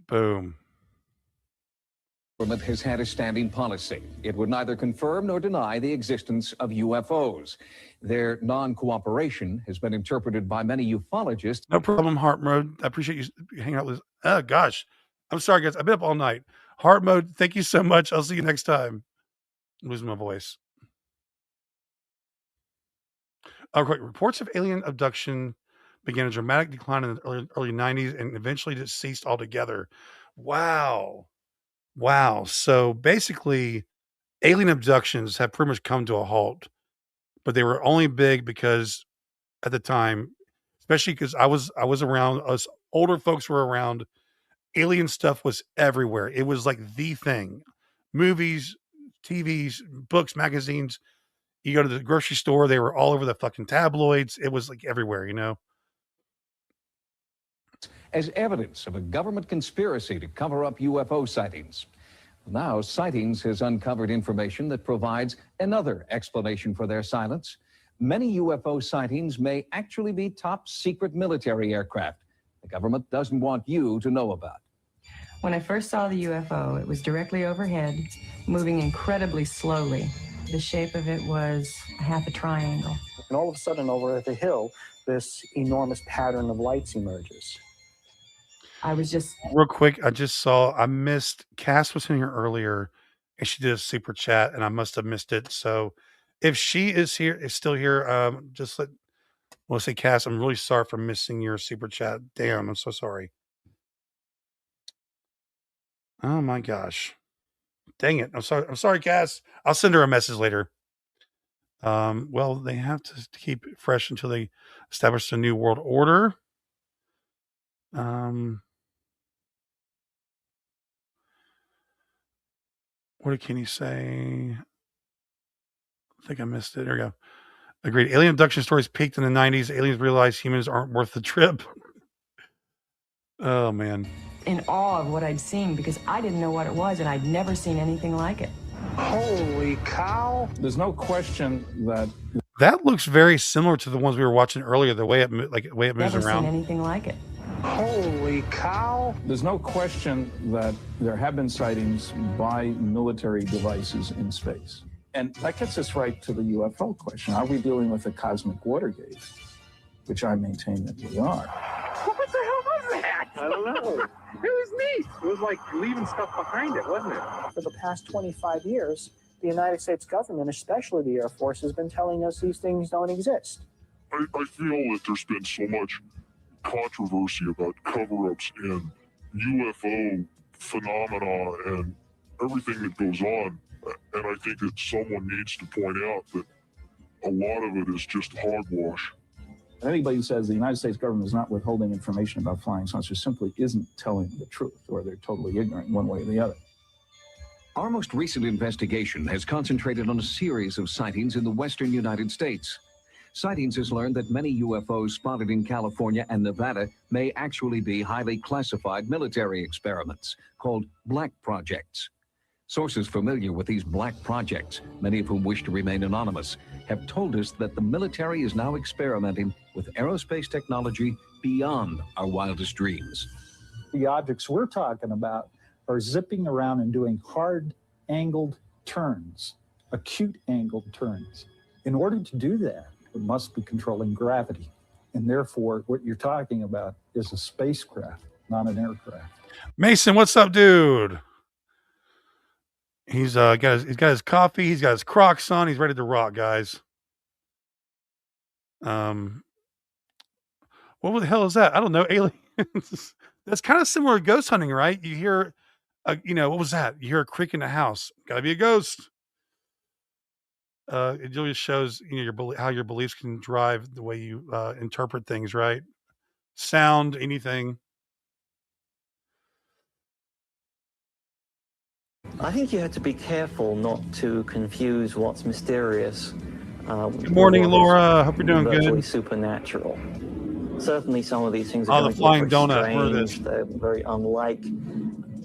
Boom. The government has had a standing policy. It would neither confirm nor deny the existence of UFOs. Their non-cooperation has been interpreted by many ufologists. No problem, Heart Mode. I appreciate you hanging out with us. Oh, gosh. I'm sorry, guys. I've been up all night. Heart Mode, thank you so much. I'll see you next time. I'm losing my voice. Oh, quick. Reports of alien abduction began a dramatic decline in the early 90s and eventually just ceased altogether. Wow. So basically, alien abductions have pretty much come to a halt, but they were only big because at the time, especially because I was around, us older folks were around, alien stuff was everywhere. It was like the thing. Movies, TVs, books, magazines. You go to the grocery store, they were all over the fucking tabloids. It was like everywhere, you know? As evidence of a government conspiracy to cover up UFO sightings. Now, Sightings has uncovered information that provides another explanation for their silence. Many UFO sightings may actually be top secret military aircraft the government doesn't want you to know about. When I first saw the UFO, it was directly overhead, moving incredibly slowly. The shape of it was half a triangle. And all of a sudden, over at the hill, this enormous pattern of lights emerges. I was just... Real quick, I missed, Cass was in here earlier, and she did a super chat, and I must have missed it. So if she is still here, we'll say, Cass, I'm really sorry for missing your super chat. Damn, I'm so sorry. Oh my gosh. Dang it. I'm sorry, Cass. I'll send her a message later. Well, they have to keep it fresh until they establish a new world order. What can you say? I think I missed it. There we go. Agreed. Alien abduction stories peaked in the 90s. Aliens realized humans aren't worth the trip. Oh, man. In awe of what I'd seen because I didn't know what it was and I'd never seen anything like it. Holy cow. There's no question that... That looks very similar to the ones we were watching earlier, the way it moves never around. Seen anything like it. Holy cow. There's no question that there have been sightings by military devices in space. And that gets us right to the UFO question. Are we dealing with a cosmic Watergate? Which I maintain that we are. What the hell was that? I don't know. It was neat. It was like leaving stuff behind it, wasn't it? For the past 25 years, the United States government, especially the Air Force, has been telling us these things don't exist. I feel that there's been so much controversy about cover-ups and UFO phenomena and everything that goes on. And I think that someone needs to point out that a lot of it is just hogwash. Anybody who says the United States government is not withholding information about flying saucers simply isn't telling the truth, or they're totally ignorant one way or the other. Our most recent investigation has concentrated on a series of sightings in the western United States. Sightings has learned that many UFOs spotted in California and Nevada may actually be highly classified military experiments called black projects. Sources familiar with these black projects, many of whom wish to remain anonymous, have told us that the military is now experimenting with aerospace technology beyond our wildest dreams. The objects we're talking about are zipping around and doing hard angled turns, acute angled turns. In order to do that, it must be controlling gravity. And therefore, what you're talking about is a spacecraft, not an aircraft. Mason, what's up, dude? He's got his coffee, he's got his Crocs on, he's ready to rock, guys. What the hell is that? I don't know. Aliens. That's kind of similar to ghost hunting, right? You hear, what was that? You hear a creak in the house. Got to be a ghost. It really shows how your beliefs can drive the way you interpret things, right? Sound, anything. I think you have to be careful not to confuse what's mysterious. Good morning, Laura. Hope you're doing good. Supernatural. Certainly, some of these things are going the flying to look donut. strange. They're very unlike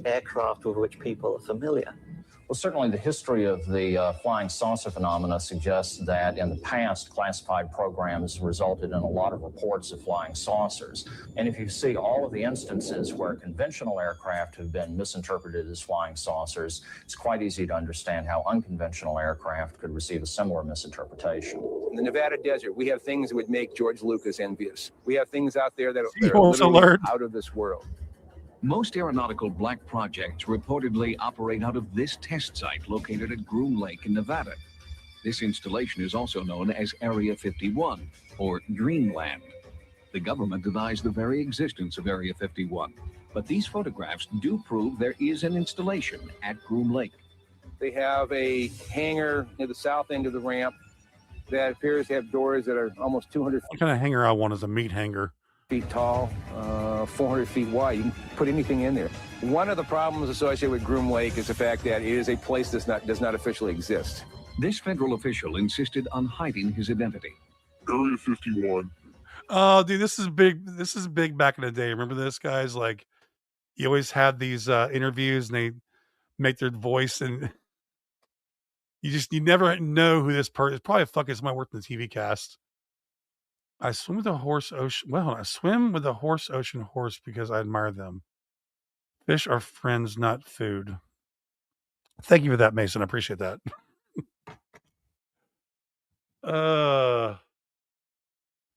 aircraft with which people are familiar. Well, certainly the history of the flying saucer phenomena suggests that in the past, classified programs resulted in a lot of reports of flying saucers. And if you see all of the instances where conventional aircraft have been misinterpreted as flying saucers, it's quite easy to understand how unconventional aircraft could receive a similar misinterpretation. In the Nevada desert, we have things that would make George Lucas envious. We have things out there that are literally out of this world. Most aeronautical black projects reportedly operate out of this test site located at Groom Lake in Nevada. This installation is also known as Area 51, or Dreamland. The government denies the very existence of Area 51, but these photographs do prove there is an installation at Groom Lake. They have a hangar near the south end of the ramp that appears to have doors that are almost 200 What kind of hangar I want is a meat hangar. feet tall, 400 feet wide. You can put anything in there. One of the problems associated with Groom Lake is the fact that it is a place that does not officially exist. This federal official insisted on hiding his identity. Area 51. Oh, dude, this is big. This is big back in the day. Remember this, guys? Like, you always had these interviews, and they make their voice, and you never know who this person is. Probably fucking somebody worked in the TV cast. I swim with a horse ocean. Well, I swim with a horse ocean horse because I admire them. Fish are friends, not food. Thank you for that, Mason. I appreciate that. No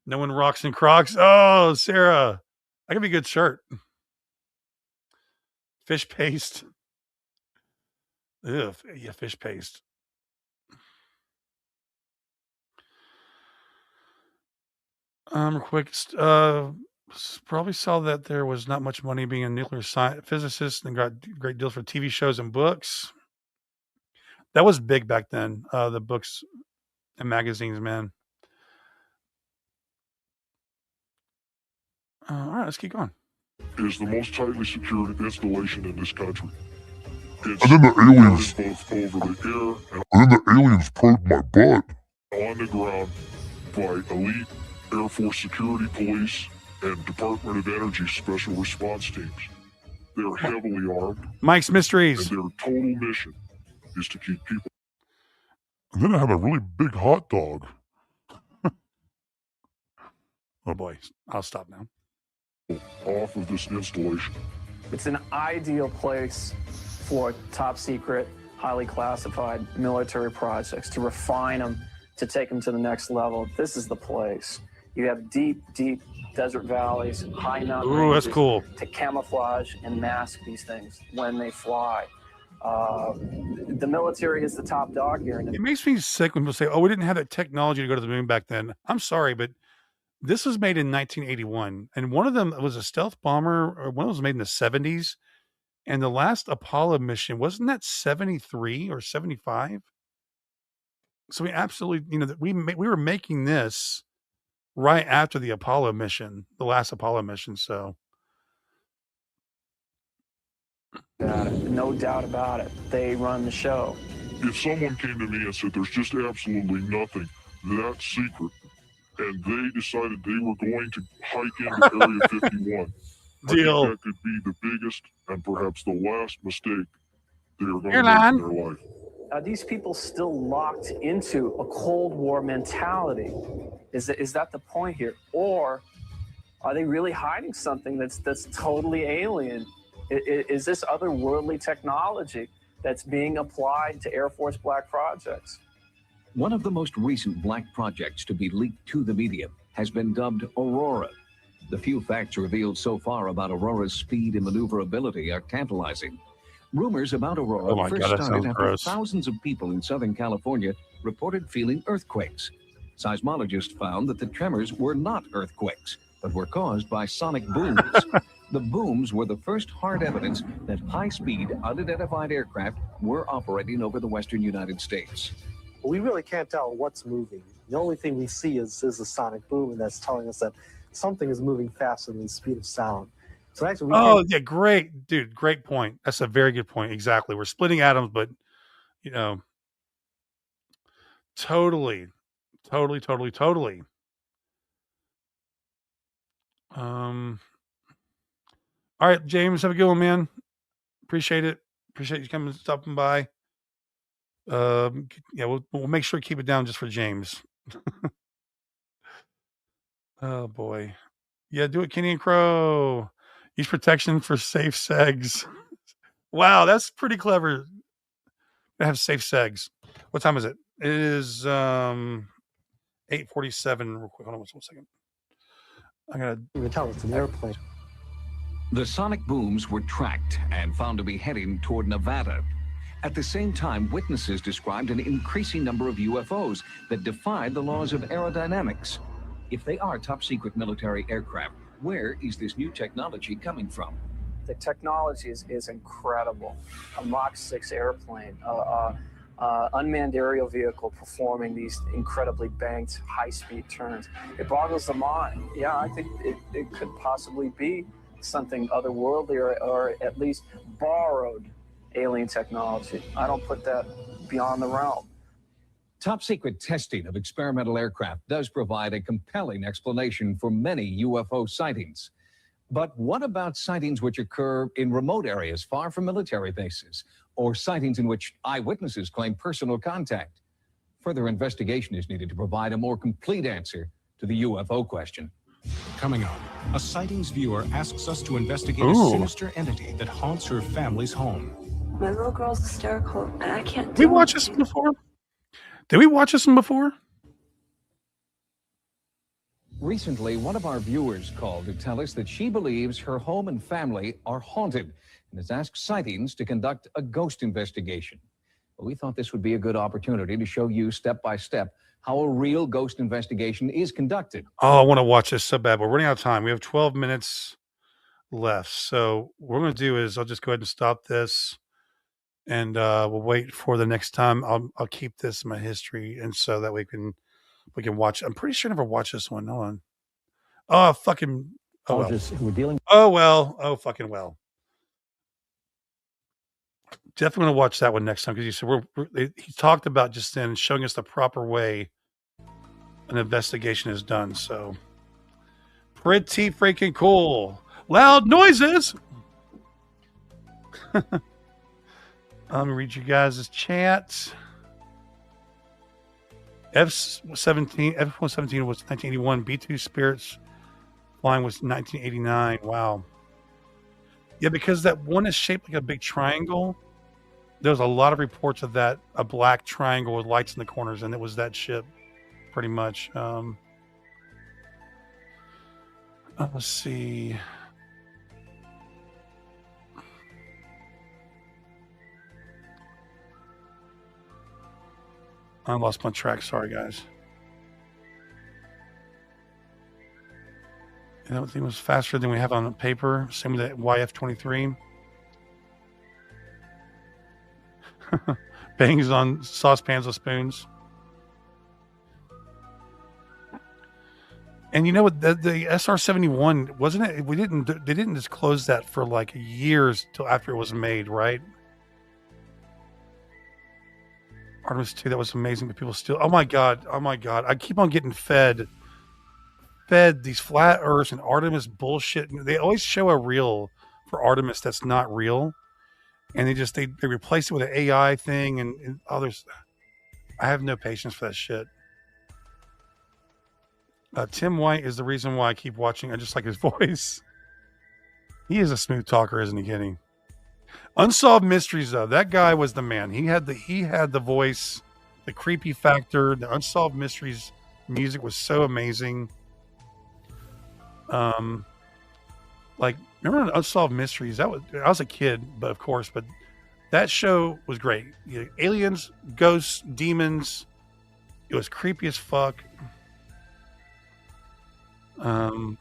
one rocks in Crocs. Oh, Sarah, that could be a good shirt. Fish paste. Ugh, yeah, fish paste. Quick. Probably saw that there was not much money being a nuclear physicist and got great deals for TV shows and books. That was big back then. The books and magazines, man. All right, let's keep going. It is the most tightly secured installation in this country. And then the aliens. Both over the air And then the aliens probed my butt. on the ground by elite Air Force security police and Department of Energy special response teams. They are heavily armed. Mike's Mysteries. And their total mission is to keep people. And then I have a really big hot dog. Oh boy, I'll stop now. Off of this installation. It's an ideal place for top secret, highly classified military projects to refine them, to take them to the next level. This is the place. You have deep, deep desert valleys, high mountain Ooh, that's ranges cool. to camouflage and mask these things when they fly. The military is the top dog here. It makes me sick when people say, "Oh, we didn't have that technology to go to the moon back then." I'm sorry, but this was made in 1981, and one of them was a stealth bomber, or one of them was made in the 70s. And the last Apollo mission wasn't that 73 or 75? So we absolutely, we were making this right after the Apollo mission, the last Apollo mission. So No doubt about it. They run the show. If someone came to me and said there's just absolutely nothing that's secret, and they decided they were going to hike into Area 51, Deal. I think that could be the biggest and perhaps the last mistake they are going to Airline. make in their life. Are these people still locked into a Cold War mentality? Is that the point here? Or are they really hiding something that's totally alien? Is this otherworldly technology that's being applied to Air Force black projects? One of the most recent black projects to be leaked to the media has been dubbed Aurora. The few facts revealed so far about Aurora's speed and maneuverability are tantalizing. Rumors about Aurora first started after thousands of people in Southern California reported feeling earthquakes. Seismologists found that the tremors were not earthquakes, but were caused by sonic booms. The booms were the first hard evidence that high-speed, unidentified aircraft were operating over the western United States. We really can't tell what's moving. The only thing we see is a sonic boom, and that's telling us that something is moving faster than the speed of sound. So actually, yeah, great, dude. Great point. That's a very good point. Exactly. We're splitting atoms, but totally. All right, James, have a good one, man. Appreciate it. Appreciate you coming, stopping by. Yeah, we'll make sure to keep it down just for James. Oh boy. Yeah, do it, Kenny and Crow. Use protection for safe segs. Wow, that's pretty clever. I have safe segs. What time is it? It is 8:47. Real quick, hold on 1 second. I gotta even tell it's an airplane. The sonic booms were tracked and found to be heading toward Nevada. At the same time, witnesses described an increasing number of UFOs that defied the laws of aerodynamics. If they are top-secret military aircraft, where is this new technology coming from? The technology is incredible. A Mach 6 airplane, unmanned aerial vehicle performing these incredibly banked high-speed turns. It boggles the mind. Yeah, I think it could possibly be something otherworldly or at least borrowed alien technology. I don't put that beyond the realm. Top secret testing of experimental aircraft does provide a compelling explanation for many UFO sightings. But what about sightings which occur in remote areas far from military bases, or sightings in which eyewitnesses claim personal contact? Further investigation is needed to provide a more complete answer to the UFO question. Coming up, a Sightings viewer asks us to investigate a sinister entity that haunts her family's home. My little girl's hysterical, and I can't do we watch this before? Did we watch this one before? Recently, one of our viewers called to tell us that she believes her home and family are haunted and has asked Sightings to conduct a ghost investigation. Well, we thought this would be a good opportunity to show you step by step how a real ghost investigation is conducted. Oh, I want to watch this so bad. We're running out of time. We have 12 minutes left. So what we're going to do is I'll just go ahead and stop this. And we'll wait for the next time. I'll keep this in my history, and so that we can watch. I'm pretty sure I never watched this one. Hold on. Oh fucking. Oh well. We're dealing. Oh well. Oh fucking well. Definitely want to watch that one next time because you said he talked about just then showing us the proper way an investigation is done. So pretty freaking cool. Loud noises. Let me read you guys' chat. F-117 was 1981. B-2 Spirits flying was 1989. Wow. Yeah, because that one is shaped like a big triangle. There's a lot of reports of that, a black triangle with lights in the corners, and it was that ship, pretty much. Let's see. I lost my track. Sorry, guys. And that thing was faster than we have on the paper. Same with the YF-23. Bangs on saucepans with spoons. And you know what? The SR-71, wasn't it? They didn't disclose that for like years till after it was made, right? Artemis 2, that was amazing, but people still, oh my god, I keep on getting fed these flat earths and Artemis bullshit. They always show a reel for Artemis that's not real, and they replaced it with an AI thing and others. I have no patience for that shit. Tim White is the reason why I keep watching. I just like his voice. He is a smooth talker, isn't he, Kenny? Unsolved Mysteries, though, that guy was the man. He had the voice, the creepy factor. The Unsolved Mysteries music was so amazing. Like, remember Unsolved Mysteries? I was a kid, but of course, but that show was great. You know, aliens, ghosts, demons. It was creepy as fuck. I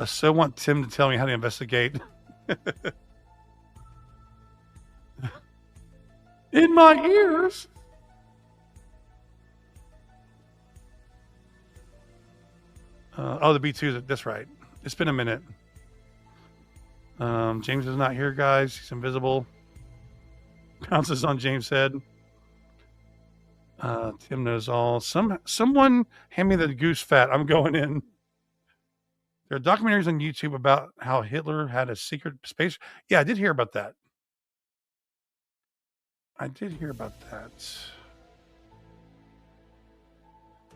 so want Tim to tell me how to investigate. In my ears. The B2s. That's right. It's been a minute. James is not here, guys. He's invisible. Pounces on James' head. Tim knows all. Someone hand me the goose fat. I'm going in. There are documentaries on YouTube about how Hitler had a secret space. Yeah, I did hear about that.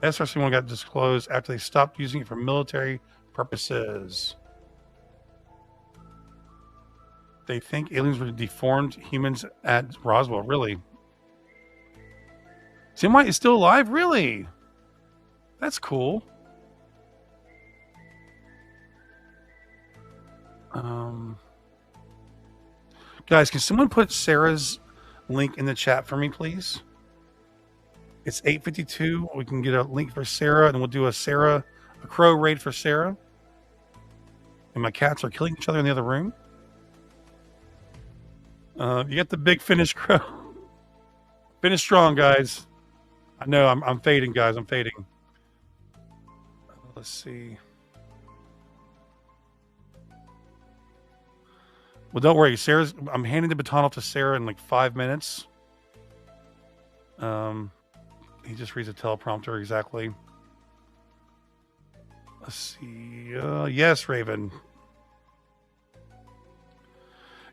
SRC-1 got disclosed after they stopped using it for military purposes. They think aliens were deformed humans at Roswell. Really? Tim White is still alive? Really? That's cool. Guys, can someone put Sarah's link in the chat for me, please? It's 8:52. We can get a link for Sarah, and we'll do a crow raid for Sarah. And my cats are killing each other in the other room. You got the big Finnish crow. Finish strong, guys. I know I'm fading, guys. I'm fading. Let's see. Well, don't worry. I'm handing the baton off to Sarah in like 5 minutes. He just reads a teleprompter exactly. Let's see. Yes, Raven.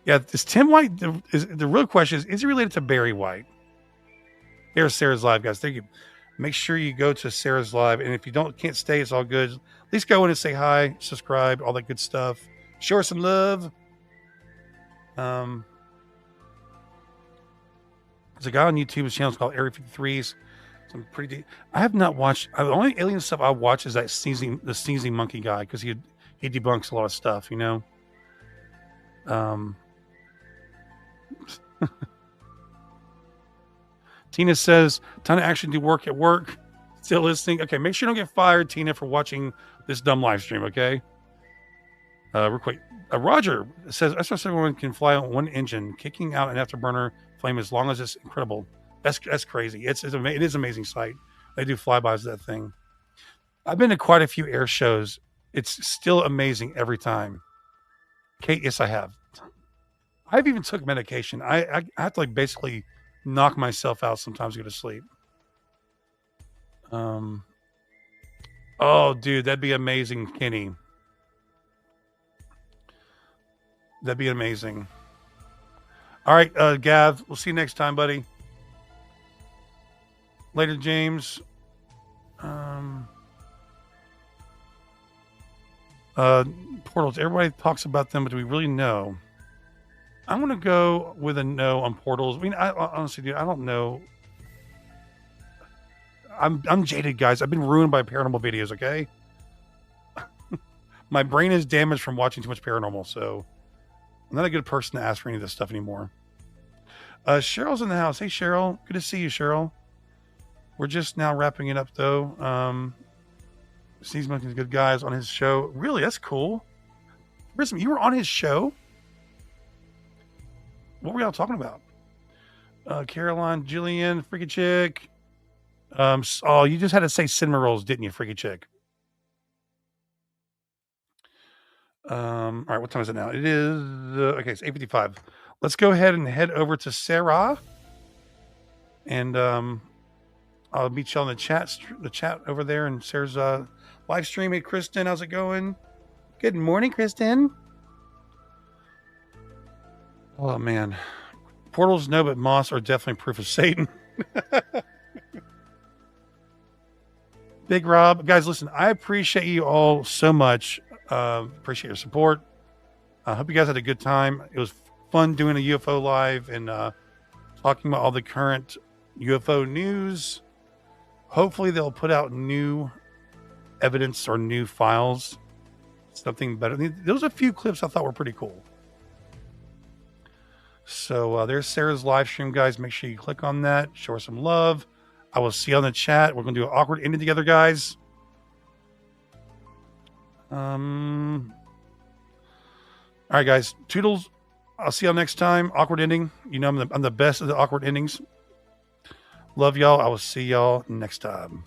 Yeah, is Tim White? The real question is he related to Barry White? There's Sarah's live, guys. Thank you. Make sure you go to Sarah's live, and if you can't stay, it's all good. At least go in and say hi, subscribe, all that good stuff. Show her some love. There's a guy on YouTube. His channel is called Area 53s. Some pretty. I have not watched. The only alien stuff I watch is the sneezing monkey guy because he debunks a lot of stuff. You know. Tina says, "Time to actually do work at work." Still listening. Okay, make sure you don't get fired, Tina, for watching this dumb live stream. Okay. Real quick. Roger says, "everyone can fly on one engine, kicking out an afterburner flame as long as it's incredible." That's crazy. It is an amazing sight. They do flybys of that thing. I've been to quite a few air shows. It's still amazing every time. Kate, yes, I have. I've even took medication. I have to basically knock myself out sometimes to go to sleep. Oh, dude, that'd be amazing, Kenny. That'd be amazing. All right, Gav, we'll see you next time, buddy. Later, James. Portals. Everybody talks about them, but do we really know? I'm going to go with a no on portals. I mean, I honestly, dude, I don't know. I'm jaded, guys. I've been ruined by paranormal videos, okay? My brain is damaged from watching too much paranormal, so I'm not a good person to ask for any of this stuff anymore. Cheryl's in the house. Hey, Cheryl. Good to see you, Cheryl. We're just now wrapping it up, though. Steve's making good guys on his show. Really? That's cool. Prism, you were on his show? What were y'all talking about? Caroline, Jillian, Freaky Chick. Oh, you just had to say cinema rolls, didn't you, Freaky Chick? All right, what time is it now? It is okay. It's 8:55. Let's go ahead and head over to Sarah, and I'll meet you on the chat over there. And Sarah's live stream. Hey, Kristen, how's it going? Good morning, Kristen. Oh, man. Portals, no, but moss are definitely proof of Satan. Big Rob. Guys, listen, I appreciate you all so much. Appreciate your support. I hope you guys had a good time. It was fun doing a UFO live and talking about all the current UFO news. Hopefully they'll put out new evidence or new files. Something better. There was a few clips I thought were pretty cool. So there's Sarah's live stream, guys. Make sure you click on that. Show her some love. I will see you on the chat. We're going to do an awkward ending together, guys. All right, guys. Toodles. I'll see y'all next time. Awkward ending. You know I'm the best of the awkward endings. Love y'all. I will see y'all next time.